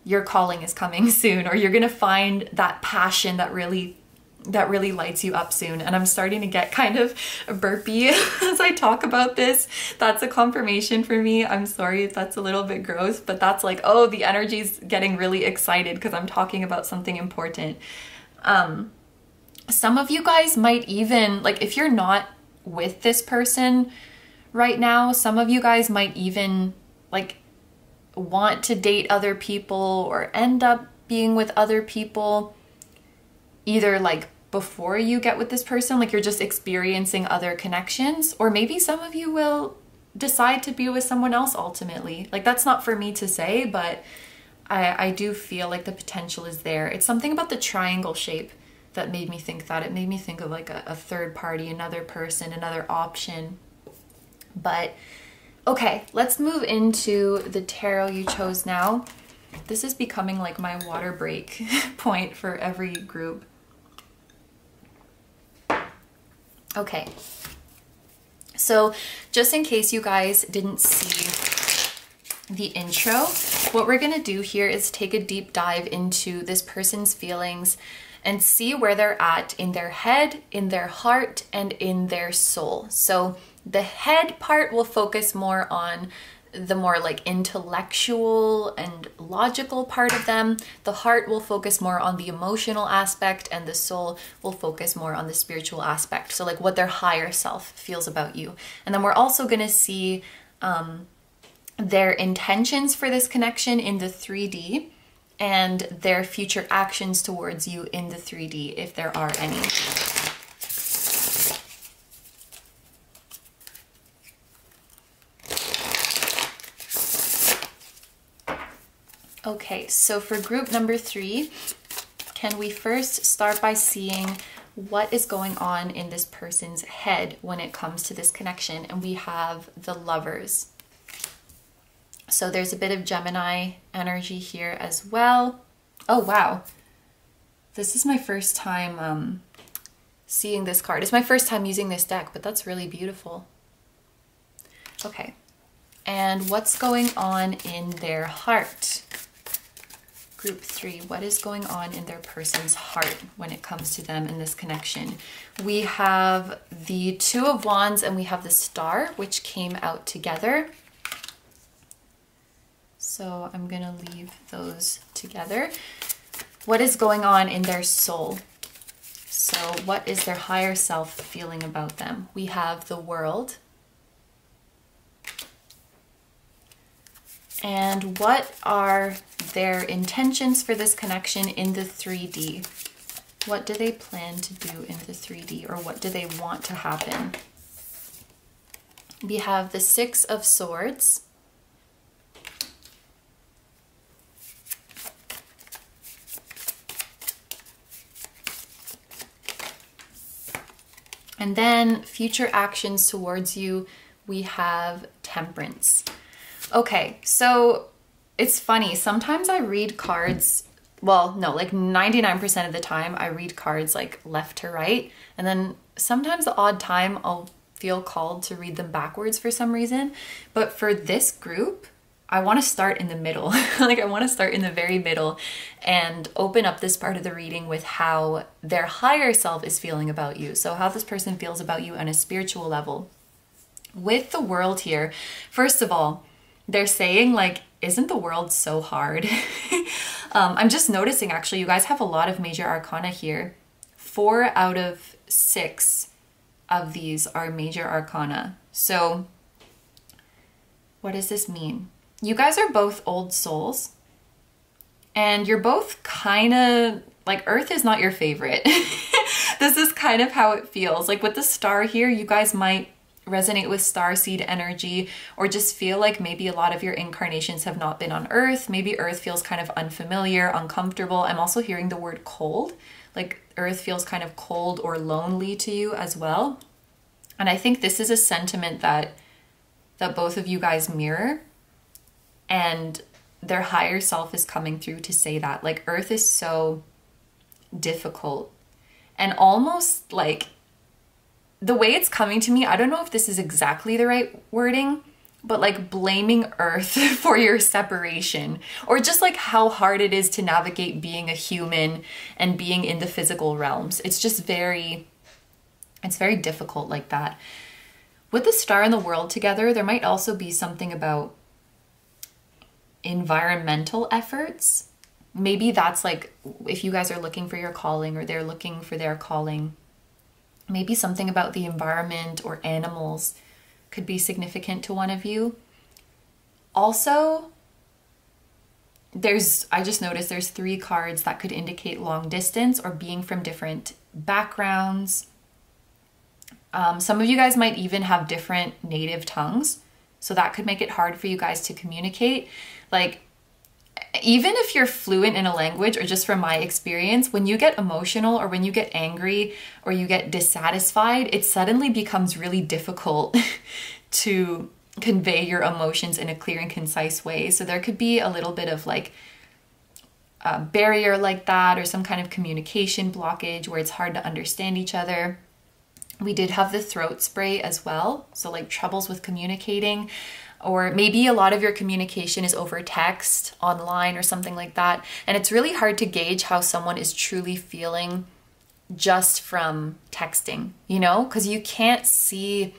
your calling is coming soon, or you're going to find that passion that really lights you up soon. And I'm starting to get kind of burpy as I talk about this. That's a confirmation for me. I'm sorry if that's a little bit gross, but that's like, oh, the energy's getting really excited because I'm talking about something important. Some of you guys might even, like, if you're not with this person right now, some of you guys might even like want to date other people or end up being with other people, either like before you get with this person, like you're just experiencing other connections, or maybe some of you will decide to be with someone else ultimately. Like, that's not for me to say, but I do feel like the potential is there. It's something about the triangle shape that made me think that. It made me think of like a third party, another person, another option. But okay, let's move into the tarot you chose now. This is becoming like my water break point for every group. Okay, so just in case you guys didn't see the intro, what we're gonna do here is take a deep dive into this person's feelings and see where they're at in their head, in their heart, and in their soul. So the head part will focus more on the more like intellectual and logical part of them. The heart will focus more on the emotional aspect, and the soul will focus more on the spiritual aspect. So like what their higher self feels about you. And then we're also going to see their intentions for this connection in the 3D and their future actions towards you in the 3D, if there are any. Okay, so for group number 3, can we first start by seeing what is going on in this person's head when it comes to this connection. And we have the Lovers. So there's a bit of Gemini energy here as well. Oh, wow. This is my first time seeing this card. It's my first time using this deck, but that's really beautiful. Okay. And what's going on in their heart? Group 3, what is going on in their person's heart when it comes to them in this connection? We have the Two of Wands and we have the Star, which came out together. So I'm gonna leave those together. What is going on in their soul? So what is their higher self feeling about them? We have the World. And what are their intentions for this connection in the 3D? What do they plan to do in the 3D, or what do they want to happen? We have the Six of Swords. And then future actions towards you, we have Temperance. Okay, so it's funny. Sometimes I read cards, well, no, like 99% of the time I read cards like left to right. And then sometimes the odd time I'll feel called to read them backwards for some reason. But for this group, I want to start in the middle. Like I want to start in the very middle and open up this part of the reading with how their higher self is feeling about you. So how this person feels about you on a spiritual level. With the World here, first of all, they're saying like, isn't the world so hard? I'm just noticing actually, you guys have a lot of major arcana here. 4 out of 6 of these are major arcana. So what does this mean? You guys are both old souls and you're both kind of like, Earth is not your favorite. This is kind of how it feels. Like with the Star here, you guys might resonate with starseed energy, or just feel like maybe a lot of your incarnations have not been on Earth. Maybe Earth feels kind of unfamiliar, uncomfortable. I'm also hearing the word cold, like Earth feels kind of cold or lonely to you as well. And I think this is a sentiment that both of you guys mirror, and their higher self is coming through to say that like Earth is so difficult, and almost like the way it's coming to me, I don't know if this is exactly the right wording, but like blaming Earth for your separation, or just like how hard it is to navigate being a human and being in the physical realms. It's just it's very difficult like that. With the Star and the World together, there might also be something about environmental efforts. Maybe that's like, if you guys are looking for your calling or they're looking for their calling, maybe something about the environment or animals could be significant to one of you. Also, I just noticed there's 3 cards that could indicate long distance or being from different backgrounds. Some of you guys might even have different native tongues, so that could make it hard for you guys to communicate. Like, even if you're fluent in a language, or just from my experience, when you get emotional or when you get angry or you get dissatisfied, it suddenly becomes really difficult to convey your emotions in a clear and concise way. So there could be a little bit of like a barrier like that, or some kind of communication blockage where it's hard to understand each other. We did have the throat spray as well, so like troubles with communicating. Or maybe a lot of your communication is over text, online, or something like that. And it's really hard to gauge how someone is truly feeling just from texting, you know? Because you can't see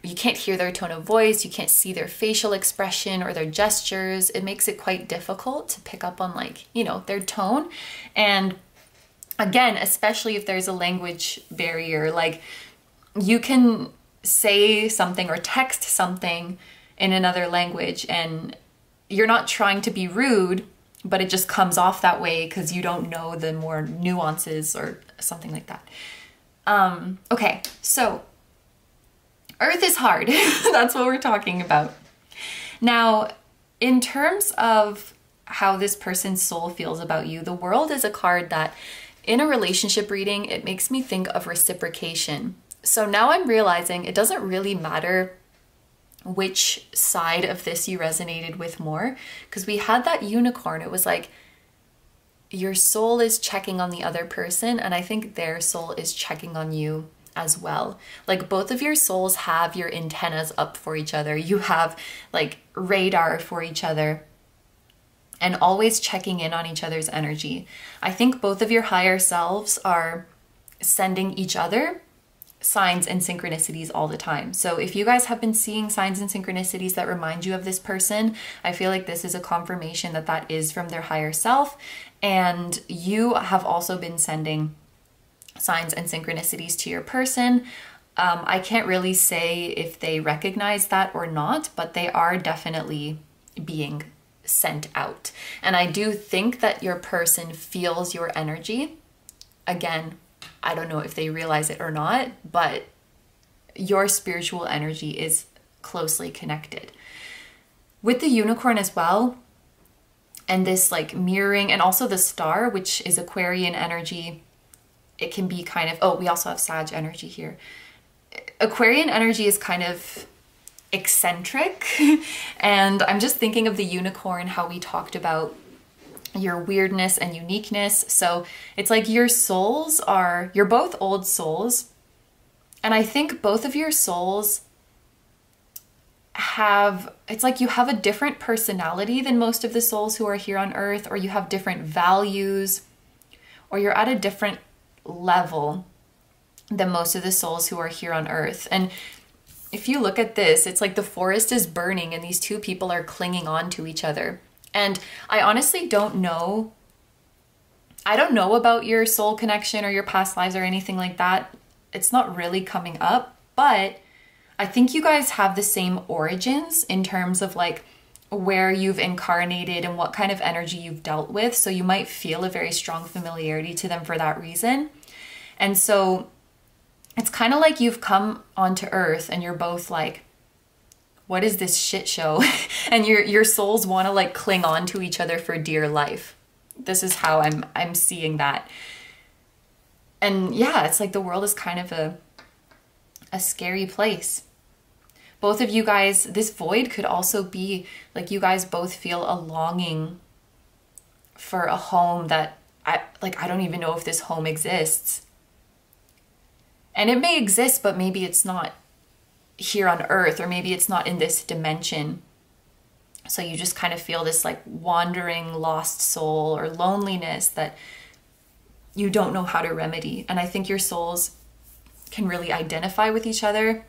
you can't hear their tone of voice, you can't see their facial expression or their gestures. It makes it quite difficult to pick up on like, you know, their tone. And again, especially if there's a language barrier, like you can say something or text something in another language and you're not trying to be rude, but it just comes off that way because you don't know the more nuances or something like that. Okay, so Earth is hard. That's what we're talking about. Now, in terms of how this person's soul feels about you, the World is a card that In a relationship reading, it makes me think of reciprocation. So now I'm realizing it doesn't really matter which side of this you resonated with more, because we had that unicorn. It was like your soul is checking on the other person, and I think their soul is checking on you as well. Like both of your souls have your antennas up for each other. You have like radar for each other, and always checking in on each other's energy. I think both of your higher selves are sending each other signs and synchronicities all the time. So if you guys have been seeing signs and synchronicities that remind you of this person, I feel like this is a confirmation that that is from their higher self. And you have also been sending signs and synchronicities to your person. I can't really say if they recognize that or not, but they are definitely being sent out. And I do think that your person feels your energy. Again, I don't know if they realize it or not, but your spiritual energy is closely connected. With the unicorn as well, and this like mirroring, and also the star, which is Aquarian energy, it can be kind of, oh, we also have Sag energy here. Aquarian energy is kind of eccentric. And I'm just thinking of the unicorn, how we talked about your weirdness and uniqueness. So it's like your souls are, you're both old souls. And I think both of your souls have, it's like you have a different personality than most of the souls who are here on earth, or you have different values, or you're at a different level than most of the souls who are here on earth. And if you look at this, it's like the forest is burning and these two people are clinging on to each other. And I honestly don't know. I don't know about your soul connection or your past lives or anything like that. It's not really coming up, but I think you guys have the same origins in terms of like where you've incarnated and what kind of energy you've dealt with. So you might feel a very strong familiarity to them for that reason. And so it's kind of like you've come onto earth and you're both like, what is this shit show? And your souls want to like cling on to each other for dear life. This is how I'm seeing that. And yeah, it's like the world is kind of a scary place. Both of you guys, this void could also be like you guys both feel a longing for a home that I don't even know if this home exists. And it may exist, but maybe it's not here on earth, or maybe it's not in this dimension. So you just kind of feel this like wandering lost soul or loneliness that you don't know how to remedy. And I think your souls can really identify with each other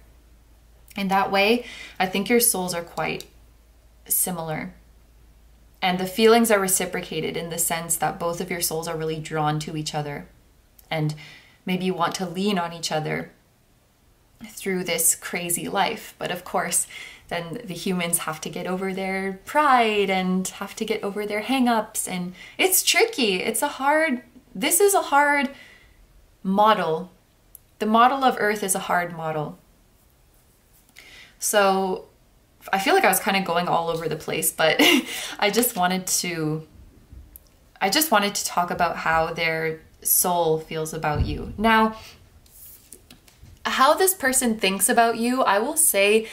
in that way. I think your souls are quite similar. And the feelings are reciprocated in the sense that both of your souls are really drawn to each other. And maybe you want to lean on each other through this crazy life. But of course, then the humans have to get over their pride and have to get over their hang-ups. And it's tricky. This is a hard model. The model of Earth is a hard model. So I feel like I was kind of going all over the place, but I just wanted to talk about how their soul feels about you. Now, how this person thinks about you, I will say,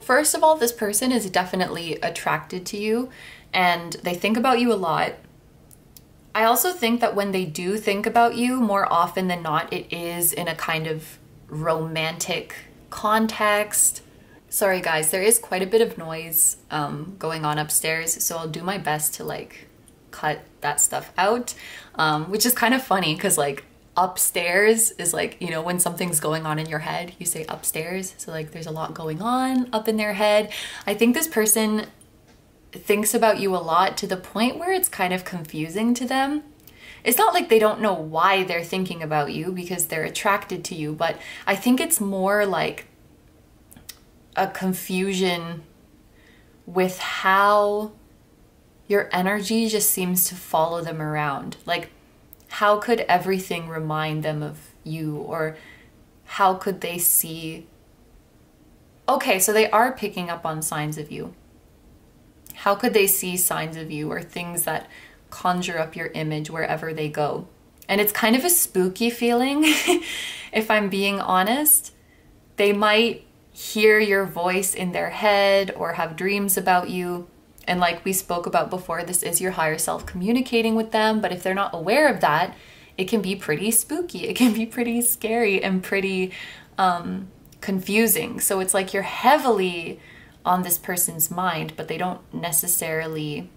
first of all, this person is definitely attracted to you and they think about you a lot. I also think that when they do think about you, more often than not, it is in a kind of romantic context. Sorry guys, there is quite a bit of noise going on upstairs, so I'll do my best to like cut that stuff out, which is kind of funny because like upstairs is like, you know, when something's going on in your head, you say upstairs. So like there's a lot going on up in their head. I think this person thinks about you a lot to the point where it's kind of confusing to them. It's not like they don't know why they're thinking about you because they're attracted to you, but I think it's more like a confusion with how your energy just seems to follow them around. Like, how could everything remind them of you? Or how could they see? Okay, so they are picking up on signs of you. How could they see signs of you or things that conjure up your image wherever they go? And it's kind of a spooky feeling, if I'm being honest. They might hear your voice in their head or have dreams about you. And like we spoke about before, this is your higher self communicating with them. But if they're not aware of that, it can be pretty spooky. It can be pretty scary and pretty confusing. So it's like you're heavily on this person's mind, but they don't necessarily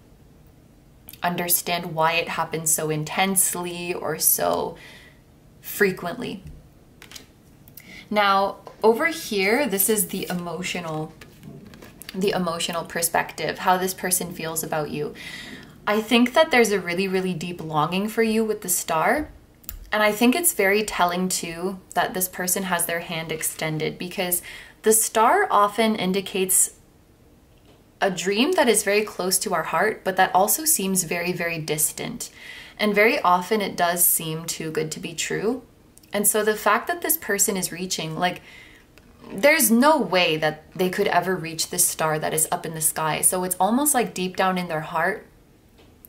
understand why it happens so intensely or so frequently. Now, over here, this is the emotional perspective, how this person feels about you. I think that there's a really, really deep longing for you with the star. And I think it's very telling too that this person has their hand extended, because the star often indicates a dream that is very close to our heart, but that also seems very, very distant. And very often it does seem too good to be true. And so the fact that this person is reaching, like, there's no way that they could ever reach this star that is up in the sky. So it's almost like deep down in their heart,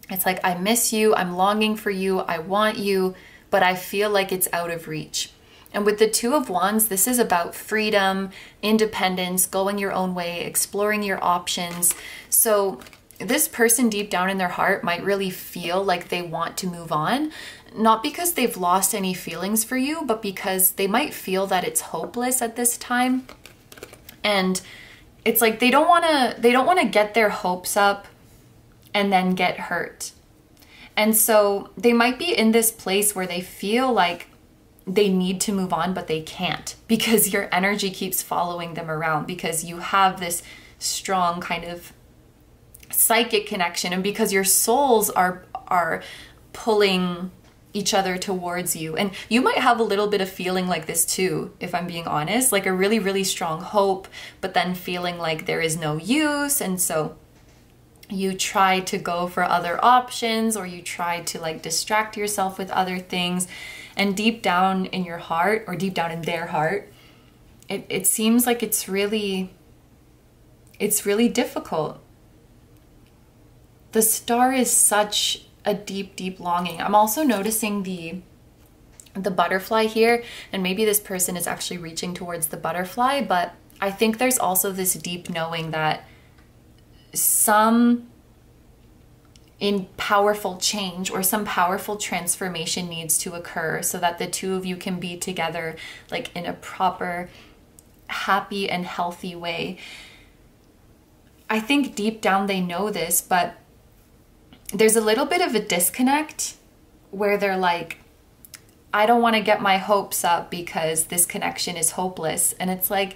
it's like, I miss you, I'm longing for you, I want you, but I feel like it's out of reach. And with the Two of Wands, this is about freedom, independence, going your own way, exploring your options. So this person deep down in their heart might really feel like they want to move on, not because they've lost any feelings for you, but because they might feel that it's hopeless at this time. And it's like they don't want to get their hopes up and then get hurt. And so they might be in this place where they feel like they need to move on, but they can't, because your energy keeps following them around, because you have this strong kind of psychic connection, and because your souls are pulling each other towards you. And you might have a little bit of feeling like this too, if I'm being honest, like a really, really strong hope, but then feeling like there is no use. And so you try to go for other options, or you try to like distract yourself with other things. And deep down in your heart, or deep down in their heart, it seems like it's really difficult. The star is such a deep, deep longing. I'm also noticing the butterfly here, and maybe this person is actually reaching towards the butterfly, but I think there's also this deep knowing that some powerful change or some powerful transformation needs to occur so that the two of you can be together like in a proper, happy and healthy way. I think deep down they know this, but there's a little bit of a disconnect where they're like, I don't want to get my hopes up because this connection is hopeless. And it's like,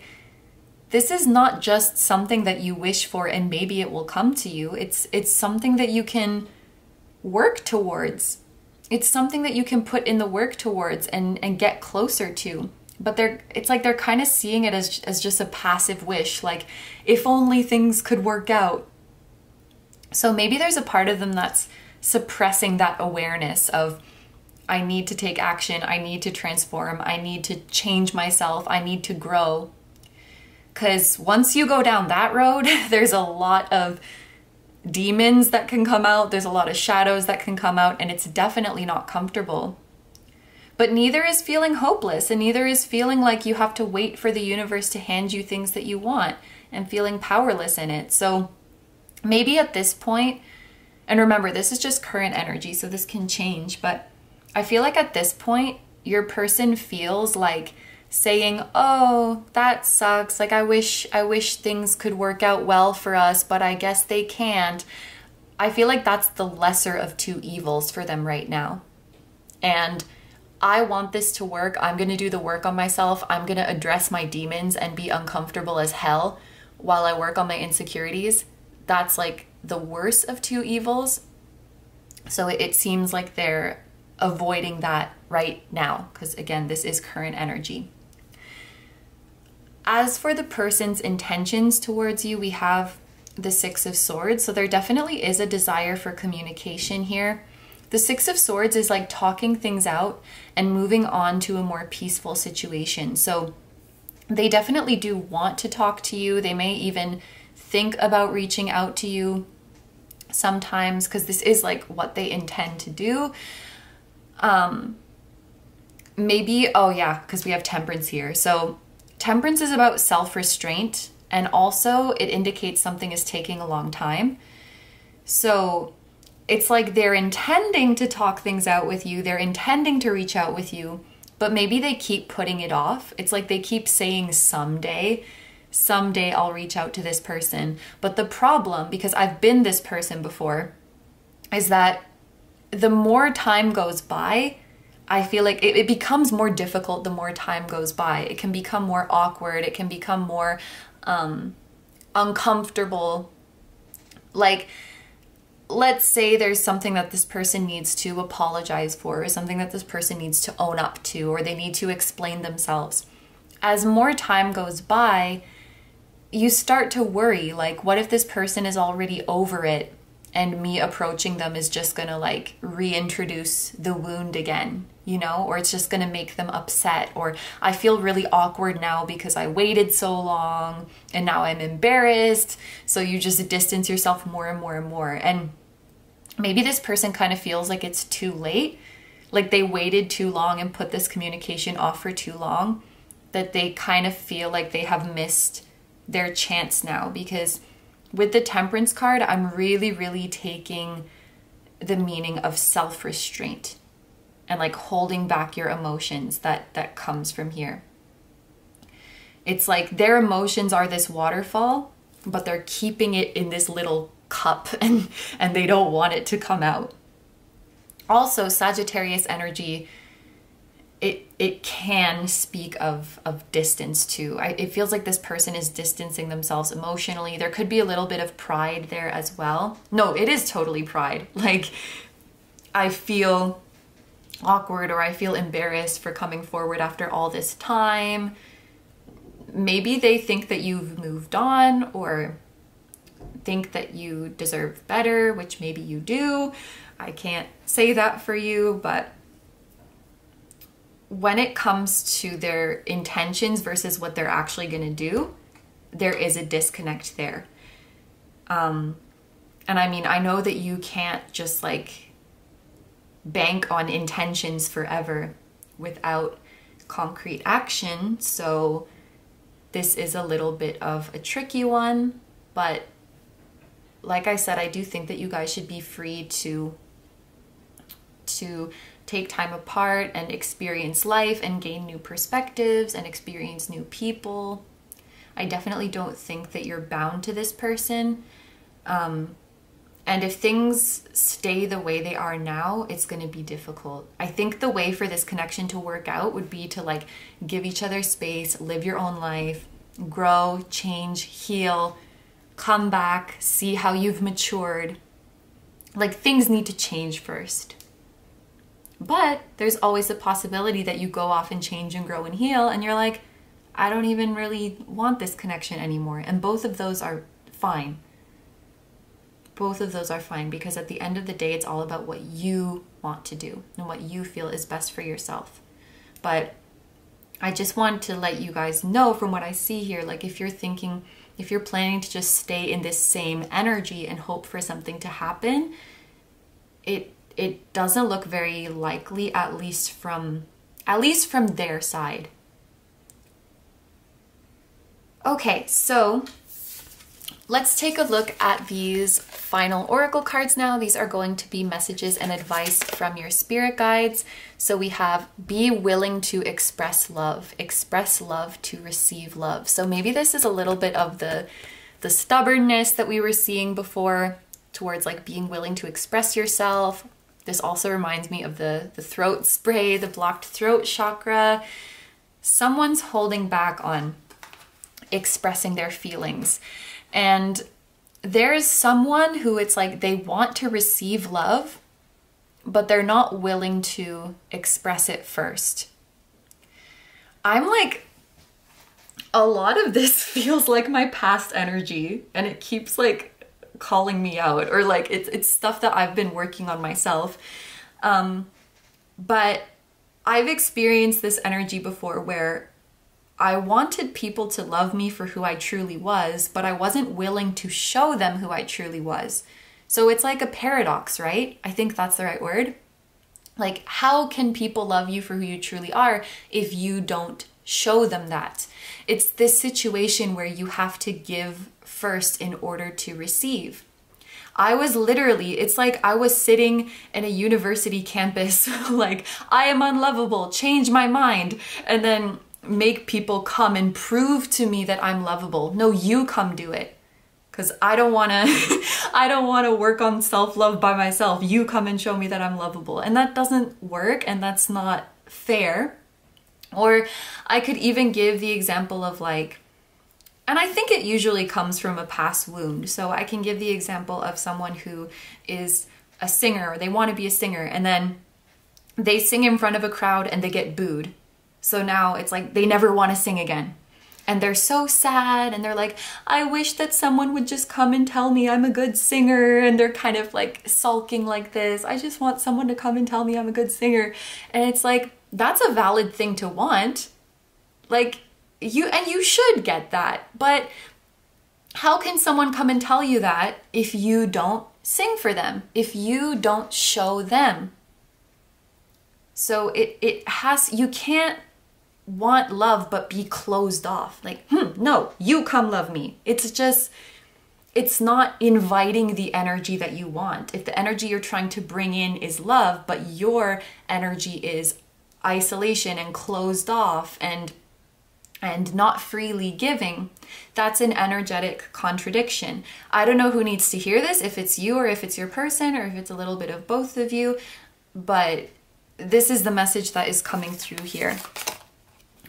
this is not just something that you wish for and maybe it will come to you. It's something that you can work towards. It's something that you can put in the work towards and get closer to. But it's like they're kind of seeing it as just a passive wish, like if only things could work out. So maybe there's a part of them that's suppressing that awareness of, I need to take action, I need to transform, I need to change myself, I need to grow. Because once you go down that road, there's a lot of demons that can come out, there's a lot of shadows that can come out, and it's definitely not comfortable. But neither is feeling hopeless, and neither is feeling like you have to wait for the universe to hand you things that you want and feeling powerless in it. So maybe at this point, and remember, this is just current energy, so this can change, but I feel like at this point, your person feels like saying, oh, that sucks, like I wish things could work out well for us, but I guess they can't. I feel like that's the lesser of two evils for them right now. And I want this to work. I'm going to do the work on myself. I'm going to address my demons and be uncomfortable as hell while I work on my insecurities. That's like the worst of two evils. So it seems like they're avoiding that right now, because again, this is current energy. As for the person's intentions towards you, we have the Six of Swords. So there definitely is a desire for communication here. The Six of Swords is like talking things out and moving on to a more peaceful situation. So they definitely do want to talk to you. They may even think about reaching out to you sometimes, because this is like what they intend to do. Maybe, oh yeah, because we have Temperance here. So Temperance is about self-restraint, and also it indicates something is taking a long time. So it's like they're intending to talk things out with you, they're intending to reach out with you, but maybe they keep putting it off. It's like they keep saying someday I'll reach out to this person. But the problem, because I've been this person before, is that the more time goes by, I feel like it becomes more difficult the more time goes by. It can become more awkward. It can become more uncomfortable. Like, let's say there's something that this person needs to apologize for, or something that this person needs to own up to, or they need to explain themselves. As more time goes by, you start to worry, like, what if this person is already over it and me approaching them is just gonna like reintroduce the wound again, you know, or it's just gonna make them upset, or I feel really awkward now because I waited so long and now I'm embarrassed. So you just distance yourself more and more and more. And maybe this person kind of feels like it's too late, like they waited too long and put this communication off for too long, that they kind of feel like they have missed their chance now. Because with the Temperance card, I'm really taking the meaning of self-restraint and like holding back your emotions that comes from here. It's like their emotions are this waterfall, but they're keeping it in this little cup and they don't want it to come out. Also, Sagittarius energy, it can speak of distance too. It feels like this person is distancing themselves emotionally. There could be a little bit of pride there as well. No, it is totally pride. Like, I feel awkward or I feel embarrassed for coming forward after all this time. Maybe they think that you've moved on, or think that you deserve better, which maybe you do. I can't say that for you, but when it comes to their intentions versus what they're actually going to do, there is a disconnect there. And I mean, I know that you can't just like bank on intentions forever without concrete action. So this is a little bit of a tricky one, but like I said, I do think that you guys should be free to take time apart and experience life and gain new perspectives and experience new people. I definitely don't think that you're bound to this person. And if things stay the way they are now, it's going to be difficult. I think the way for this connection to work out would be to like give each other space, live your own life, grow, change, heal, come back, see how you've matured. Like, things need to change first. But there's always the possibility that you go off and change and grow and heal, and you're like, I don't even really want this connection anymore. And both of those are fine. Both of those are fine, because at the end of the day, it's all about what you want to do and what you feel is best for yourself. But I just want to let you guys know from what I see here, like if you're planning to just stay in this same energy and hope for something to happen, it doesn't look very likely, at least from their side. Okay, so let's take a look at these final oracle cards now. These are going to be messages and advice from your spirit guides. So we have be willing to express love to receive love. So maybe this is a little bit of the stubbornness that we were seeing before towards like being willing to express yourself. This also reminds me of the throat spray, the blocked throat chakra. Someone's holding back on expressing their feelings. And there's someone who it's like they want to receive love, but they're not willing to express it first. I'm like, a lot of this feels like my past energy, and it keeps like calling me out, or like it's stuff that I've been working on myself. But I've experienced this energy before where I wanted people to love me for who I truly was, but I wasn't willing to show them who I truly was. So it's like a paradox, right? I think that's the right word. Like, how can people love you for who you truly are if you don't show them that? It's this situation where you have to give first in order to receive. I was literally, it's like I was sitting in a university campus, like, I am unlovable, change my mind, and then make people come and prove to me that I'm lovable. No, you come do it. Because I don't want to I don't want to work on self-love by myself. You come and show me that I'm lovable. And that doesn't work, and that's not fair. Or I could even give the example of like, and I think it usually comes from a past wound. So I can give the example of someone who is a singer, or they want to be a singer, and then they sing in front of a crowd and they get booed. So now it's like they never want to sing again. And they're so sad, and they're like, I wish that someone would just come and tell me I'm a good singer. And they're kind of like sulking like this. I just want someone to come and tell me I'm a good singer. And it's like, that's a valid thing to want. Like, you should get that. But how can someone come and tell you that if you don't sing for them, if you don't show them? So you can't want love but be closed off. Like, no, you come love me. It's not inviting the energy that you want. If the energy you're trying to bring in is love, but your energy is isolation and closed off and not freely giving, that's an energetic contradiction. I don't know who needs to hear this, if it's you or if it's your person or if it's a little bit of both of you, but this is the message that is coming through here.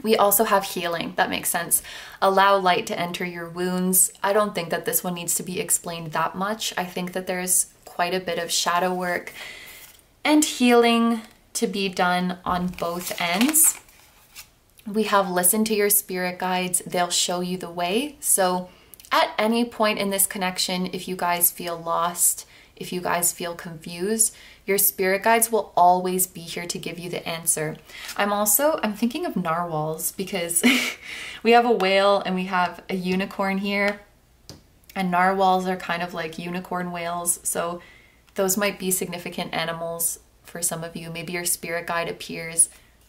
We also have healing. That makes sense. Allow light to enter your wounds. I don't think that this one needs to be explained that much. I think that there's quite a bit of shadow work and healing to be done on both ends. We have listen to your spirit guides. They'll show you the way. So at any point in this connection, if you guys feel lost, if you guys feel confused, your spirit guides will always be here to give you the answer. I'm thinking of narwhals because we have a whale and we have a unicorn here, and narwhals are kind of like unicorn whales. So those might be significant animals for some of you. Maybe your spirit guide appears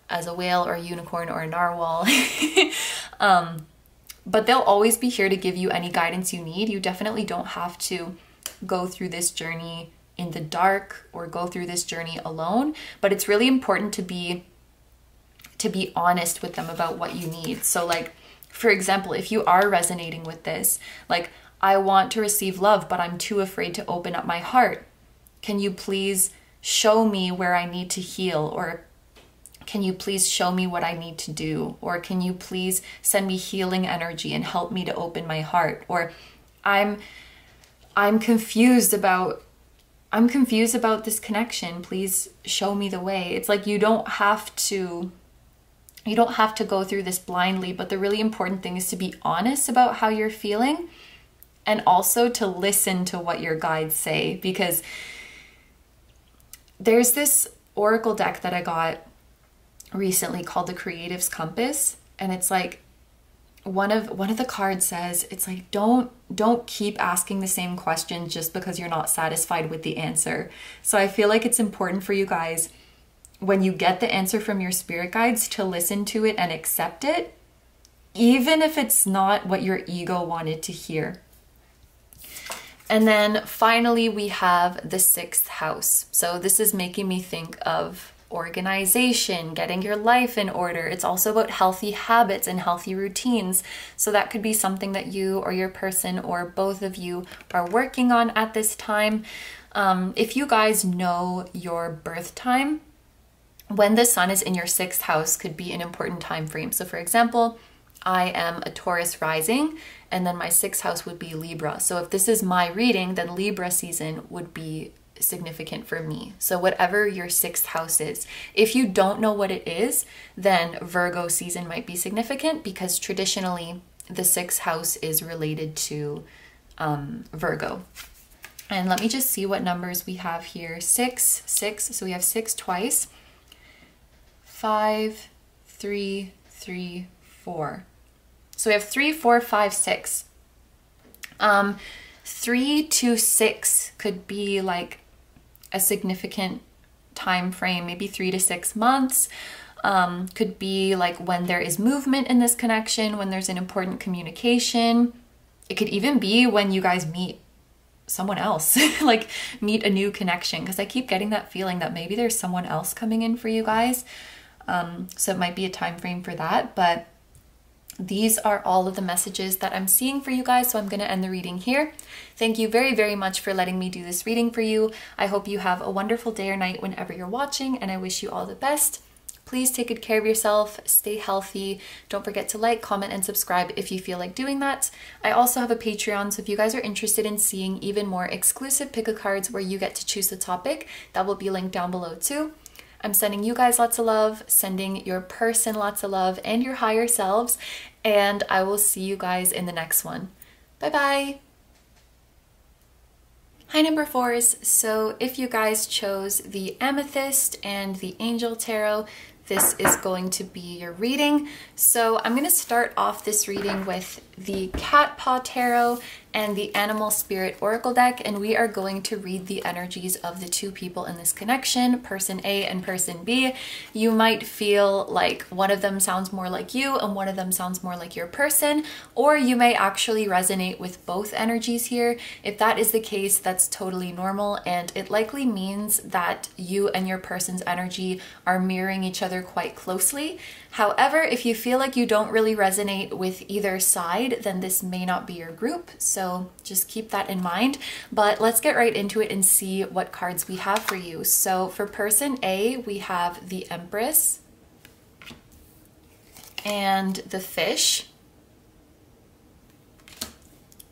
as a whale or a unicorn or a narwhal. But they'll always be here to give you any guidance you need. You definitely don't have to go through this journey in the dark or go through this journey alone, but it's really important to be honest with them about what you need. So like, for example, if you are resonating with this, like, I want to receive love, but I'm too afraid to open up my heart. Can you please show me where I need to heal? Or can you please show me what I need to do? Or can you please send me healing energy and help me to open my heart? Or I'm confused about this connection. Please show me the way. It's like you don't have to go through this blindly, but the really important thing is to be honest about how you're feeling and also to listen to what your guides say, because there's this oracle deck that I got recently called the Creative's Compass, and it's like one of the cards says, it's like, don't keep asking the same question just because you're not satisfied with the answer. So I feel like it's important for you guys, when you get the answer from your spirit guides, to listen to it and accept it, even if it's not what your ego wanted to hear. And then finally, we have the 6th house. So this is making me think of organization, getting your life in order. It's also about healthy habits and healthy routines. So that could be something that you or your person or both of you are working on at this time. If you guys know your birth time, when the sun is in your 6th house could be an important time frame. So for example, I am a Taurus rising, and then my 6th house would be Libra. So if this is my reading, then Libra season would be significant for me. So whatever your 6th house is, if you don't know what it is, then Virgo season might be significant, because traditionally the 6th house is related to Virgo. And let me just see what numbers we have here. 6, 6, so we have 6 twice. 5, 3, 3, 4. So we have 3, 4, 5, 6. 3 to 6 could be like a significant time frame, maybe 3 to 6 months. Could be like when there is movement in this connection, when there's an important communication. It could even be when you guys meet someone else, like meet a new connection, because I keep getting that feeling that maybe there's someone else coming in for you guys. So it might be a time frame for that, but these are all of the messages that I'm seeing for you guys, so I'm going to end the reading here. Thank you very, very much for letting me do this reading for you. I hope you have a wonderful day or night whenever you're watching, and I wish you all the best. Please take good care of yourself, stay healthy. Don't forget to like, comment, and subscribe if you feel like doing that. I also have a Patreon, so if you guys are interested in seeing even more exclusive pick-a-cards where you get to choose the topic, that will be linked down below too. I'm sending you guys lots of love, sending your person lots of love and your higher selves, and I will see you guys in the next one. Bye-bye! Hi number 4s, so if you guys chose the Amethyst and the Angel Tarot, this is going to be your reading. So I'm going to start off this reading with the Cat Paw Tarot and the Animal Spirit Oracle deck, and we are going to read the energies of the two people in this connection, person A and person B. You might feel like one of them sounds more like you and one of them sounds more like your person, or you may actually resonate with both energies here. If that is the case, that's totally normal, and it likely means that you and your person's energy are mirroring each other quite closely. However, if you feel like you don't really resonate with either side, then this may not be your group, so just keep that in mind. But let's get right into it and see what cards we have for you. So for person A, we have the Empress and the Fish.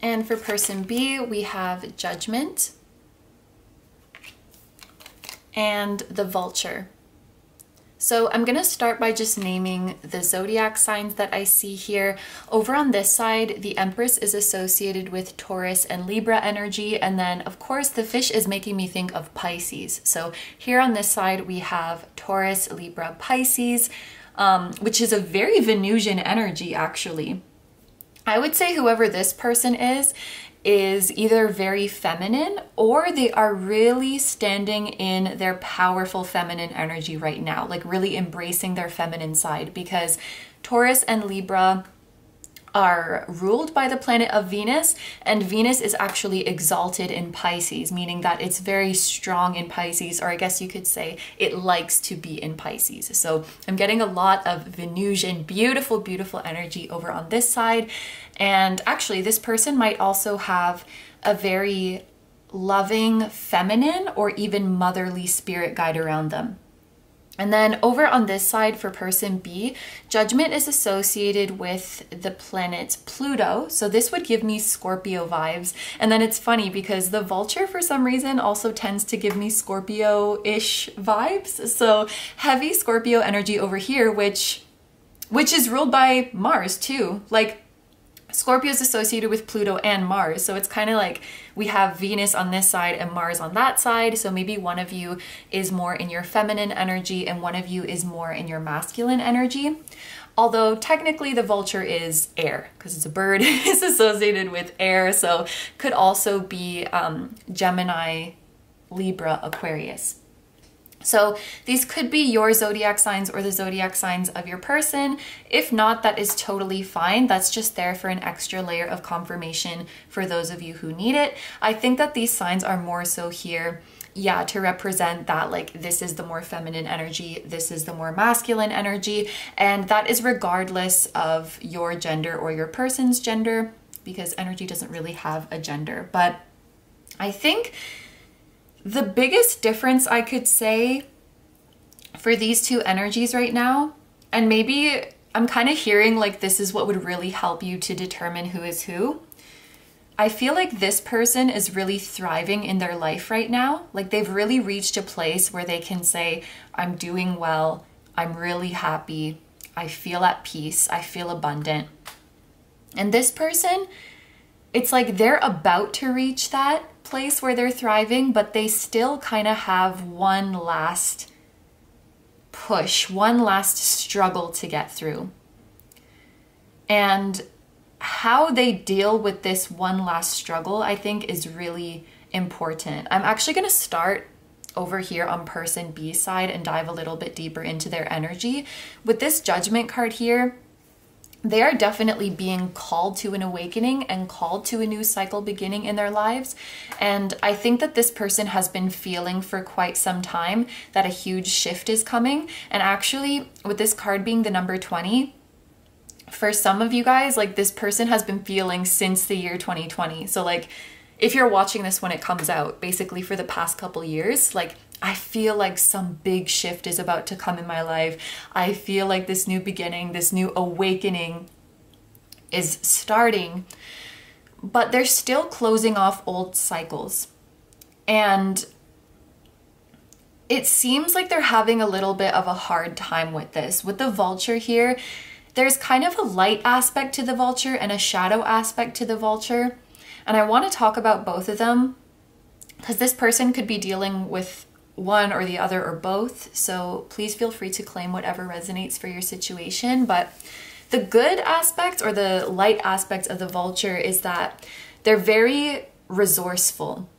And for person B, we have Judgment and the Vulture. So I'm going to start by just naming the zodiac signs that I see here. Over on this side, the Empress is associated with Taurus and Libra energy. And then of course the Fish is making me think of Pisces. So here on this side, we have Taurus, Libra, Pisces, which is a very Venusian energy actually. I would say whoever this person is either very feminine or they are really standing in their powerful feminine energy right now, like really embracing their feminine side, because Taurus and Libra are ruled by the planet of Venus, and Venus is actually exalted in Pisces, meaning that it's very strong in Pisces, or I guess you could say it likes to be in Pisces. So I'm getting a lot of Venusian, beautiful, beautiful energy over on this side. And actually this person might also have a very loving, feminine, or even motherly spirit guide around them. And then over on this side for person B, Judgment is associated with the planet Pluto. So this would give me Scorpio vibes. And then it's funny because the Vulture for some reason also tends to give me Scorpio-ish vibes. So heavy Scorpio energy over here, which is ruled by Mars too. Like Scorpio is associated with Pluto and Mars, so it's kind of like we have Venus on this side and Mars on that side, so maybe one of you is more in your feminine energy and one of you is more in your masculine energy. Although technically the Vulture is air, because it's a bird, it's associated with air, so could also be Gemini, Libra, Aquarius. So these could be your zodiac signs or the zodiac signs of your person. If not, that is totally fine. That's just there for an extra layer of confirmation for those of you who need it. I think that these signs are more so here, yeah, to represent that like this is the more feminine energy, this is the more masculine energy, and that is regardless of your gender or your person's gender, because energy doesn't really have a gender. But I think the biggest difference I could say for these two energies right now, and maybe I'm kind of hearing like this is what would really help you to determine who is who. I feel like this person is really thriving in their life right now. Like they've really reached a place where they can say, I'm doing well, I'm really happy, I feel at peace, I feel abundant. And this person, it's like they're about to reach that place where they're thriving, but they still kind of have one last push, one last struggle to get through. And how they deal with this one last struggle, I think, is really important. I'm actually going to start over here on person B side and dive a little bit deeper into their energy. With this Judgment card here, they are definitely being called to an awakening and called to a new cycle beginning in their lives. And I think that this person has been feeling for quite some time that a huge shift is coming. And actually, with this card being the number 20, for some of you guys, like this person has been feeling since the year 2020. So like, if you're watching this when it comes out, basically for the past couple years, like I feel like some big shift is about to come in my life. I feel like this new beginning, this new awakening is starting, but they're still closing off old cycles. And it seems like they're having a little bit of a hard time with this. With the Vulture here, there's kind of a light aspect to the Vulture and a shadow aspect to the Vulture. And I want to talk about both of them because this person could be dealing with one or the other or both. So please feel free to claim whatever resonates for your situation. But the good aspect or the light aspect of the Vulture is that they're very resourceful.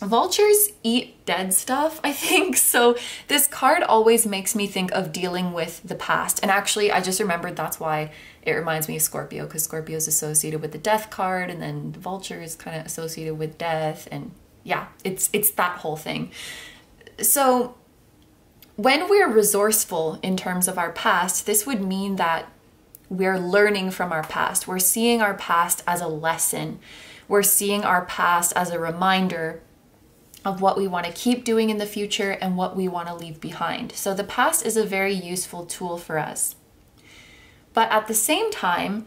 Vultures eat dead stuff, I think. So this card always makes me think of dealing with the past. And actually, I just remembered that's why it reminds me of Scorpio, because Scorpio is associated with the Death card, and then the Vulture is kind of associated with death. And yeah, it's that whole thing. So when we're resourceful in terms of our past, this would mean that we're learning from our past. We're seeing our past as a lesson. We're seeing our past as a reminder of what we want to keep doing in the future and what we want to leave behind. So the past is a very useful tool for us. But at the same time,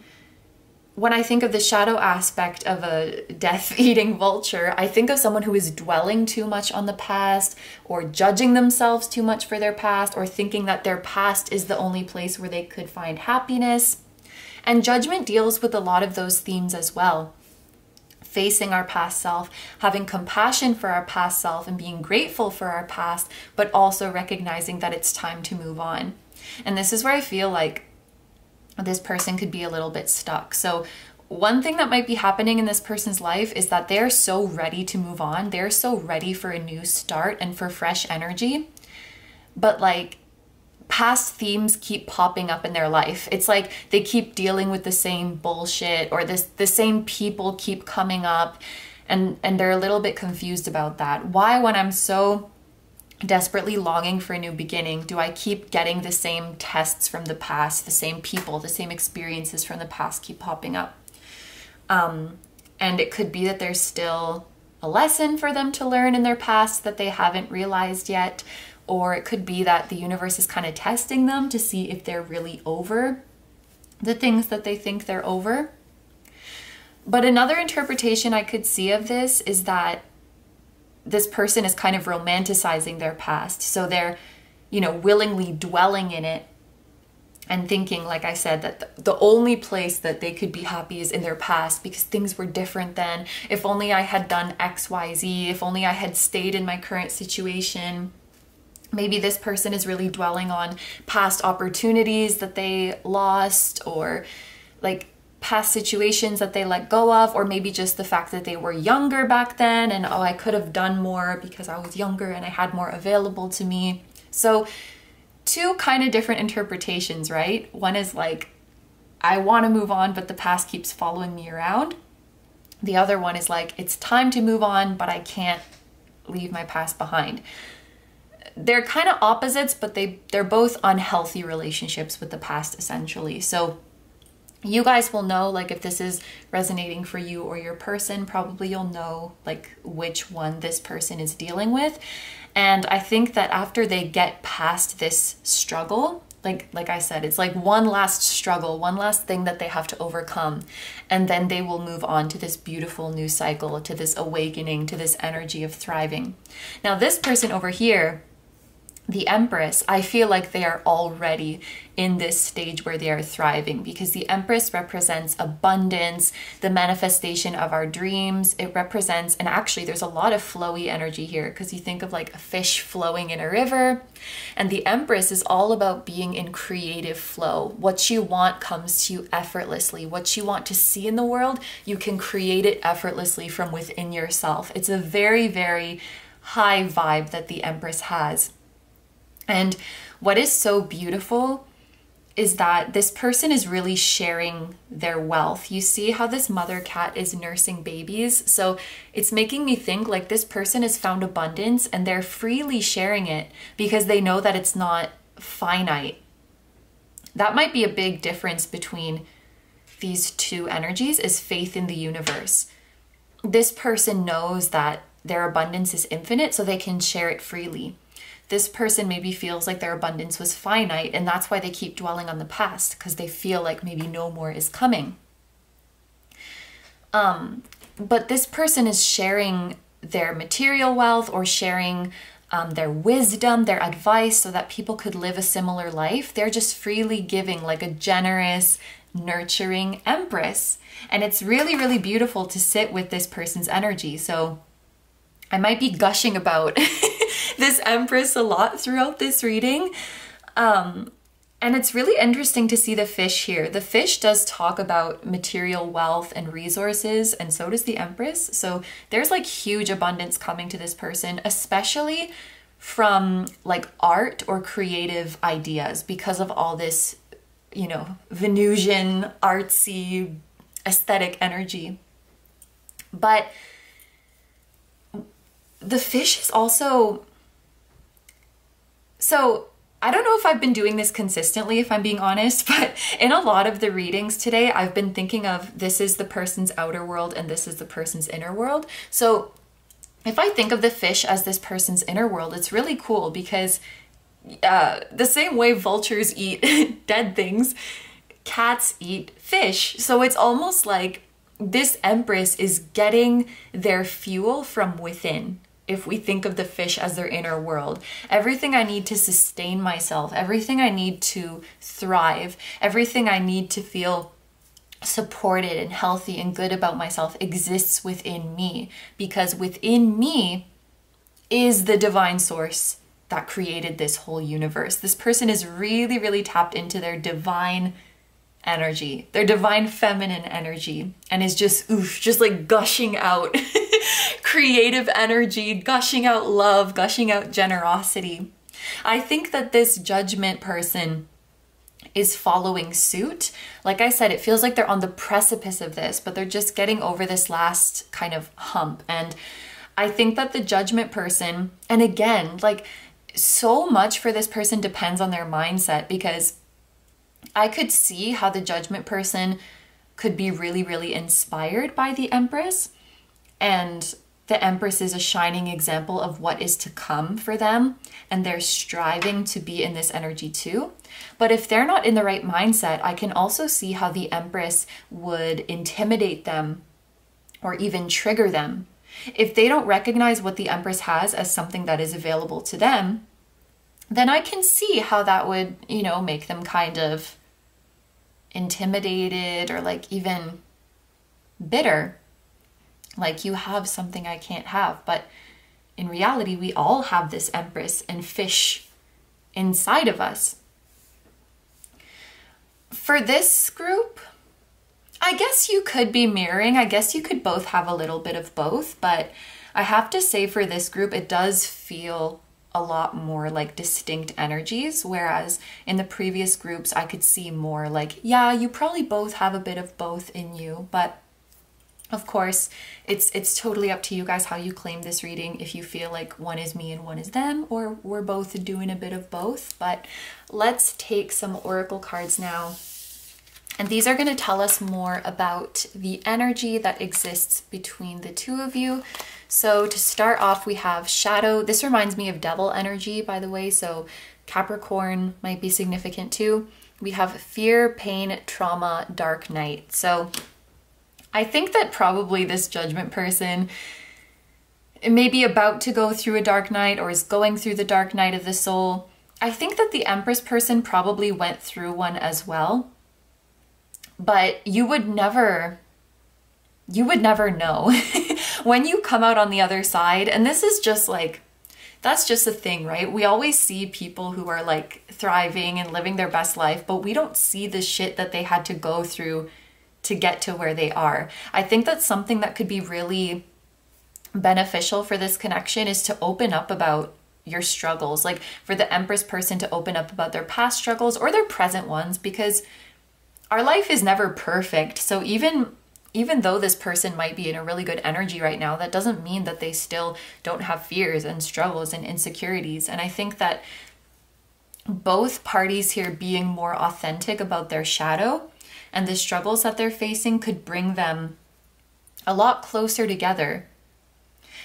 when I think of the shadow aspect of a death-eating vulture, I think of someone who is dwelling too much on the past or judging themselves too much for their past or thinking that their past is the only place where they could find happiness. And Judgment deals with a lot of those themes as well. Facing our past self, having compassion for our past self and being grateful for our past, but also recognizing that it's time to move on. And this is where I feel like this person could be a little bit stuck. So one thing that might be happening in this person's life is that they're so ready to move on. They're so ready for a new start and for fresh energy. But like past themes keep popping up in their life. It's like they keep dealing with the same bullshit, or the same people keep coming up, and they're a little bit confused about that. Why, when I'm so desperately longing for a new beginning, do I keep getting the same tests from the past, the same people, the same experiences from the past keep popping up? And it could be that there's still a lesson for them to learn in their past that they haven't realized yet. Or it could be that the universe is kind of testing them to see if they're really over the things that they think they're over. But another interpretation I could see of this is that this person is kind of romanticizing their past. So they're, willingly dwelling in it and thinking, like I said, that the only place that they could be happy is in their past because things were different then. If only I had done X, Y, Z, if only I had stayed in my current situation. Maybe this person is really dwelling on past opportunities that they lost, or like past situations that they let go of, or maybe just the fact that they were younger back then and, oh, I could have done more because I was younger and I had more available to me. So two kind of different interpretations, right? One is like, I want to move on, but the past keeps following me around. The other one is like, it's time to move on, but I can't leave my past behind. They're kind of opposites, but they're both unhealthy relationships with the past, essentially. So you guys will know, like, if this is resonating for you or your person, probably you'll know like which one this person is dealing with. And I think that after they get past this struggle, like I said, it's like one last struggle, one last thing that they have to overcome. And then they will move on to this beautiful new cycle, to this awakening, to this energy of thriving. Now, this person over here, the Empress, I feel like they are already in this stage where they are thriving, because the Empress represents abundance, the manifestation of our dreams. It represents, and actually there's a lot of flowy energy here, because you think of like a fish flowing in a river, and the Empress is all about being in creative flow. What you want comes to you effortlessly. What you want to see in the world, you can create it effortlessly from within yourself. It's a very, very high vibe that the Empress has. And what is so beautiful is that this person is really sharing their wealth. You see how this mother cat is nursing babies? So it's making me think like this person has found abundance and they're freely sharing it because they know that it's not finite. That might be a big difference between these two energies, is faith in the universe. This person knows that their abundance is infinite, so they can share it freely. This person maybe feels like their abundance was finite, and that's why they keep dwelling on the past, because they feel like maybe no more is coming. But this person is sharing their material wealth or sharing their wisdom, their advice, so that people could live a similar life. They're just freely giving, like a generous, nurturing Empress. And it's really, really beautiful to sit with this person's energy. So I might be gushing about this Empress a lot throughout this reading. And it's really interesting to see the fish here. The fish does talk about material wealth and resources, and so does the Empress. So there's like huge abundance coming to this person, especially from like art or creative ideas, because of all this, you know, Venusian, artsy, aesthetic energy. But the fish is also, so I don't know if I've been doing this consistently, if I'm being honest, but in a lot of the readings today, I've been thinking of this is the person's outer world and this is the person's inner world. So if I think of the fish as this person's inner world, it's really cool because the same way vultures eat dead things, cats eat fish. So it's almost like this Empress is getting their fuel from within. If we think of the fish as their inner world, everything I need to sustain myself, everything I need to thrive, everything I need to feel supported and healthy and good about myself exists within me, because within me is the divine source that created this whole universe. This person is really, really tapped into their divine energy, their divine feminine energy, and is just just like gushing out creative energy, gushing out love, gushing out generosity. I think that this Judgment person is following suit. Like I said, it feels like they're on the precipice of this, but they're just getting over this last kind of hump. And I think that the Judgment person, and again, like so much for this person depends on their mindset, because I could see how the Judgment person could be really, really inspired by the Empress, and the Empress is a shining example of what is to come for them, and they're striving to be in this energy too. But if they're not in the right mindset, I can also see how the Empress would intimidate them or even trigger them. If they don't recognize what the Empress has as something that is available to them, then I can see how that would, you know, make them kind of intimidated or like even bitter. Like, you have something I can't have. But in reality, we all have this Empress and fish inside of us. For this group, I guess you could be mirroring. I guess you could both have a little bit of both. But I have to say for this group, it does feel a lot more like distinct energies. Whereas in the previous groups, I could see more like, yeah, you probably both have a bit of both in you. But of course, it's totally up to you guys how you claim this reading, if you feel like one is me and one is them, or we're both doing a bit of both. But let's take some oracle cards now. And these are going to tell us more about the energy that exists between the two of you. So to start off, we have Shadow. This reminds me of Devil energy, by the way, so Capricorn might be significant too. We have Fear, Pain, Trauma, Dark Night. So I think that probably this Judgment person may be about to go through a dark night or is going through the dark night of the soul. I think that the Empress person probably went through one as well, but you would never know when you come out on the other side. And this is just like, that's just the thing, right? We always see people who are like thriving and living their best life, but we don't see the shit that they had to go through to get to where they are. I think that's something that could be really beneficial for this connection is to open up about your struggles, like for the Empress person to open up about their past struggles or their present ones, because our life is never perfect. So even though this person might be in a really good energy right now, that doesn't mean that they still don't have fears and struggles and insecurities. And I think that both parties here being more authentic about their shadow and the struggles that they're facing could bring them a lot closer together.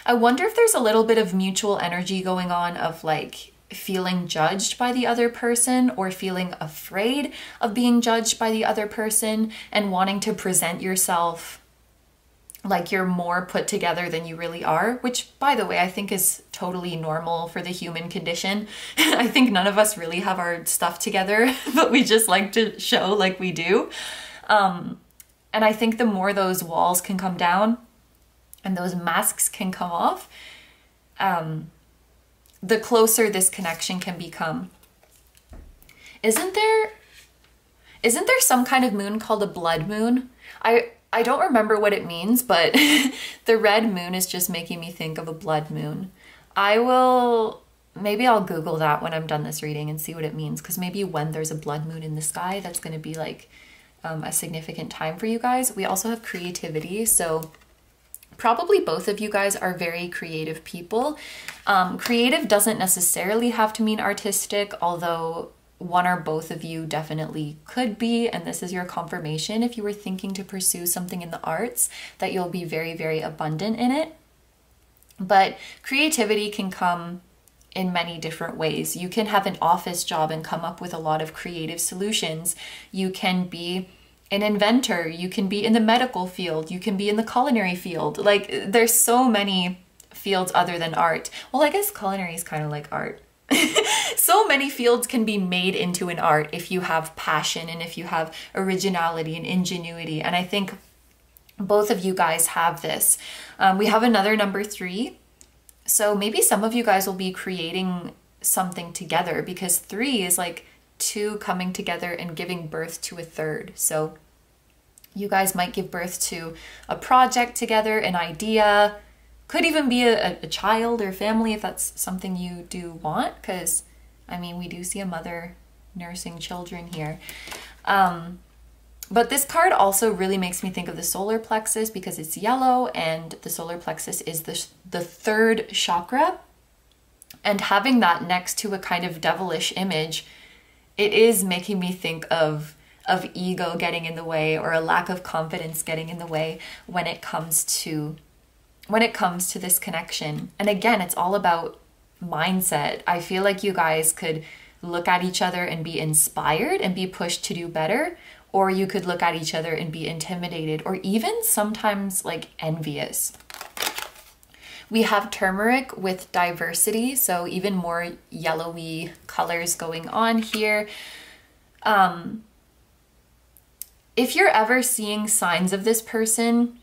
I wonder if there's a little bit of mutual energy going on of like feeling judged by the other person or feeling afraid of being judged by the other person and wanting to present yourself like you're more put together than you really are, which, by the way, I think is totally normal for the human condition. I think none of us really have our stuff together, but we just like to show like we do. And I think the more those walls can come down and those masks can come off, the closer this connection can become. Isn't there some kind of moon called a blood moon? I don't remember what it means, but the red moon is just making me think of a blood moon. Maybe I'll Google that when I'm done this reading and see what it means, because maybe when there's a blood moon in the sky, that's going to be like a significant time for you guys. We also have creativity, so probably both of you guys are very creative people. Creative doesn't necessarily have to mean artistic, although one or both of you definitely could be, and this is your confirmation if you were thinking to pursue something in the arts, that you'll be very, very abundant in it. But creativity can come in many different ways. You can have an office job and come up with a lot of creative solutions. You can be an inventor, you can be in the medical field, you can be in the culinary field. Like, there's so many fields other than art. Well, I guess culinary is kind of like art. So many fields can be made into an art if you have passion and if you have originality and ingenuity. And I think both of you guys have this. We have another number 3. So maybe some of you guys will be creating something together, because 3 is like 2 coming together and giving birth to a third. So you guys might give birth to a project together, an idea. Could even be a child or family if that's something you do want, because I mean, we do see a mother nursing children here. But this card also really makes me think of the solar plexus, because it's yellow and the solar plexus is the third chakra. And having that next to a kind of devilish image, it is making me think of ego getting in the way, or a lack of confidence getting in the way when it comes to this connection. And again, it's all about mindset. I feel like you guys could look at each other and be inspired and be pushed to do better, or you could look at each other and be intimidated, or even sometimes like envious. We have turmeric with diversity, so even more yellowy colors going on here. If you're ever seeing signs of this person,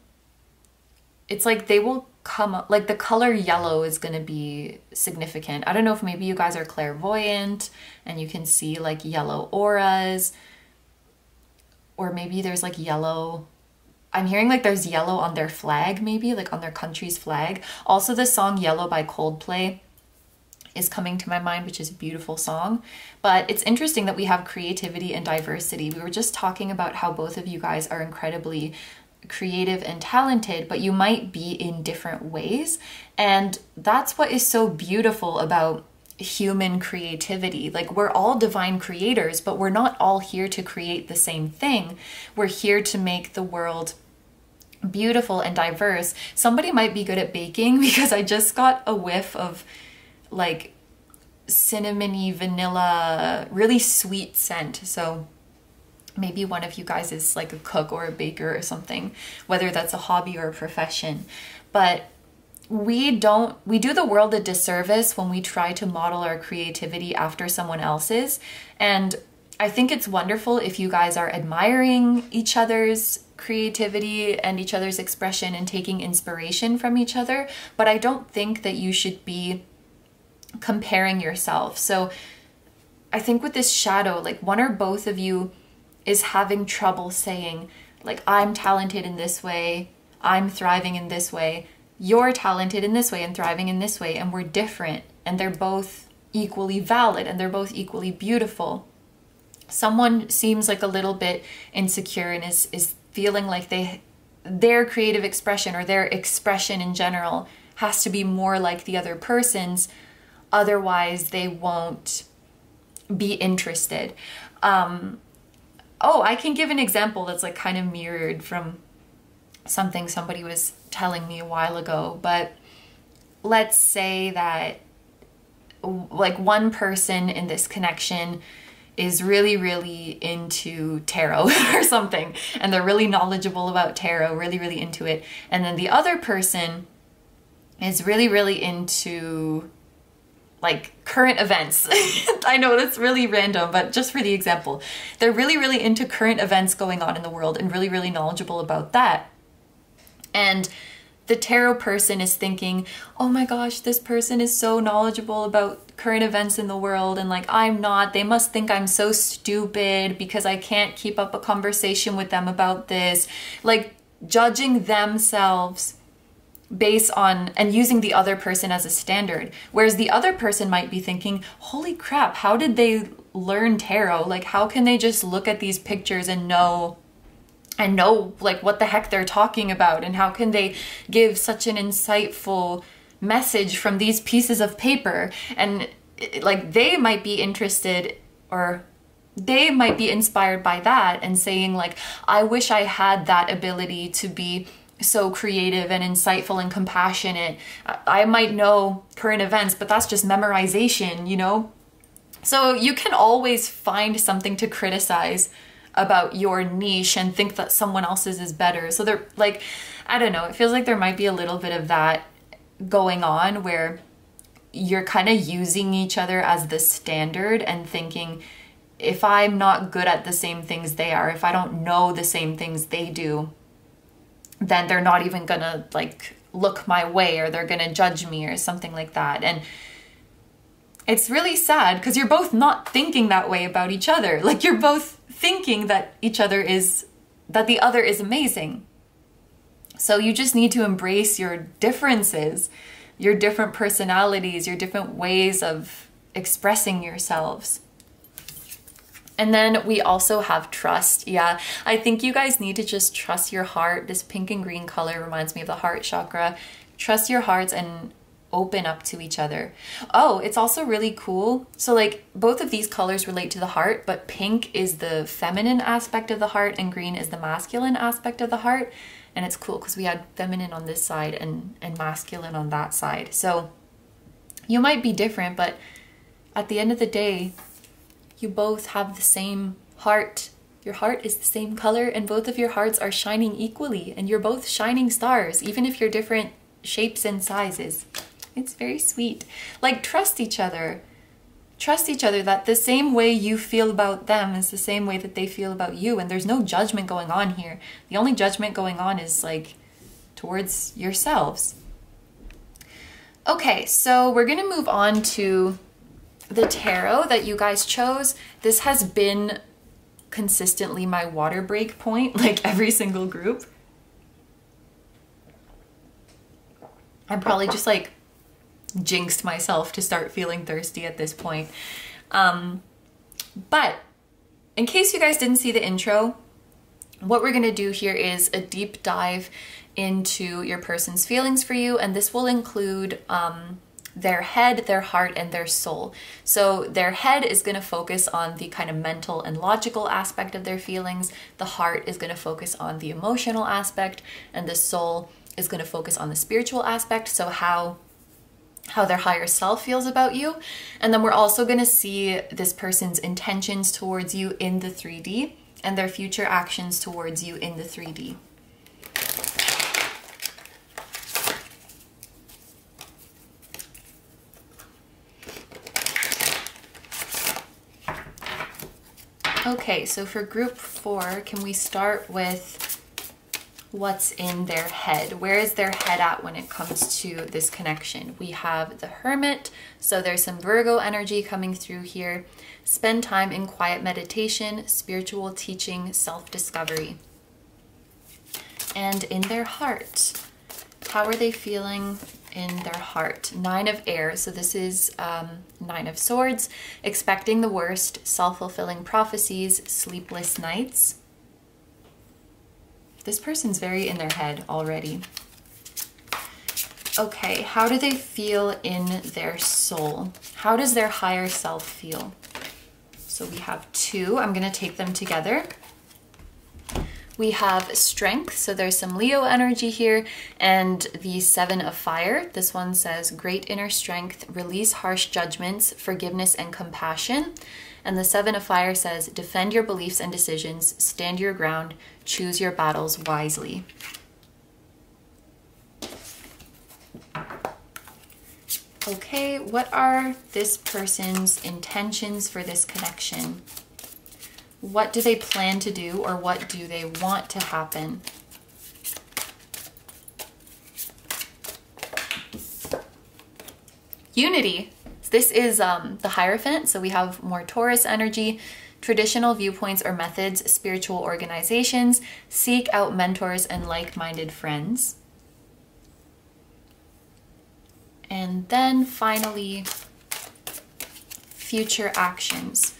it's like they will come up, like the color yellow is going to be significant. I don't know if maybe you guys are clairvoyant and you can see like yellow auras, or maybe there's like yellow. I'm hearing like there's yellow on their flag, maybe like on their country's flag. Also, the song Yellow by Coldplay is coming to my mind, which is a beautiful song. But it's interesting that we have creativity and diversity. We were just talking about how both of you guys are incredibly creative and talented, but you might be in different ways. And that's what is so beautiful about human creativity. Like, we're all divine creators, but we're not all here to create the same thing. We're here to make the world beautiful and diverse. Somebody might be good at baking, because I just got a whiff of like cinnamony vanilla, really sweet scent. So maybe one of you guys is like a cook or a baker or something, whether that's a hobby or a profession. But we do the world a disservice when we try to model our creativity after someone else's. And I think it's wonderful if you guys are admiring each other's creativity and each other's expression and taking inspiration from each other, but I don't think that you should be comparing yourself. So I think with this shadow, like one or both of you is having trouble saying like, I'm talented in this way, I'm thriving in this way, you're talented in this way and thriving in this way, and we're different, and they're both equally valid and they're both equally beautiful. Someone seems like a little bit insecure and is feeling like their creative expression or their expression in general has to be more like the other person's, otherwise they won't be interested. I can give an example that's like kind of mirrored from something somebody was telling me a while ago, but let's say that like one person in this connection is really, really into tarot or something, and they're really knowledgeable about tarot, really, really into it. And then the other person is really, really into like current events. I know that's really random, but just for the example, they're really, really into current events going on in the world and really, really knowledgeable about that. And the tarot person is thinking, oh my gosh, this person is so knowledgeable about current events in the world, and like I'm not. They must think I'm so stupid because I can't keep up a conversation with them about this. Like judging themselves based on and using the other person as a standard. Whereas the other person might be thinking, holy crap, how did they learn tarot? Like how can they just look at these pictures and know like what the heck they're talking about, and how can they give such an insightful message from these pieces of paper? And like they might be interested, or they might be inspired by that and saying like, I wish I had that ability to be so creative and insightful and compassionate. I might know current events, but that's just memorization, you know? So you can always find something to criticize about your niche and think that someone else's is better. So they're like, I don't know, it feels like there might be a little bit of that going on where you're kind of using each other as the standard and thinking, if I'm not good at the same things they are, if I don't know the same things they do, then they're not even gonna like look my way, or they're gonna judge me or something like that. And it's really sad because you're both not thinking that way about each other. Like you're both thinking that the other is amazing. So you just need to embrace your differences, your different personalities, your different ways of expressing yourselves. And then we also have trust. Yeah, I think you guys need to just trust your heart. This pink and green color reminds me of the heart chakra. Trust your hearts and open up to each other. Oh, it's also really cool. So like both of these colors relate to the heart, but pink is the feminine aspect of the heart and green is the masculine aspect of the heart. And it's cool because we had feminine on this side and masculine on that side. So you might be different, but at the end of the day, you both have the same heart. Your heart is the same color and both of your hearts are shining equally, and you're both shining stars, even if you're different shapes and sizes. It's very sweet. Like trust each other. Trust each other that the same way you feel about them is the same way that they feel about you, and there's no judgment going on here. The only judgment going on is like towards yourselves. Okay, so we're gonna move on to the tarot that you guys chose. This has been consistently my water break point, like every single group. I'm probably just like jinxed myself to start feeling thirsty at this point. But in case you guys didn't see the intro, what we're gonna do here is a deep dive into your person's feelings for you, and this will include their head, their heart, and their soul. So their head is going to focus on the kind of mental and logical aspect of their feelings. The heart is going to focus on the emotional aspect, and the soul is going to focus on the spiritual aspect. So how their higher self feels about you. And then we're also going to see this person's intentions towards you in the 3D and their future actions towards you in the 3D. Okay, so for group 4, can we start with what's in their head? Where is their head at when it comes to this connection? We have the Hermit, so there's some Virgo energy coming through here. Spend time in quiet meditation, spiritual teaching, self-discovery. And in their heart, How are they feeling in their heart? 9 of Air. So this is 9 of Swords. Expecting the worst, self-fulfilling prophecies, sleepless nights. This person's very in their head already. Okay, how do they feel in their soul? How does their higher self feel? So we have 2. I'm going to take them together. We have Strength, so there's some Leo energy here, and the 7 of Fire. This one says great inner strength, release harsh judgments, forgiveness and compassion. And the 7 of Fire says defend your beliefs and decisions, stand your ground, choose your battles wisely. Okay, what are this person's intentions for this connection? What do they plan to do, or what do they want to happen? Unity. This is the Hierophant, so we have more Taurus energy, traditional viewpoints or methods, spiritual organizations, seek out mentors and like-minded friends. And then finally, future actions.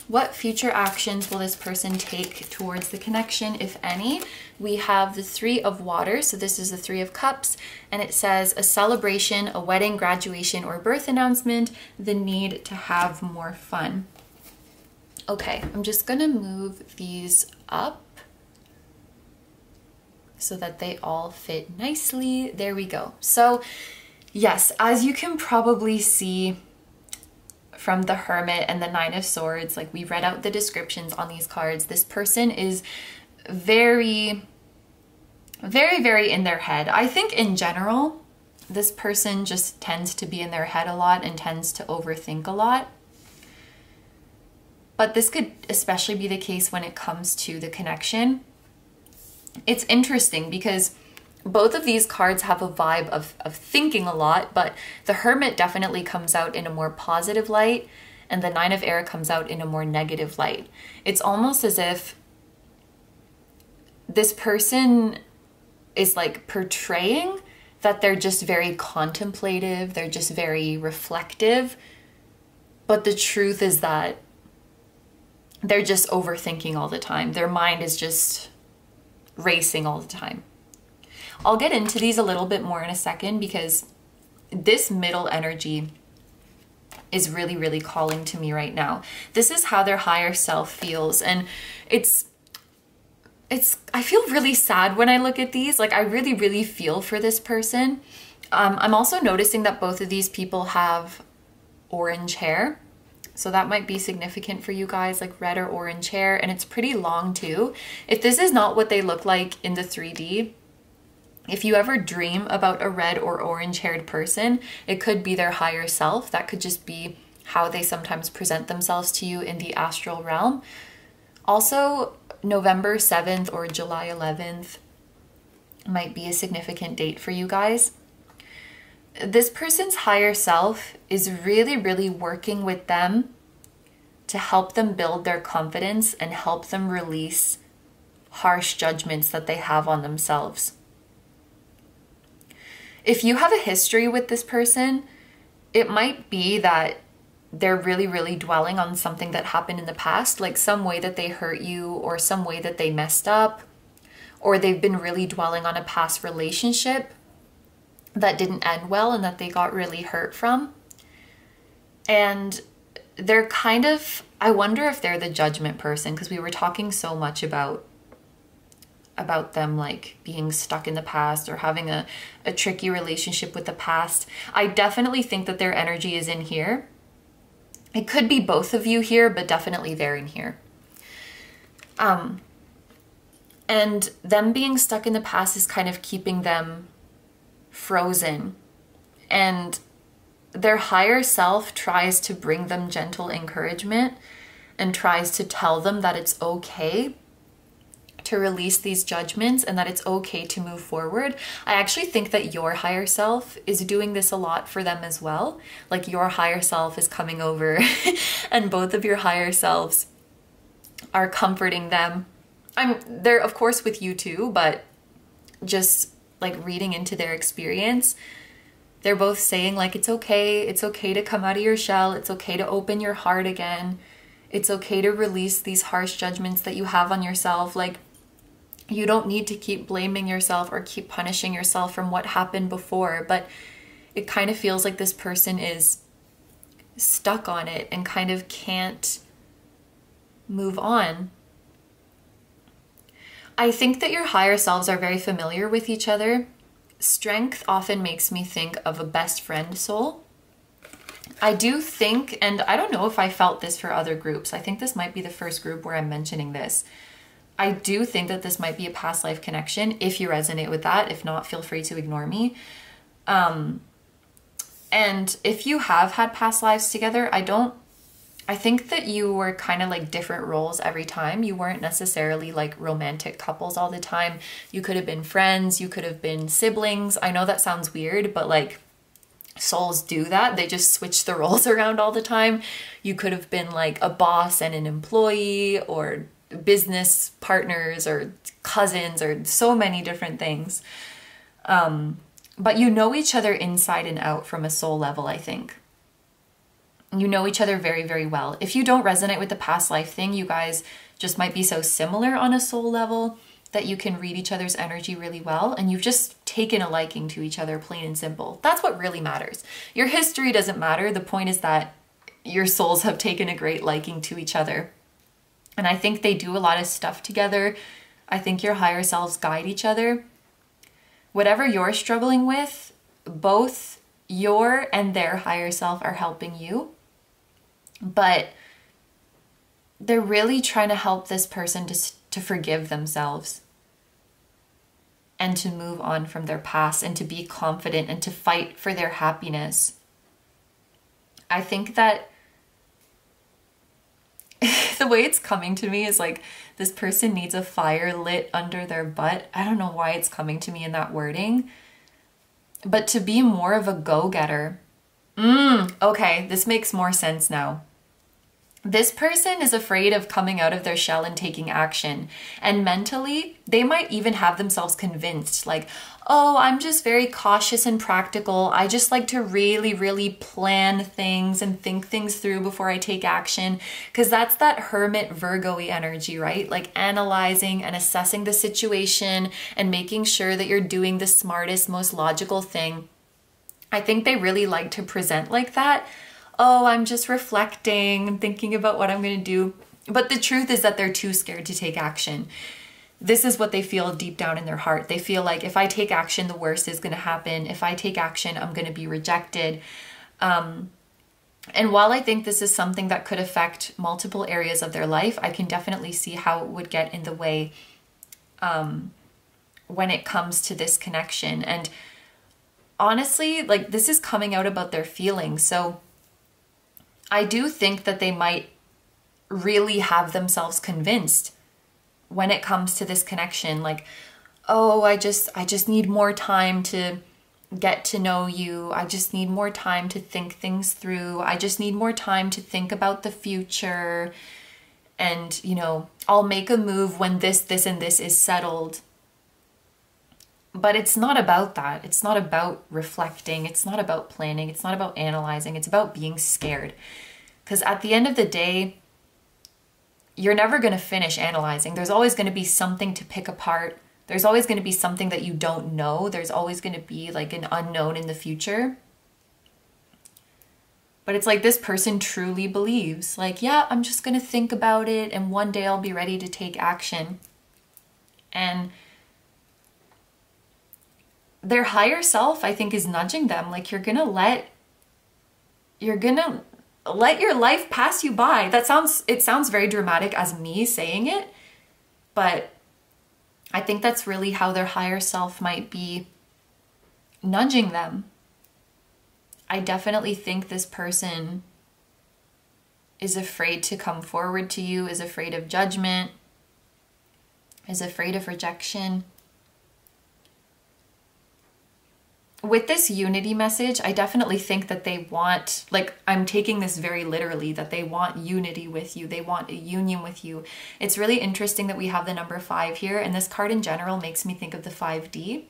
What future actions will this person take towards the connection, if any? We have the 3 of Water, so this is the 3 of Cups, and it says a celebration, a wedding, graduation, or birth announcement, the need to have more fun. Okay, I'm just gonna move these up so that they all fit nicely. There we go. So yes, as you can probably see from the Hermit and the 9 of Swords, like we read out the descriptions on these cards, this person is very, very, very in their head. I think in general, this person just tends to be in their head a lot and tends to overthink a lot. But this could especially be the case when it comes to the connection. It's interesting because both of these cards have a vibe of thinking a lot, but the Hermit definitely comes out in a more positive light, and the 9 of Air comes out in a more negative light. It's almost as if this person is like portraying that they're just very contemplative, they're just very reflective, but the truth is that they're just overthinking all the time. Their mind is just racing all the time. I'll get into these a little bit more in a second because this middle energy is really, really calling to me right now. This is how their higher self feels, and I feel really sad when I look at these. Like I really, really feel for this person. I'm also noticing that both of these people have orange hair. So that might be significant for you guys, like red or orange hair, and it's pretty long too. If this is not what they look like in the 3D, if you ever dream about a red or orange haired person, it could be their higher self. That could just be how they sometimes present themselves to you in the astral realm. Also, November 7th or July 11th might be a significant date for you guys. This person's higher self is really, really working with them to help them build their confidence and help them release harsh judgments that they have on themselves. If you have a history with this person, it might be that they're really, really dwelling on something that happened in the past, like some way that they hurt you or some way that they messed up, or they've been really dwelling on a past relationship that didn't end well and that they got really hurt from. And they're kind of, I wonder if they're the judgment person, because we were talking so much about them like being stuck in the past or having a tricky relationship with the past. I definitely think that their energy is in here. It could be both of you here, but definitely they're in here. And them being stuck in the past is kind of keeping them frozen. And their higher self tries to bring them gentle encouragement and tries to tell them that it's okay to release these judgments and that it's okay to move forward. I actually think that your higher self is doing this a lot for them as well. Like your higher self is coming over and both of your higher selves are comforting them. They're of course with you too, but just like reading into their experience, they're both saying like, it's okay to come out of your shell, it's okay to open your heart again, it's okay to release these harsh judgments that you have on yourself. Like, you don't need to keep blaming yourself or keep punishing yourself from what happened before. But it kind of feels like this person is stuck on it and kind of can't move on. I think that your higher selves are very familiar with each other. Strength often makes me think of a best friend soul. I do think, and I don't know if I felt this for other groups, I think this might be the first group where I'm mentioning this. I do think that this might be a past life connection, if you resonate with that. If not, feel free to ignore me. And if you have had past lives together, I think that you were kind of like different roles every time. You weren't necessarily like romantic couples all the time. You could have been friends, you could have been siblings. I know that sounds weird, but like, souls do that. They just switch the roles around all the time. You could have been like a boss and an employee, or business partners, or cousins, or so many different things. But you know each other inside and out from a soul level, I think. You know each other very, very well. If you don't resonate with the past life thing, you guys just might be so similar on a soul level that you can read each other's energy really well, and you've just taken a liking to each other, plain and simple. That's what really matters. Your history doesn't matter. The point is that your souls have taken a great liking to each other. And I think they do a lot of stuff together. I think your higher selves guide each other. Whatever you're struggling with, both your and their higher self are helping you. But they're really trying to help this person to forgive themselves and to move on from their past and to be confident and to fight for their happiness. I think that the way it's coming to me is like, this person needs a fire lit under their butt. I don't know why it's coming to me in that wording, but to be more of a go-getter. Okay, this makes more sense now. This person is afraid of coming out of their shell and taking action. And mentally, they might even have themselves convinced like, oh, I'm just very cautious and practical. I just like to really, really plan things and think things through before I take action. Because that's that hermit Virgo-y energy, right? Like analyzing and assessing the situation and making sure that you're doing the smartest, most logical thing. I think they really like to present like that. Oh, I'm just reflecting and thinking about what I'm going to do. But the truth is that they're too scared to take action. This is what they feel deep down in their heart. They feel like, if I take action, the worst is going to happen. If I take action, I'm going to be rejected. And while I think this is something that could affect multiple areas of their life, I can definitely see how it would get in the way when it comes to this connection. And honestly, like, this is coming out about their feelings. So I do think that they might really have themselves convinced when it comes to this connection. Like, oh, I just need more time to get to know you. I just need more time to think things through. I just need more time to think about the future. And, you know, I'll make a move when this, and this is settled. But it's not about that. It's not about reflecting. It's not about planning. It's not about analyzing. It's about being scared. Because at the end of the day, you're never going to finish analyzing. There's always going to be something to pick apart. There's always going to be something that you don't know. There's always going to be like an unknown in the future. But it's like, this person truly believes like, yeah, I'm just going to think about it and one day I'll be ready to take action. And their higher self, I think, is nudging them. Like, you're gonna let your life pass you by. It sounds very dramatic as me saying it, but I think that's really how their higher self might be nudging them. I definitely think this person is afraid to come forward to you, is afraid of judgment, is afraid of rejection. With this unity message, I definitely think that they want, like, I'm taking this very literally, that they want unity with you. They want a union with you. It's really interesting that we have the number 5 here, and this card in general makes me think of the 5D.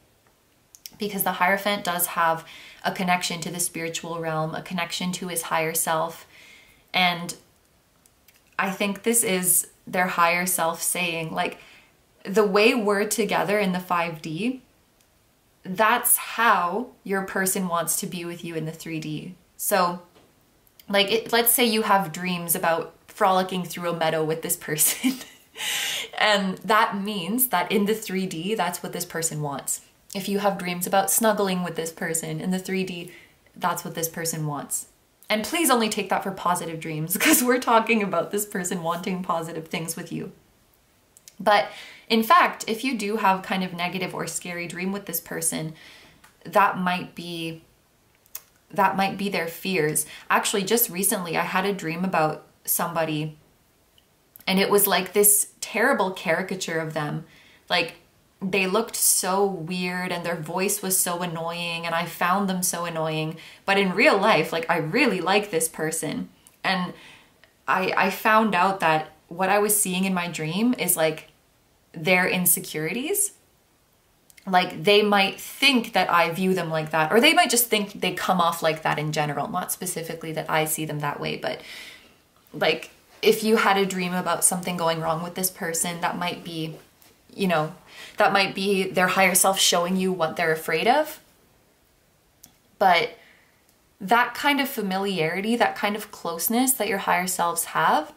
because the Hierophant does have a connection to the spiritual realm, a connection to his higher self. And I think this is their higher self saying, like, the way we're together in the 5D, that's how your person wants to be with you in the 3D. So, like, let's say you have dreams about frolicking through a meadow with this person. And that means that in the 3D, that's what this person wants. If you have dreams about snuggling with this person in the 3D, that's what this person wants. And please only take that for positive dreams, because we're talking about this person wanting positive things with you. But in fact, if you do have kind of negative or scary dream with this person, that might be their fears. Actually, just recently I had a dream about somebody, and it was like this terrible caricature of them. Like, they looked so weird and their voice was so annoying, and I found them so annoying. But in real life, like, I really like this person. And I found out that what I was seeing in my dream is like their insecurities. Like, they might think that I view them like that, or they might just think they come off like that in general. Not specifically that I see them that way, but like, if you had a dream about something going wrong with this person, that might be, you know, that might be their higher self showing you what they're afraid of. But that kind of familiarity, that kind of closeness that your higher selves have,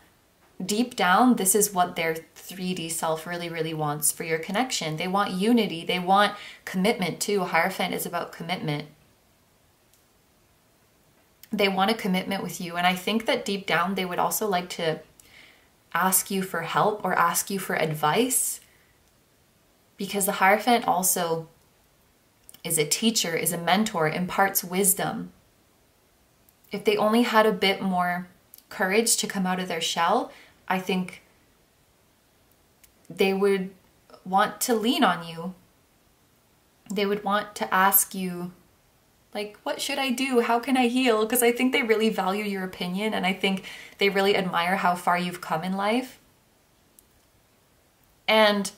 deep down, this is what their 3D self really, really wants for your connection. They want unity. They want commitment too. Hierophant is about commitment. They want a commitment with you. And I think that deep down, they would also like to ask you for help or ask you for advice, because the Hierophant also is a teacher, is a mentor, imparts wisdom. If they only had a bit more courage to come out of their shell, I think they would want to lean on you. They would want to ask you, like, what should I do? How can I heal? Because I think they really value your opinion, and I think they really admire how far you've come in life. And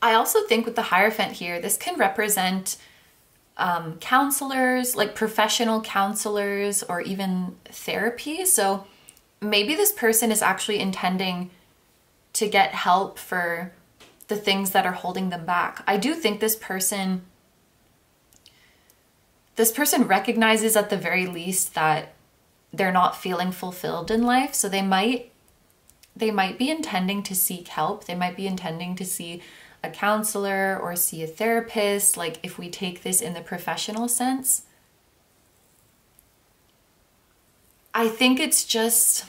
I also think with the Hierophant here, this can represent counselors, like professional counselors, or even therapy. So maybe this person is actually intending to get help for the things that are holding them back. I do think this person recognizes at the very least that they're not feeling fulfilled in life. So they might be intending to seek help. They might be intending to see a counselor or see a therapist, like if we take this in the professional sense. I think it's just,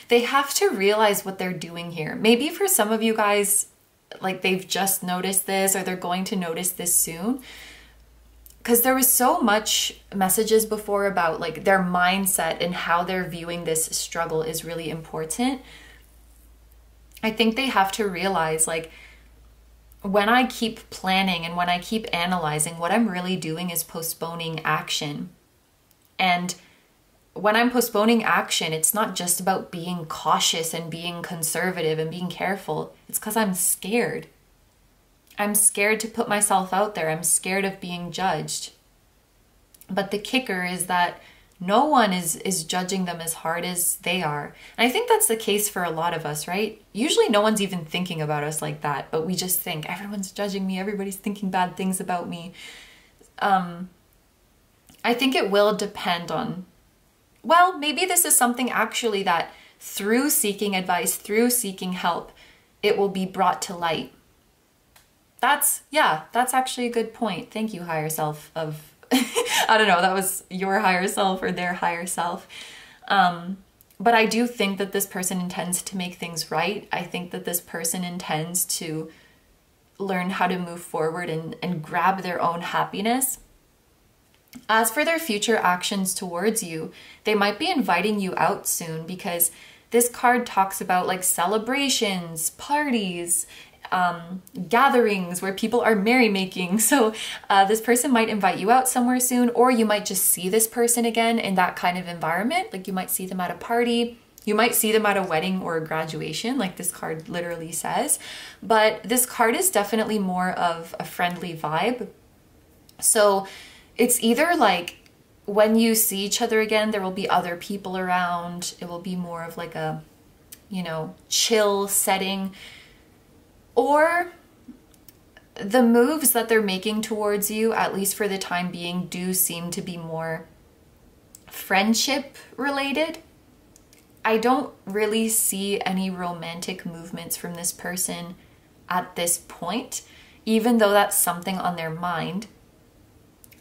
they have to realize what they're doing here. Maybe for some of you guys, like, they've just noticed this, or they're going to notice this soon. Because there was so much messages before about like their mindset and how they're viewing this struggle is really important. I think they have to realize, like, when I keep planning and when I keep analyzing, what I'm really doing is postponing action. And when I'm postponing action, it's not just about being cautious and being conservative and being careful. It's because I'm scared. I'm scared to put myself out there. I'm scared of being judged. But the kicker is that no one is judging them as hard as they are. And I think that's the case for a lot of us, right? Usually no one's even thinking about us like that, but we just think everyone's judging me, everybody's thinking bad things about me. I think it will depend on, well, maybe this is something actually that through seeking advice, through seeking help, it will be brought to light. That's actually a good point. Thank you, higher self of, I don't know, that was your higher self or their higher self. But I do think that this person intends to make things right. I think that this person intends to learn how to move forward and grab their own happiness. As for their future actions towards you, they might be inviting you out soon, because this card talks about like celebrations, parties, gatherings where people are merrymaking. So this person might invite you out somewhere soon, or you might just see this person again in that kind of environment. Like you might see them at a party, you might see them at a wedding or a graduation, like this card literally says. But this card is definitely more of a friendly vibe. So it's either like when you see each other again, there will be other people around. It will be more of like a, you know, chill setting. Or the moves that they're making towards you, at least for the time being, do seem to be more friendship related. I don't really see any romantic movements from this person at this point, even though that's something on their mind.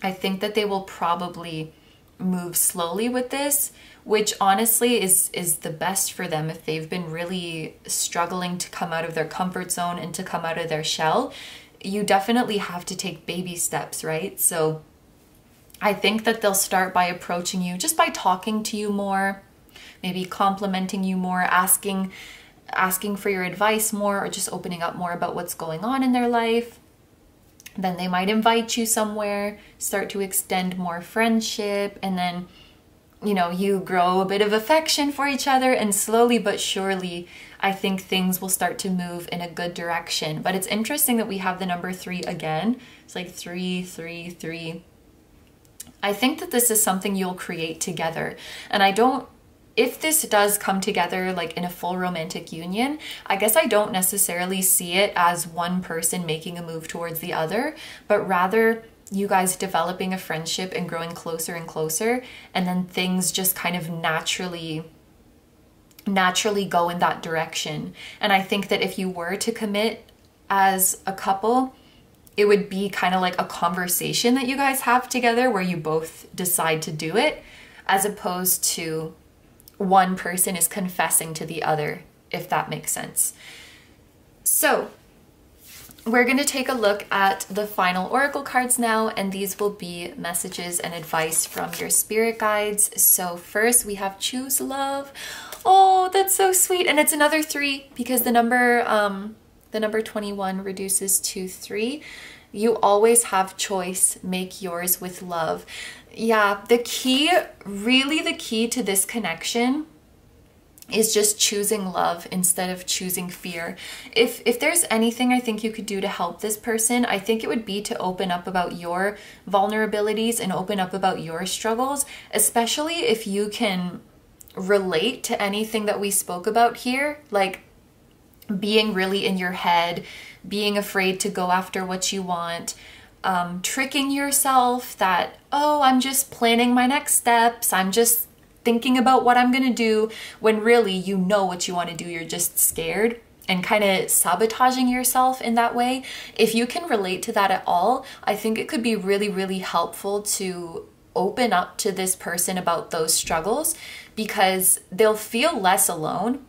I think that they will probably move slowly with this, which honestly is the best for them if they've been really struggling to come out of their comfort zone and to come out of their shell. You definitely have to take baby steps, right? So I think that they'll start by approaching you just by talking to you more, maybe complimenting you more, asking for your advice more, or just opening up more about what's going on in their life. Then they might invite you somewhere, start to extend more friendship, and then, you know, you grow a bit of affection for each other, and slowly but surely, I think things will start to move in a good direction. But it's interesting that we have the number 3 again. It's like 3, 3, 3. I think that this is something you'll create together. And if this does come together like in a full romantic union, I guess I don't necessarily see it as one person making a move towards the other, but rather you guys developing a friendship and growing closer and closer, and then things just kind of naturally go in that direction. And I think that if you were to commit as a couple, it would be kind of like a conversation that you guys have together where you both decide to do it, as opposed to one person is confessing to the other, if that makes sense. So we're going to take a look at the final oracle cards now, and these will be messages and advice from your spirit guides. So first we have choose love. Oh, that's so sweet. And it's another 3 because the number 21 reduces to 3. You always have choice. Make yours with love. Yeah, the key to this connection is just choosing love instead of choosing fear. If there's anything I think you could do to help this person, I think it would be to open up about your vulnerabilities and open up about your struggles, especially if you can relate to anything that we spoke about here, like being really in your head, being afraid to go after what you want, tricking yourself that, oh, I'm just planning my next steps, I'm just thinking about what I'm gonna do, when really you know what you want to do, you're just scared, and kind of sabotaging yourself in that way. If you can relate to that at all, I think it could be really, really helpful to open up to this person about those struggles, because they'll feel less alone.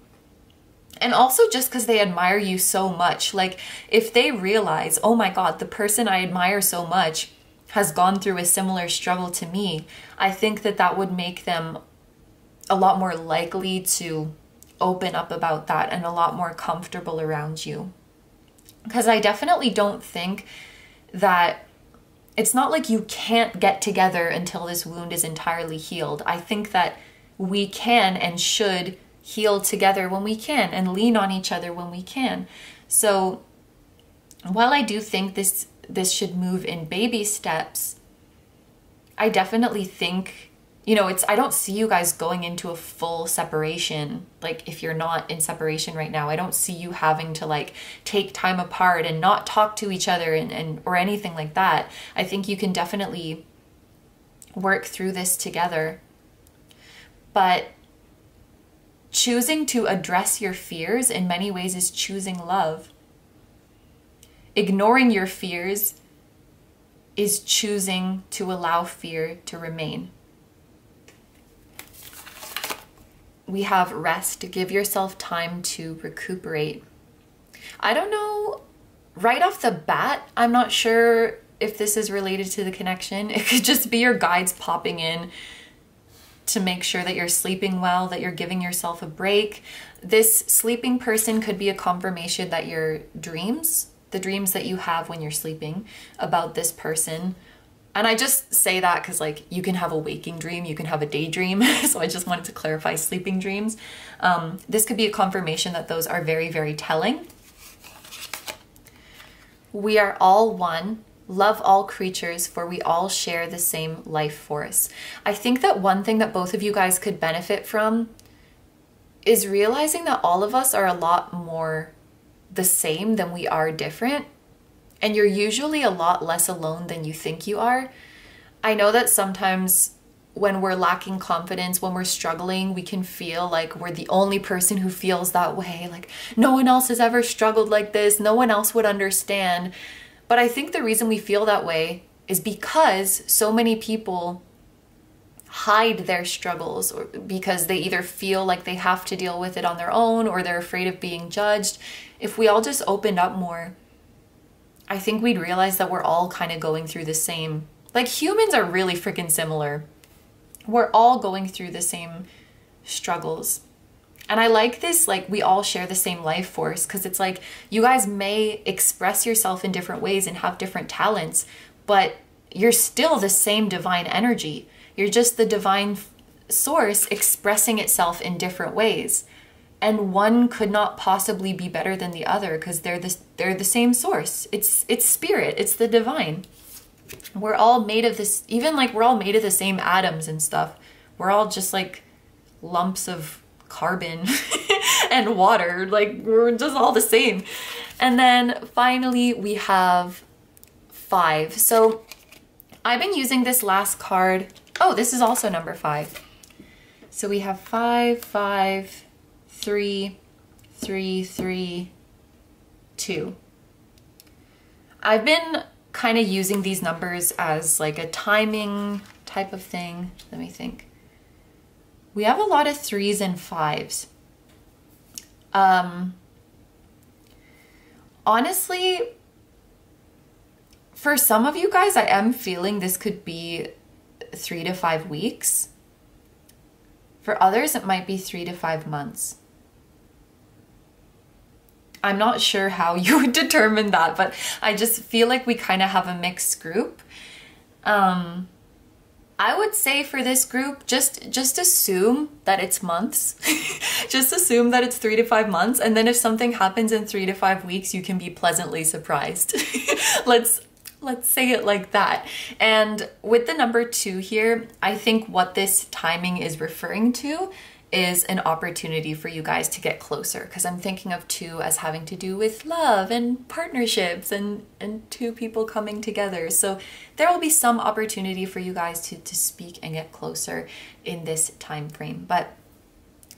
And also just because they admire you so much. Like if they realize, oh my God, the person I admire so much has gone through a similar struggle to me, I think that that would make them a lot more likely to open up about that and a lot more comfortable around you. Because I definitely don't think that it's not like you can't get together until this wound is entirely healed. I think that we can and should heal together when we can and lean on each other when we can. So while I do think this should move in baby steps, I definitely think, you know, I don't see you guys going into a full separation. Like if you're not in separation right now, I don't see you having to like take time apart and not talk to each other and or anything like that. I think you can definitely work through this together. But choosing to address your fears in many ways is choosing love. Ignoring your fears is choosing to allow fear to remain. We have rest. Give yourself time to recuperate. I don't know, right off the bat, I'm not sure if this is related to the connection. It could just be your guides popping in to make sure that you're sleeping well, that you're giving yourself a break. This sleeping person could be a confirmation that your dreams, the dreams that you have when you're sleeping about this person, and I just say that because like you can have a waking dream, you can have a daydream, so I just wanted to clarify sleeping dreams. This could be a confirmation that those are very, very telling. We are all one, Love all creatures, for we all share the same life force. I think that one thing that both of you guys could benefit from is realizing that all of us are a lot more the same than we are different. And you're usually a lot less alone than you think you are. I know that sometimes when we're lacking confidence, when we're struggling, we can feel like we're the only person who feels that way. Like no one else has ever struggled like this. No one else would understand. But I think the reason we feel that way is because so many people hide their struggles, or because they either feel like they have to deal with it on their own, or they're afraid of being judged. If we all just opened up more, I think we'd realize that we're all kind of going through the same, like humans are really freaking similar. We're all going through the same struggles. And I like this, like we all share the same life force, because it's like you guys may express yourself in different ways and have different talents, but you're still the same divine energy. You're just the divine source expressing itself in different ways. And one could not possibly be better than the other because they're the same source. It's spirit, it's the divine. We're all made of this, even like we're all made of the same atoms and stuff. We're all just like lumps of carbon and water, like we're just all the same. And then finally we have 5. So I've been using this last card. Oh, this is also number 5. So we have 5, 5, 3, 3, 3, 2. I've been kind of using these numbers as like a timing type of thing. Let me think. We have a lot of 3s and 5s. Honestly, for some of you guys, I am feeling this could be 3 to 5 weeks. For others, it might be 3 to 5 months. I'm not sure how you would determine that, but I just feel like we kind of have a mixed group. I would say for this group, just assume that it's months. Just assume that it's 3 to 5 months. And then if something happens in 3 to 5 weeks, you can be pleasantly surprised. Let's say it like that. And with the number 2 here, I think what this timing is referring to is an opportunity for you guys to get closer, because I'm thinking of 2 as having to do with love and partnerships and 2 people coming together. So there will be some opportunity for you guys to speak and get closer in this time frame. But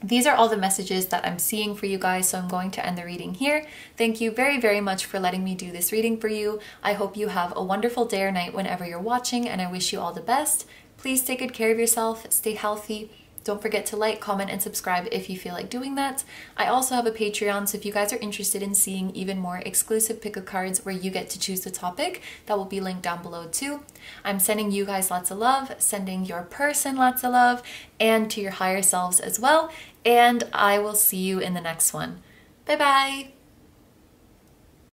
these are all the messages that I'm seeing for you guys, so I'm going to end the reading here. Thank you very, very much for letting me do this reading for you. I hope you have a wonderful day or night whenever you're watching, and I wish you all the best. Please take good care of yourself, stay healthy. Don't forget to like, comment, and subscribe if you feel like doing that. I also have a Patreon, so if you guys are interested in seeing even more exclusive pick-a cards where you get to choose the topic, that will be linked down below too. I'm sending you guys lots of love, sending your person lots of love, and to your higher selves as well. And I will see you in the next one. Bye-bye!